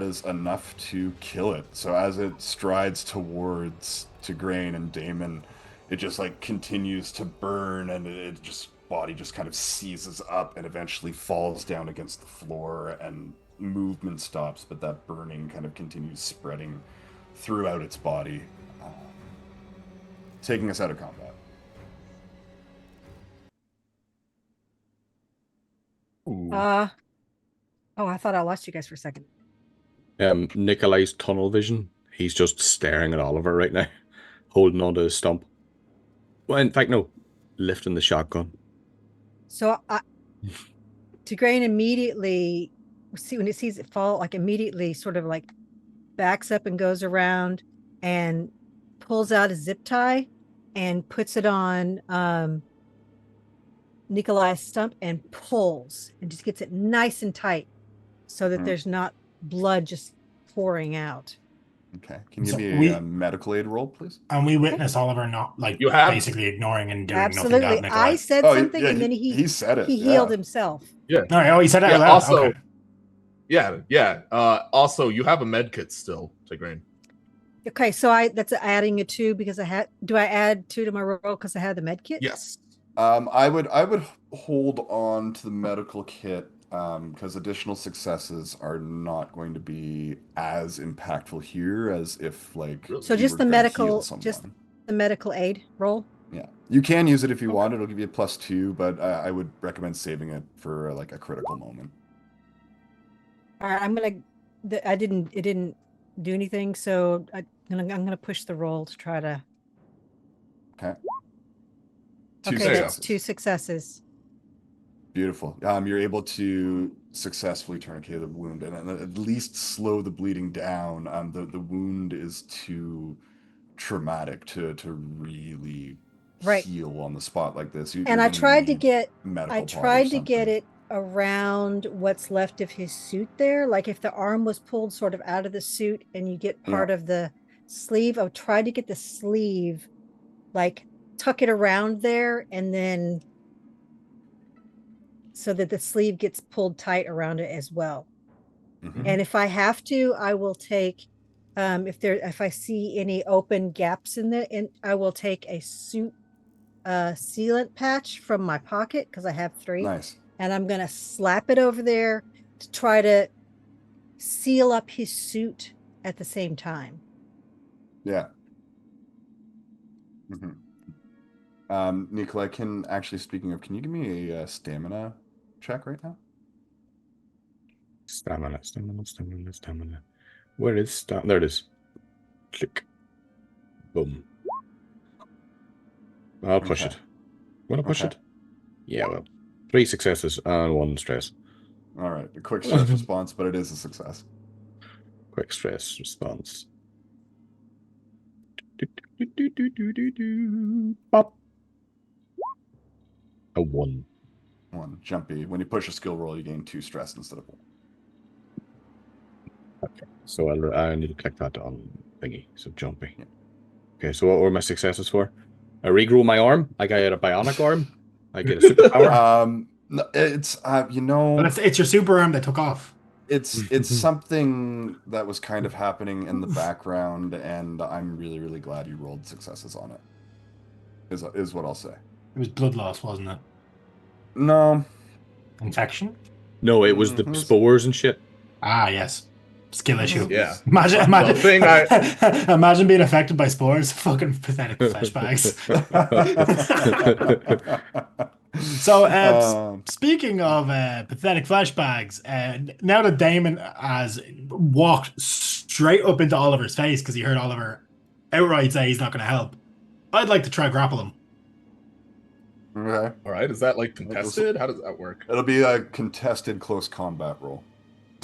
C: is enough to kill it. So as it strides towards Tigraine and Damon, it just like continues to burn, and it just body just kind of seizes up and eventually falls down against the floor, and movement stops, but that burning kind of continues spreading throughout its body, taking us out of combat.
G: Oh, I thought I lost you guys for a second.
D: Nikolai's tunnel vision. He's just staring at Oliver right now, holding onto his stump. Well, in fact, no, lifting the shotgun.
G: So Tigraine immediately when it sees it fall, like immediately sort of like backs up and goes around and pulls out a zip tie and puts it on Nikolai's stump and pulls and just gets it nice and tight so that there's not blood just pouring out.
C: Okay. Can you
E: So
C: give me a medical aid roll, please?
E: And we witness Oliver not like
F: You have-
E: basically ignoring and doing nothing to
G: Absolutely.
E: help Nikolai.
G: I said
C: Oh,
G: something
C: yeah,
G: and then he
C: said it.
G: he healed himself.
E: Oh, he said that
F: Yeah,
E: out loud.
F: also,
E: Okay.
F: yeah. Also, you have a med kit still, Tigraine.
G: Okay, so that's adding a 2 because do I add 2 to my roll because I had the med kit?
F: Yes.
C: I would hold on to the medical kit because additional successes are not going to be as impactful here as if like
G: So
C: you
G: just
C: were
G: the
C: gonna
G: medical,
C: heal
G: just
C: someone.
G: the medical aid roll.
C: Yeah, you can use it if you want. It'll give you a +2, but I would recommend saving it for like a critical moment.
G: All right, it didn't do anything, so I'm gonna push the roll to try to.
C: Okay.
G: That's 2 successes.
C: Beautiful. You're able to successfully tourniquet the wound and at least slow the bleeding down. The wound is too traumatic to really heal on the spot like this.
G: And I tried to get
C: it
G: it around what's left of his suit there. Like if the arm was pulled sort of out of the suit and you get part of the sleeve, I tried to get the sleeve, like tuck it around there and then so that the sleeve gets pulled tight around it as well. And if I have to, I will take if I see any open gaps I will take a suit sealant patch from my pocket because I have 3.
C: Nice.
G: And I'm gonna slap it over there to try to seal up his suit at the same time.
C: Yeah. Nikolai, speaking of, can you give me a stamina check right now?
D: Stamina. Where is stamina? There it is. Click. Boom. I'll push it. Want to push it? Yeah, well. 3 successes and 1 stress.
C: All right. A quick stress response, but it is a success.
D: Quick stress response. Pop. A 1.
C: 1. Jumpy. When you push a skill roll, you gain 2 stress instead of 1.
D: Okay. So I need to click that on thingy. So jumpy. Yeah. Okay, so what were my successes for? I regrow my arm. I get a bionic arm. I get a superpower.
C: No, it's
E: But it's your super arm that took off.
C: It's something that was kind of happening in the background, and I'm really, really glad you rolled successes on it. Is what I'll say.
E: It was blood loss, wasn't it?
C: No.
E: Infection?
D: No, it was the spores and shit.
E: Ah, yes. Skill issue.
F: Yeah.
E: Imagine imagine being affected by spores. Fucking pathetic flashbacks. So, speaking of pathetic flashbacks, now that Damon has walked straight up into Oliver's face because he heard Oliver outright say he's not going to help, I'd like to try grapple him.
C: Okay.
F: All right. Is that like contested? How does that work?
C: It'll be a contested close combat roll.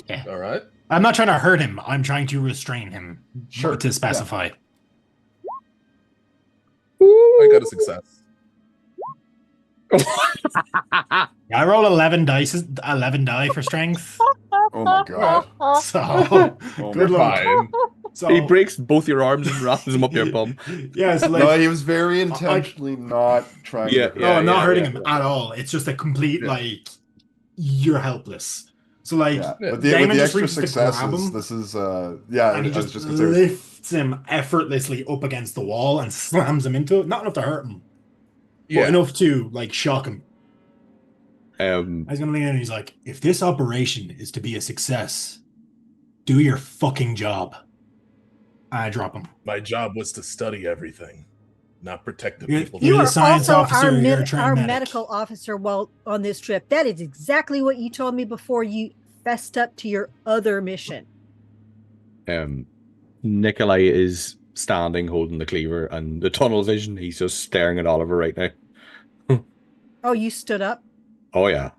E: Yeah.
F: All right.
E: I'm not trying to hurt him. I'm trying to restrain him.
C: Sure.
E: To specify.
F: I got a success.
E: I roll 11 die for strength.
C: Oh my god.
E: So good luck.
F: Fine.
E: So,
D: he breaks both your arms and wraps them up your bum.
E: Yeah, so like,
C: No, he was very intentionally not trying to
E: I'm not hurting him at all. It's just a complete like you're helpless. So like
C: with
E: Damon
C: the
E: just
C: extra
E: reaches to grab
C: successes,
E: him,
C: this is
E: and he
C: I was
E: just
C: just gonna say,
E: lifts him effortlessly up against the wall and slams him into it. Not enough to hurt him, but enough to like shock him. He's gonna lean in and he's like, if this operation is to be a success, do your fucking job. I drop him.
H: My job was to study everything, not protect the
E: You're-
H: people.
G: You
E: the
G: are
E: science
G: also
E: officer, you're a trained
G: our
E: medic.
G: medical officer while on this trip. That is exactly what you told me before you fessed up to your other mission.
D: Nikolai is standing holding the cleaver and the tunnel vision. He's just staring at Oliver right now.
G: Oh, you stood up?
D: Oh yeah.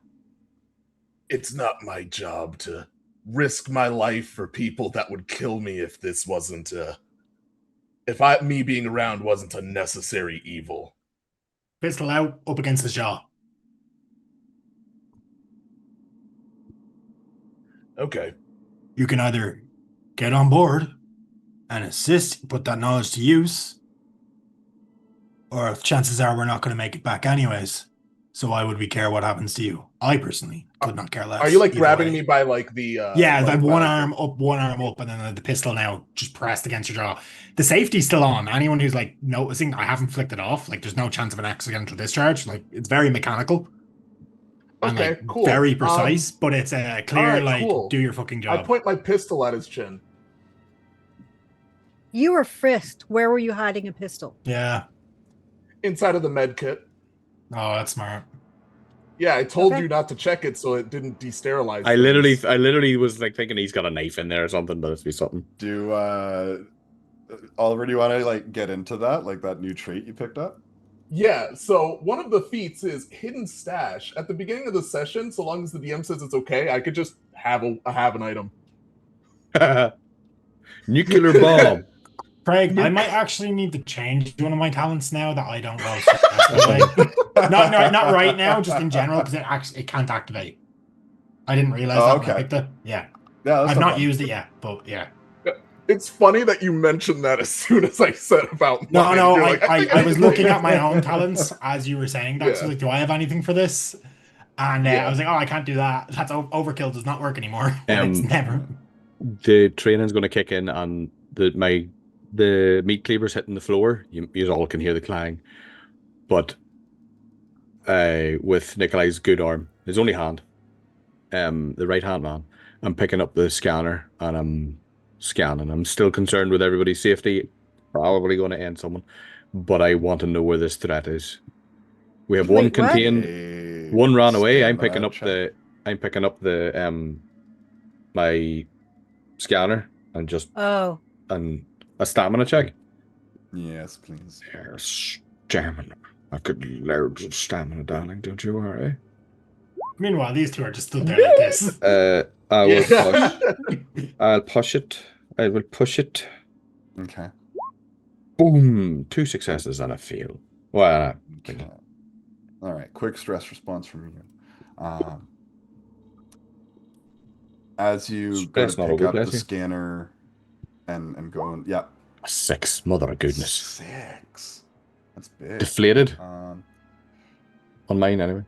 H: It's not my job to risk my life for people that would kill me if this wasn't me being around wasn't a necessary evil.
E: Pistol out, up against his jaw.
H: Okay.
E: You can either get on board and assist, put that knowledge to use, or chances are we're not going to make it back anyways. So why would we care what happens to you? I personally could not care less.
H: Are you like
E: either
H: grabbing
E: way.
H: me by like the
E: Yeah,
H: like,
E: like
H: by,
E: one arm up, and then the pistol now just pressed against your jaw. The safety's still on. Anyone who's like noticing, I haven't flicked it off. Like, there's no chance of an accidental discharge. Like, it's very mechanical. And,
H: Okay,
E: like,
H: cool.
E: very precise, but it's a clear,
H: alright,
E: like,
H: cool.
E: do your fucking
F: I
E: job.
F: point my pistol at his chin.
G: You were frisked. Where were you hiding a pistol?
E: Yeah.
F: Inside of the med kit.
E: Oh, that's smart.
F: Yeah, I told
G: Okay.
F: you not to check it so it didn't desterilize.
D: I
F: things.
D: literally was like thinking he's got a knife in there or something, but it's be something.
C: Do Oliver, do you want to like get into that, like that new trait you picked up?
F: Yeah, so one of the feats is hidden stash. At the beginning of the session, so long as the DM says it's okay, I could just have an item.
D: Nuclear bomb.
E: Craig, I might actually need to change one of my talents now that I don't roll successfully. not right now, just in general, because it can't activate. I didn't realize that when I picked it. Yeah.
C: Yeah,
E: I've not used it yet, but yeah.
F: It's funny that you mentioned that as soon as I said about
E: No,
F: mine.
E: no,
F: You're like, think
E: I was
F: need
E: looking
F: to-
E: at my own talents as you were saying that. So
F: Yeah.
E: like, do I have anything for this? And
F: Yeah.
E: I was like, oh, I can't do that. That's overkill. Does not work anymore. It's never.
D: The training's going to kick in, and the meat cleaver's hitting the floor. You all can hear the clang, but with Nikolai's good arm, his only hand, the right hand man, I'm picking up the scanner and I'm scanning. I'm still concerned with everybody's safety. Probably going to end someone, but I want to know where this threat is. We have one
G: Wait, what?
D: contained. One ran away. I'm
C: Stand
D: picking
C: by,
D: up
C: check.
D: my scanner and just
G: Oh,
D: and a stamina check.
C: Yes, please.
D: Stamina. I could learn stamina, darling. Don't you worry.
E: Meanwhile, these two are just stood there like this.
D: I will
F: Yeah.
D: push. I'll push it. I will push it.
C: Okay.
D: Boom! 2 successes and a fail. Well,
C: Okay. All right. Quick stress response from you. As you go
D: Stress
C: to
D: not
C: pick
D: over,
C: up the
D: bless you.
C: scanner and go and yeah.
D: 6. Mother of goodness.
C: 6. That's big.
D: Deflated
C: Um,
D: on mine anyway.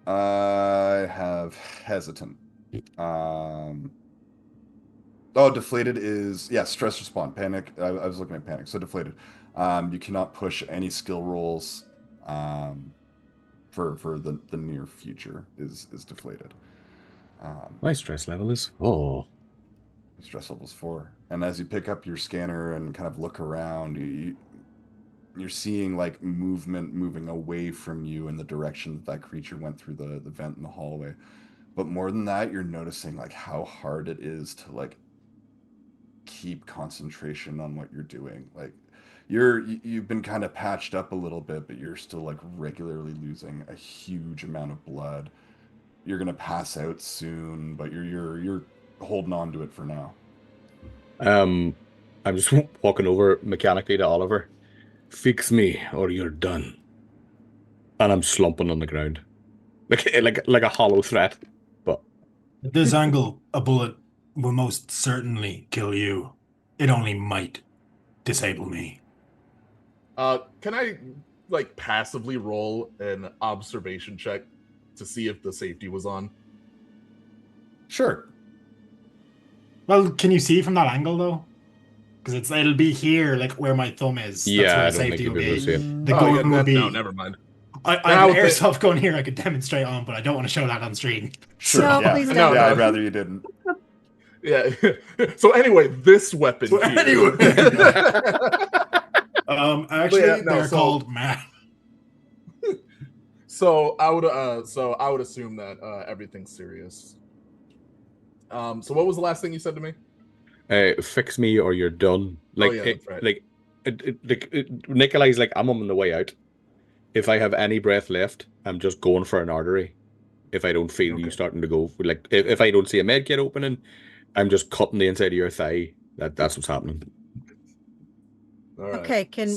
C: I have hesitant. Oh, deflated is stress response, panic. I was looking at panic, so deflated. You cannot push any skill rolls for the near future is deflated.
D: My stress level is 4.
C: Stress level's 4, and as you pick up your scanner and kind of look around, you're seeing like movement moving away from you in the direction that creature went through the vent in the hallway. But more than that, you're noticing like how hard it is to like keep concentration on what you're doing. Like you've been kind of patched up a little bit, but you're still like regularly losing a huge amount of blood. You're gonna pass out soon, but you're holding on to it for now.
D: I'm just walking over mechanically to Oliver. Fix me or you're done. And I'm slumping on the ground. Like a hollow threat. But
E: At this angle, a bullet will most certainly kill you. It only might disable me.
F: Can I like passively roll an observation check to see if the safety was on?
C: Sure.
E: Well, can you see from that angle though? Because it'll be here, like where my thumb is. That's
D: yeah,
E: where
D: I don't
E: safety
D: think you'll
E: will
D: be able to see it.
E: The gun will be.
F: No, never mind.
E: I
F: Now
E: have an
F: with
E: airsoft gun here I could demonstrate on, but I don't want to show that on stream.
C: Sure.
G: No,
C: yeah.
G: please
C: yeah,
G: don't.
C: I'd rather you didn't.
F: Yeah. So anyway, this weapon.
E: So
F: here.
E: anyway. Actually,
F: Yeah, no,
E: they're
F: so-
E: called man.
F: So I would assume that everything's serious. So what was the last thing you said to me?
D: Fix me or you're done. Like,
F: yeah, that's right.
D: Nikolai's like, I'm on the way out. If I have any breath left, I'm just going for an artery. if I don't feel you
F: Okay.
D: starting to go. Like if I don't see a med kit opening, I'm just cutting the inside of your thigh. That's what's happening.
F: All right.
G: Okay, can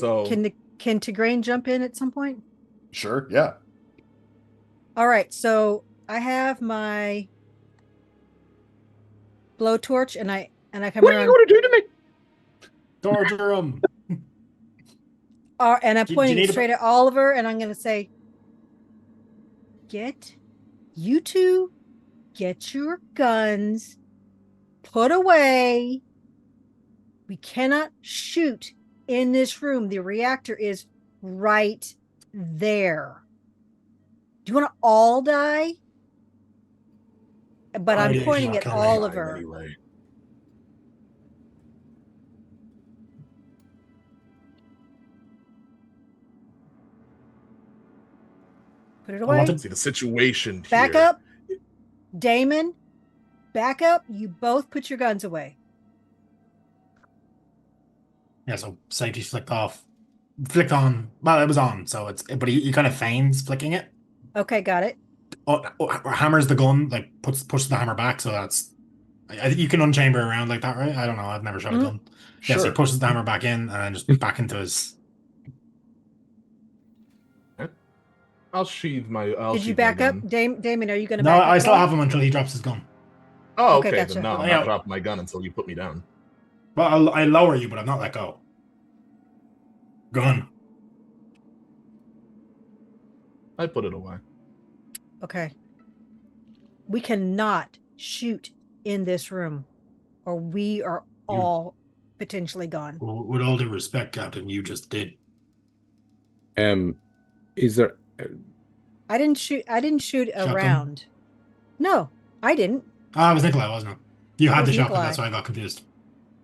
G: Tigraine jump in at some point?
C: Sure, yeah.
G: All right, so I have my blowtorch and I come
D: What are
G: around.
D: you going to do to me?
E: Torture him.
G: And I'm
E: Do you
G: pointing
E: need a-
G: straight at Oliver, and I'm going to say, you two, get your guns, put away. We cannot shoot in this room. The reactor is right there. Do you want to all die? But I'm
E: Radiation
G: pointing
E: will
G: at
E: kill me.
G: Oliver.
H: Anyway.
G: Put it
E: I want
G: away.
E: to-
H: See the situation
G: Back
H: here.
G: up. Damon, back up. You both put your guns away.
E: Yeah, so safety flicked off. Flicked on. Well, it was on, so it's. But he kind of feigns flicking it.
G: Okay, got it.
E: Or hammers the gun, like pushes the hammer back. So that's. You can unchamber around like that, right? I don't know. I've never shot a gun.
C: Sure.
E: Yes, he pushes the hammer back in and then just back into his.
F: I'll sheathe my.
G: Did you back up? Damon, are you going to
E: No,
G: back up?
E: I
G: at
E: still
G: all?
E: have him until he drops his gun.
F: Oh,
G: Okay,
F: okay.
G: gotcha.
F: Then no, I'm
E: Yeah.
F: not dropping my gun until you put me down.
E: Well, I lower you, but I'm not let go. Gun.
F: I put it away.
G: Okay. We cannot shoot in this room, or we are all potentially gone.
E: With all due respect, Captain, you just did.
D: Is there?
G: I didn't shoot
E: Shotgun?
G: around. No, I didn't.
E: Ah, it was Nikolai, wasn't it? You
G: It
E: had the
G: was
E: shotgun,
G: Nikolai.
E: that's why I got confused.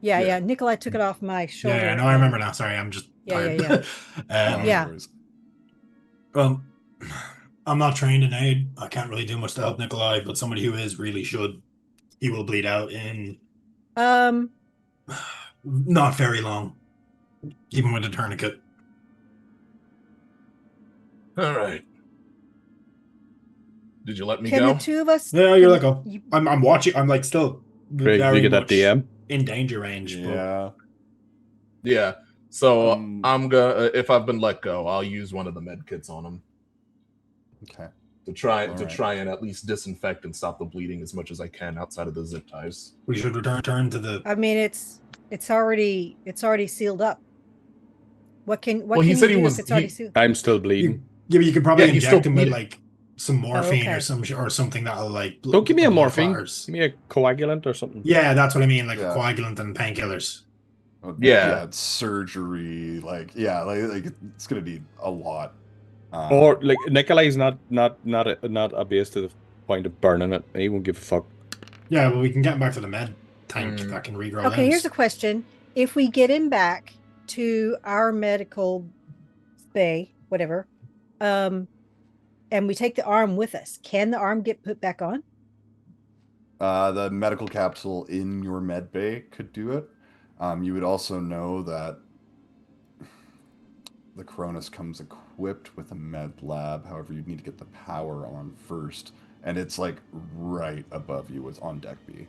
G: Yeah,
F: Yeah.
G: yeah. Nikolai took it off my shoulder.
E: Yeah, no, I remember now. Sorry, I'm just
G: Yeah,
E: tired.
G: yeah,
C: No
G: Yeah.
C: worries.
E: Well, I'm not trained in aid. I can't really do much to help Nikolai, but somebody who is really should. He will bleed out in not very long, even with a tourniquet.
H: All right. Did you let me
G: Can
H: go?
G: the two of us?
E: Yeah, you're like
G: you-
E: I'm watching. I'm like still
D: Craig,
E: very
D: you get that
E: much
D: DM?
E: in danger range. But
C: Yeah.
H: Yeah. So
C: Um,
H: I'm gonna. If I've been let go, I'll use one of the med kits on him
C: Okay.
H: to try
C: Alright.
H: try and at least disinfect and stop the bleeding as much as I can outside of the zip ties.
E: we should return to the.
G: I mean, it's already sealed up. What can
H: Well, he
G: you
H: said he
G: do
H: was-
G: if it's already
H: he-
G: sealed?
D: I'm still bleeding.
E: Yeah, but you could probably
H: Yeah, he's
E: inject
H: still
E: him with
H: bleeding.
E: like some morphine
G: okay.
E: or something that'll like.
D: Don't give me a morphine.
E: modifiers.
D: Give me a coagulant or something.
E: Yeah, that's what I mean, like
C: Yeah.
E: a coagulant and painkillers.
H: Yeah.
C: It's surgery. Like it's gonna need a lot.
D: Or like Nikolai's not obvious to the point of burning it. He won't give a fuck.
E: Yeah, well, we can get him back to the med tank that can regrow
G: Okay,
E: limbs.
G: here's a question. If we get him back to our medical bay, whatever, and we take the arm with us, can the arm get put back on?
C: The medical capsule in your med bay could do it. You would also know that the Cronus comes equipped with a med lab. However, you'd need to get the power on first, and it's like right above you. It's on deck B.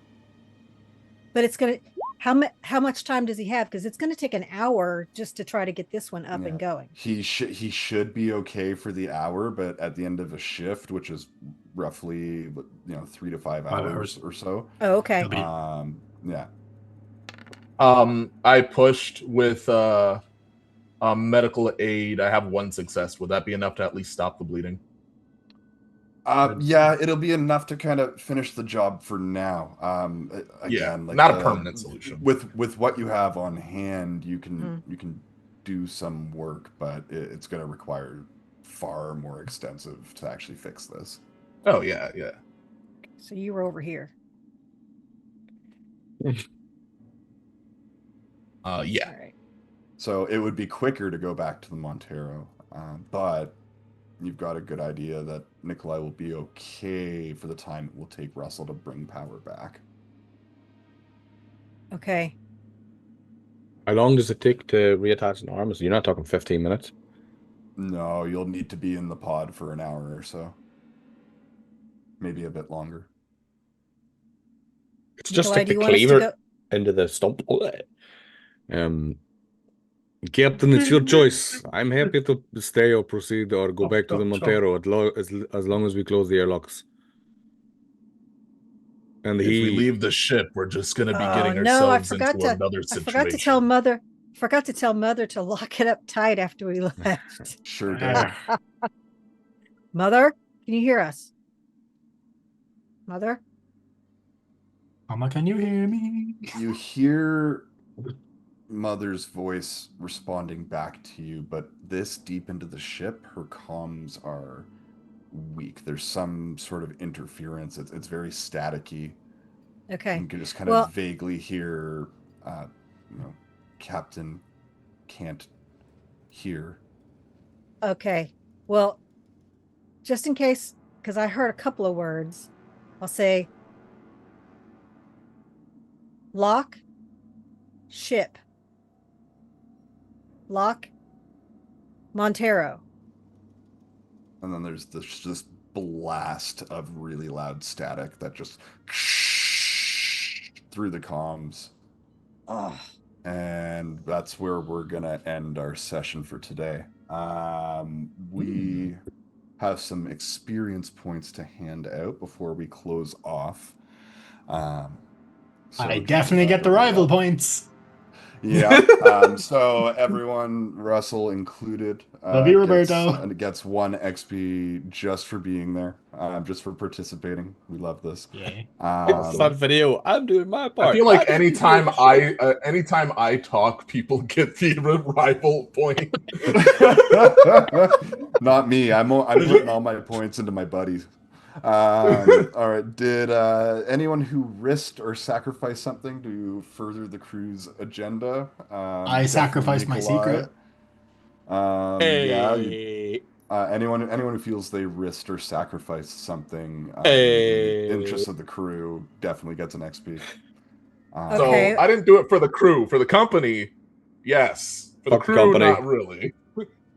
G: But it's gonna. How much time does he have? Because it's going to take an hour just to try to get this one up and going.
C: He should be okay for the hour, but at the end of a shift, which is roughly 3 to 5 hours or so.
G: Oh, okay.
C: Yeah.
H: I pushed with medical aid. I have one success. Would that be enough to at least stop the bleeding?
C: Yeah, it'll be enough to kind of finish the job for now. Again, like
H: not a permanent solution.
C: With what you have on hand, you can do some work, but it's going to require far more extensive to actually fix this.
H: Oh yeah.
G: So you were over here.
H: Yeah.
G: All right.
C: So it would be quicker to go back to the Montero, but you've got a good idea that Nikolai will be okay for the time it will take Russell to bring power back.
G: Okay.
D: How long does it take to reattach an arm? You're not talking 15 minutes.
C: No, you'll need to be in the pod for an hour or so. maybe a bit longer.
D: It's just
G: Nikolai,
D: stick
G: do
D: the
G: you want us to
D: cleaver
G: go?
D: into the stump. Captain, it's your choice. I'm happy to stay or proceed or go back to the Montero as long as we close the airlocks. And
H: If we leave the ship, we're just going to be getting
G: No,
H: ourselves into another
G: I
H: situation.
G: forgot to tell Mother to lock it up tight after we left.
C: Sure did.
G: Mother, can you hear us? Mother?
E: Mama, can you hear me?
C: You hear Mother's voice responding back to you, but this deep into the ship, her comms are weak. There's some sort of interference. It's very staticky.
G: Okay.
C: You can just kind
G: Well-
C: of vaguely hear, Captain can't hear.
G: Okay. Well, just in case, because I heard a couple of words, I'll say lock, ship. Lock, Montero.
C: And then there's this blast of really loud static that just through the comms.
G: Oh,
C: And that's where we're gonna end our session for today. We have some experience points to hand out before we close off. So
E: I definitely get the rival points.
C: Yeah. So everyone, Russell included,
E: Love you, Roberto.
C: gets 1 XP just for being there, just for participating. We love this.
E: Yeah.
D: It's on video. I'm doing my part.
F: I feel like anytime I talk, people get the rival point.
C: Not me. I'm putting all my points into my buddies. All right. Did anyone who risked or sacrificed something to further the crew's agenda?
E: I sacrificed my secret.
C: Yeah.
D: Hey.
C: Anyone who feels they risked or sacrificed something in
D: Hey.
C: the interest of the crew definitely gets an XP.
G: Okay.
F: So I didn't do it for the crew. For the company, yes. For the
D: Fuck the
F: crew,
D: company.
F: not really.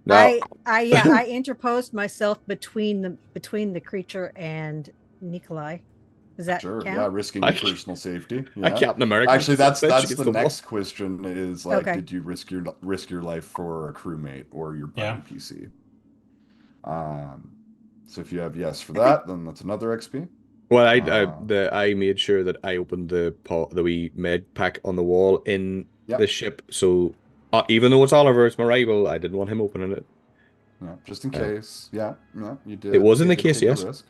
D: No.
G: I interposed myself between the creature and Nikolai. Does that
C: Sure.
G: count?
C: Yeah, risking your personal safety.
D: I
C: Yeah.
D: Captain America.
C: Actually, that's
D: She
C: the
D: gets the
C: next question is like,
G: Okay.
C: did you risk your life for a crewmate or your
E: Yeah.
C: NPC? So if you have yes for that, then that's another XP.
D: Well, I made sure that I opened the wee med pack on the wall in
C: Yep.
D: the ship. So even though it's Oliver, it's my rival. I didn't want him opening it.
C: Yeah, just in case. Yeah, you did.
D: It was in the
C: did
D: case,
C: take a
D: yes.
C: risk.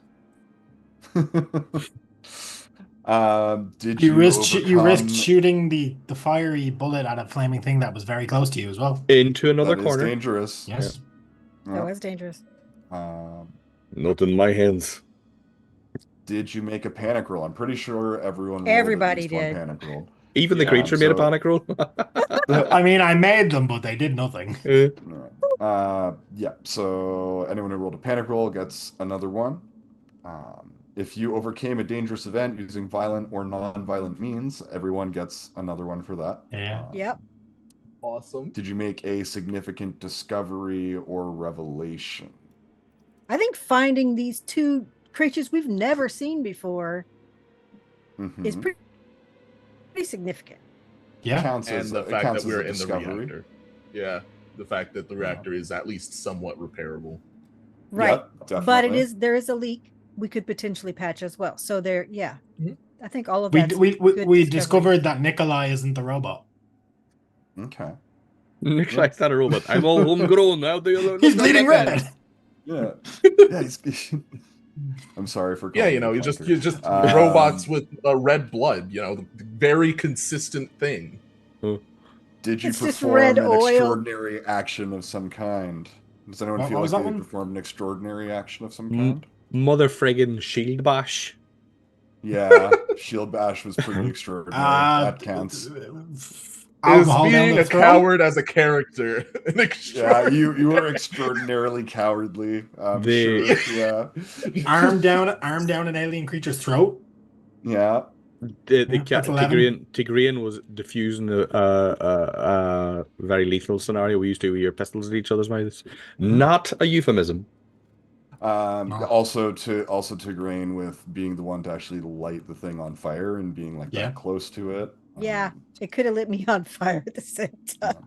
C: Did
E: You risked
C: overcome-
E: shooting the fiery bullet at a flaming thing that was very close to you as well.
D: Into another
C: That is
D: corner.
C: dangerous.
E: Yes.
C: Yeah.
G: That was dangerous.
D: Not in my hands.
C: Did you make a panic roll? I'm pretty sure everyone rolled
G: Everybody
C: at least one
G: did.
C: panic roll.
D: Even the
C: Yeah,
D: creature made a
C: so-
D: panic roll.
E: I mean, I made them, but they did nothing.
C: Yeah, so anyone who rolled a panic roll gets another one. If you overcame a dangerous event using violent or non-violent means, everyone gets another one for that.
E: Yeah.
G: Yep.
F: Awesome.
C: Did you make a significant discovery or revelation?
G: I think finding these two creatures we've never seen before is
C: Mhm.
G: pretty significant.
E: Yeah.
C: Counts
H: And
C: as,
H: the
C: it
H: fact
C: counts
H: that we
C: as
H: were
C: a
H: in the
C: discovery.
H: reactor. Yeah. The fact that the reactor is at least somewhat repairable.
G: Right.
C: Yep,
G: But
C: definitely.
G: there is a leak we could potentially patch as well. So there, yeah.
F: Mhm.
G: I think all of
E: We
G: that.
E: we discovered that Nikolai isn't the robot.
C: Okay.
D: Nikolai's not a robot. I'm all homegrown now.
E: He's bleeding red.
C: Yeah. Yeah, I'm sorry for
F: Yeah,
C: calling
F: you know, you just
C: clunker.
F: robots with red blood. You know, the very consistent thing.
C: Did you
G: It's just
C: perform
G: red
C: an
G: oil.
C: extraordinary action of some kind? Does anyone
E: What
C: feel
E: was
C: like
E: that
C: they
E: one?
C: performed an extraordinary action of some kind?
D: Mother friggin' shield bash.
C: Yeah, shield bash was pretty extraordinary. That counts.
E: Alcohol
F: Is
E: down
F: being
E: the
F: a
E: throat?
F: coward as a character.
C: Yeah, you were extraordinarily cowardly. I'm
D: The-
C: sure. Yeah.
E: arm down an alien creature's throat.
C: Yeah.
E: That's 11.
D: Tigrean was diffusing a very lethal scenario. We used to wear pistols at each other's mouths. Not a euphemism.
E: Oh.
C: Also to grain with being the one to actually light the thing on fire and being like
E: Yeah.
C: that close to it.
G: Yeah, it could have lit me on fire at the same time.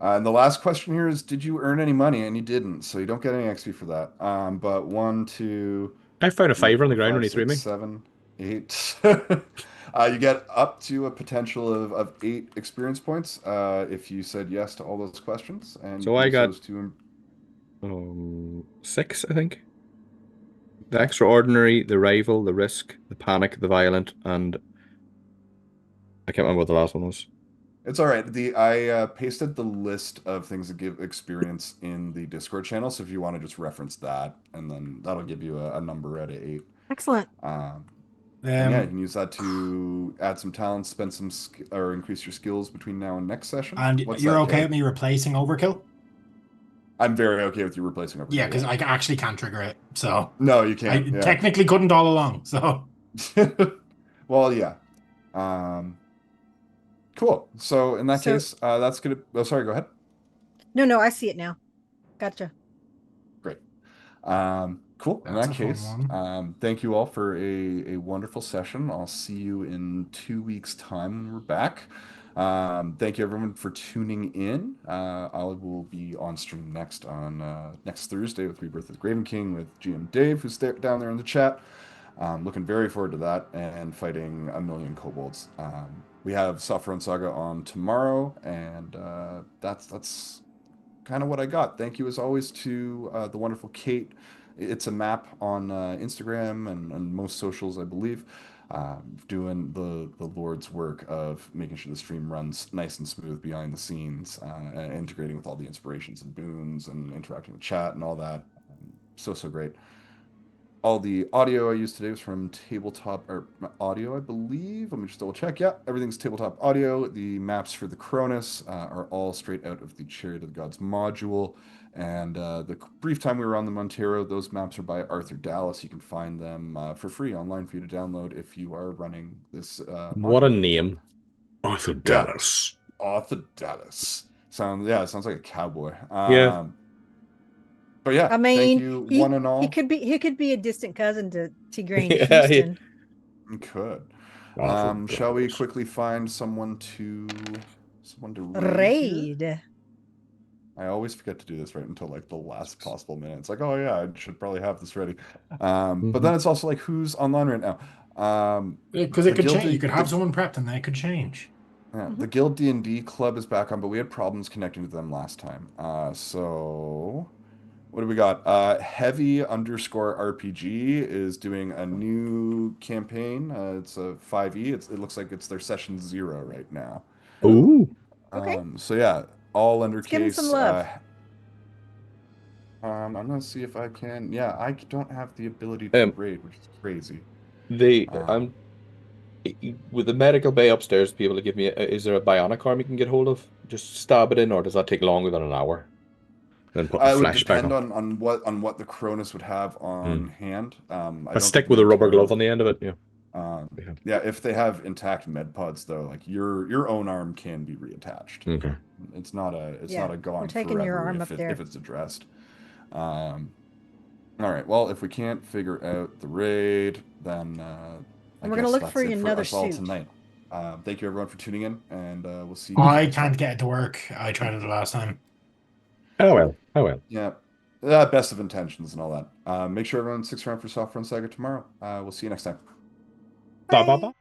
C: And the last question here is, did you earn any money? And you didn't, so you don't get any XP for that. But 1, 2,
D: I found a
C: 3,
D: fiver on the
C: 4,
D: ground when
C: 5,
D: he threw
C: 6,
D: me.
C: 7, 8. You get up to a potential of 8 experience points if you said yes to all those questions, and
D: So
C: you
D: I
C: use
D: got
C: those to
D: 6, I think. The extraordinary, the rival, the risk, the panic, the violent, and I can't remember what the last one was.
C: It's all right. I pasted the list of things that give experience in the Discord channel, so if you want to just reference that, and then that'll give you a number out of 8.
G: Excellent.
C: And yeah, you can use that to add some talents, spend some or increase your skills between now and next session.
E: And
C: What's
E: you're
C: that,
E: okay
C: Kay?
E: with me replacing overkill?
C: I'm very okay with you replacing overkill.
E: Yeah, because I actually can't trigger it. So
C: No, you
E: I
C: can't. Yeah.
E: technically couldn't all along. So
C: Well, yeah. Cool. So in that
G: So-
C: case, that's gonna. Oh, sorry. Go ahead.
G: No, I see it now. Gotcha.
C: Great. Cool. In
E: That's
C: that
E: a fun
C: case,
E: one.
C: thank you all for a wonderful session. I'll see you in 2 weeks' time when we're back. Thank you everyone for tuning in. I will be on stream next on next Thursday with Rebirth of the Graven King with GM Dave, who's down there in the chat. Looking very forward to that and fighting a million kobolds. We have Saffron Saga on tomorrow, and that's kind of what I got. Thank you as always to the wonderful Kate. It's a map on Instagram and most socials, I believe, doing the Lord's work of making sure the stream runs nice and smooth behind the scenes, and integrating with all the inspirations and boons and interacting with chat and all that. So great. All the audio I used today was from Tabletop or Audio, I believe. Let me just double check. Yeah, everything's Tabletop Audio. The maps for the Cronus are all straight out of the Chariot of the Gods module. And the brief time we were on the Montero, those maps are by Arthur Dallas. You can find them for free online for you to download if you are running this.
D: What a
C: module.
D: name.
I: Arthur Dallas.
C: Arthur Dallas. It sounds like a cowboy.
D: Yeah.
C: But yeah,
G: I mean,
C: thank you one and all.
G: he could be a distant cousin to Tigraine
D: Yeah,
G: Houston.
C: You could.
I: Arthur
C: Shall we
I: Dallas.
C: quickly find someone to
G: Raid.
C: here? I always forget to do this right until like the last possible minute. It's like, oh yeah, I should probably have this ready. But then it's also like, who's online right now?
E: because
C: the
E: it could
C: Guild
E: change. You could have
C: the-
E: someone prepped and they could change.
C: Yeah, the Guild D&D club is back on, but we had problems connecting to them last time. So what do we got? Heavy_RPG is doing a new campaign. It's a 5e. It looks like it's their session 0 right now.
D: Ooh.
G: Okay.
C: So yeah, all
G: Let's give him
C: undercase.
G: some love.
C: I'm gonna see if I can. Yeah, I don't have the ability to raid, which is crazy.
D: The
C: Um,
D: with the medical bay upstairs, be able to give me. Is there a bionic arm you can get hold of? Just stab it in, or does that take longer than an hour? Then put the
C: It would
D: flesh back
C: depend
D: on.
C: on what the Cronus would have on hand. I
D: A
C: don't
D: stick
C: think
D: with a rubber
C: Montero-
D: glove on the end of it. Yeah.
C: Yeah, if they have intact med pods though, like your own arm can be reattached.
D: Okay.
C: It's not a
G: Yeah,
C: gone
G: we're taking your
C: forever
G: arm
C: if
G: up there.
C: if it's addressed. All right. Well, if we can't figure out the raid, then I
G: We're gonna
C: guess
G: look
C: that's
G: for
C: it
G: another
C: us all
G: suit.
C: tonight. Thank you everyone for tuning in, and we'll see you.
E: I
C: next time.
E: can't get it to work. I tried it the last time.
D: Oh well. Oh well.
C: Yeah. Best of intentions and all that. Make sure everyone sticks around for Soft Run Saga tomorrow. We'll see you next time.
D: Bye bye bye.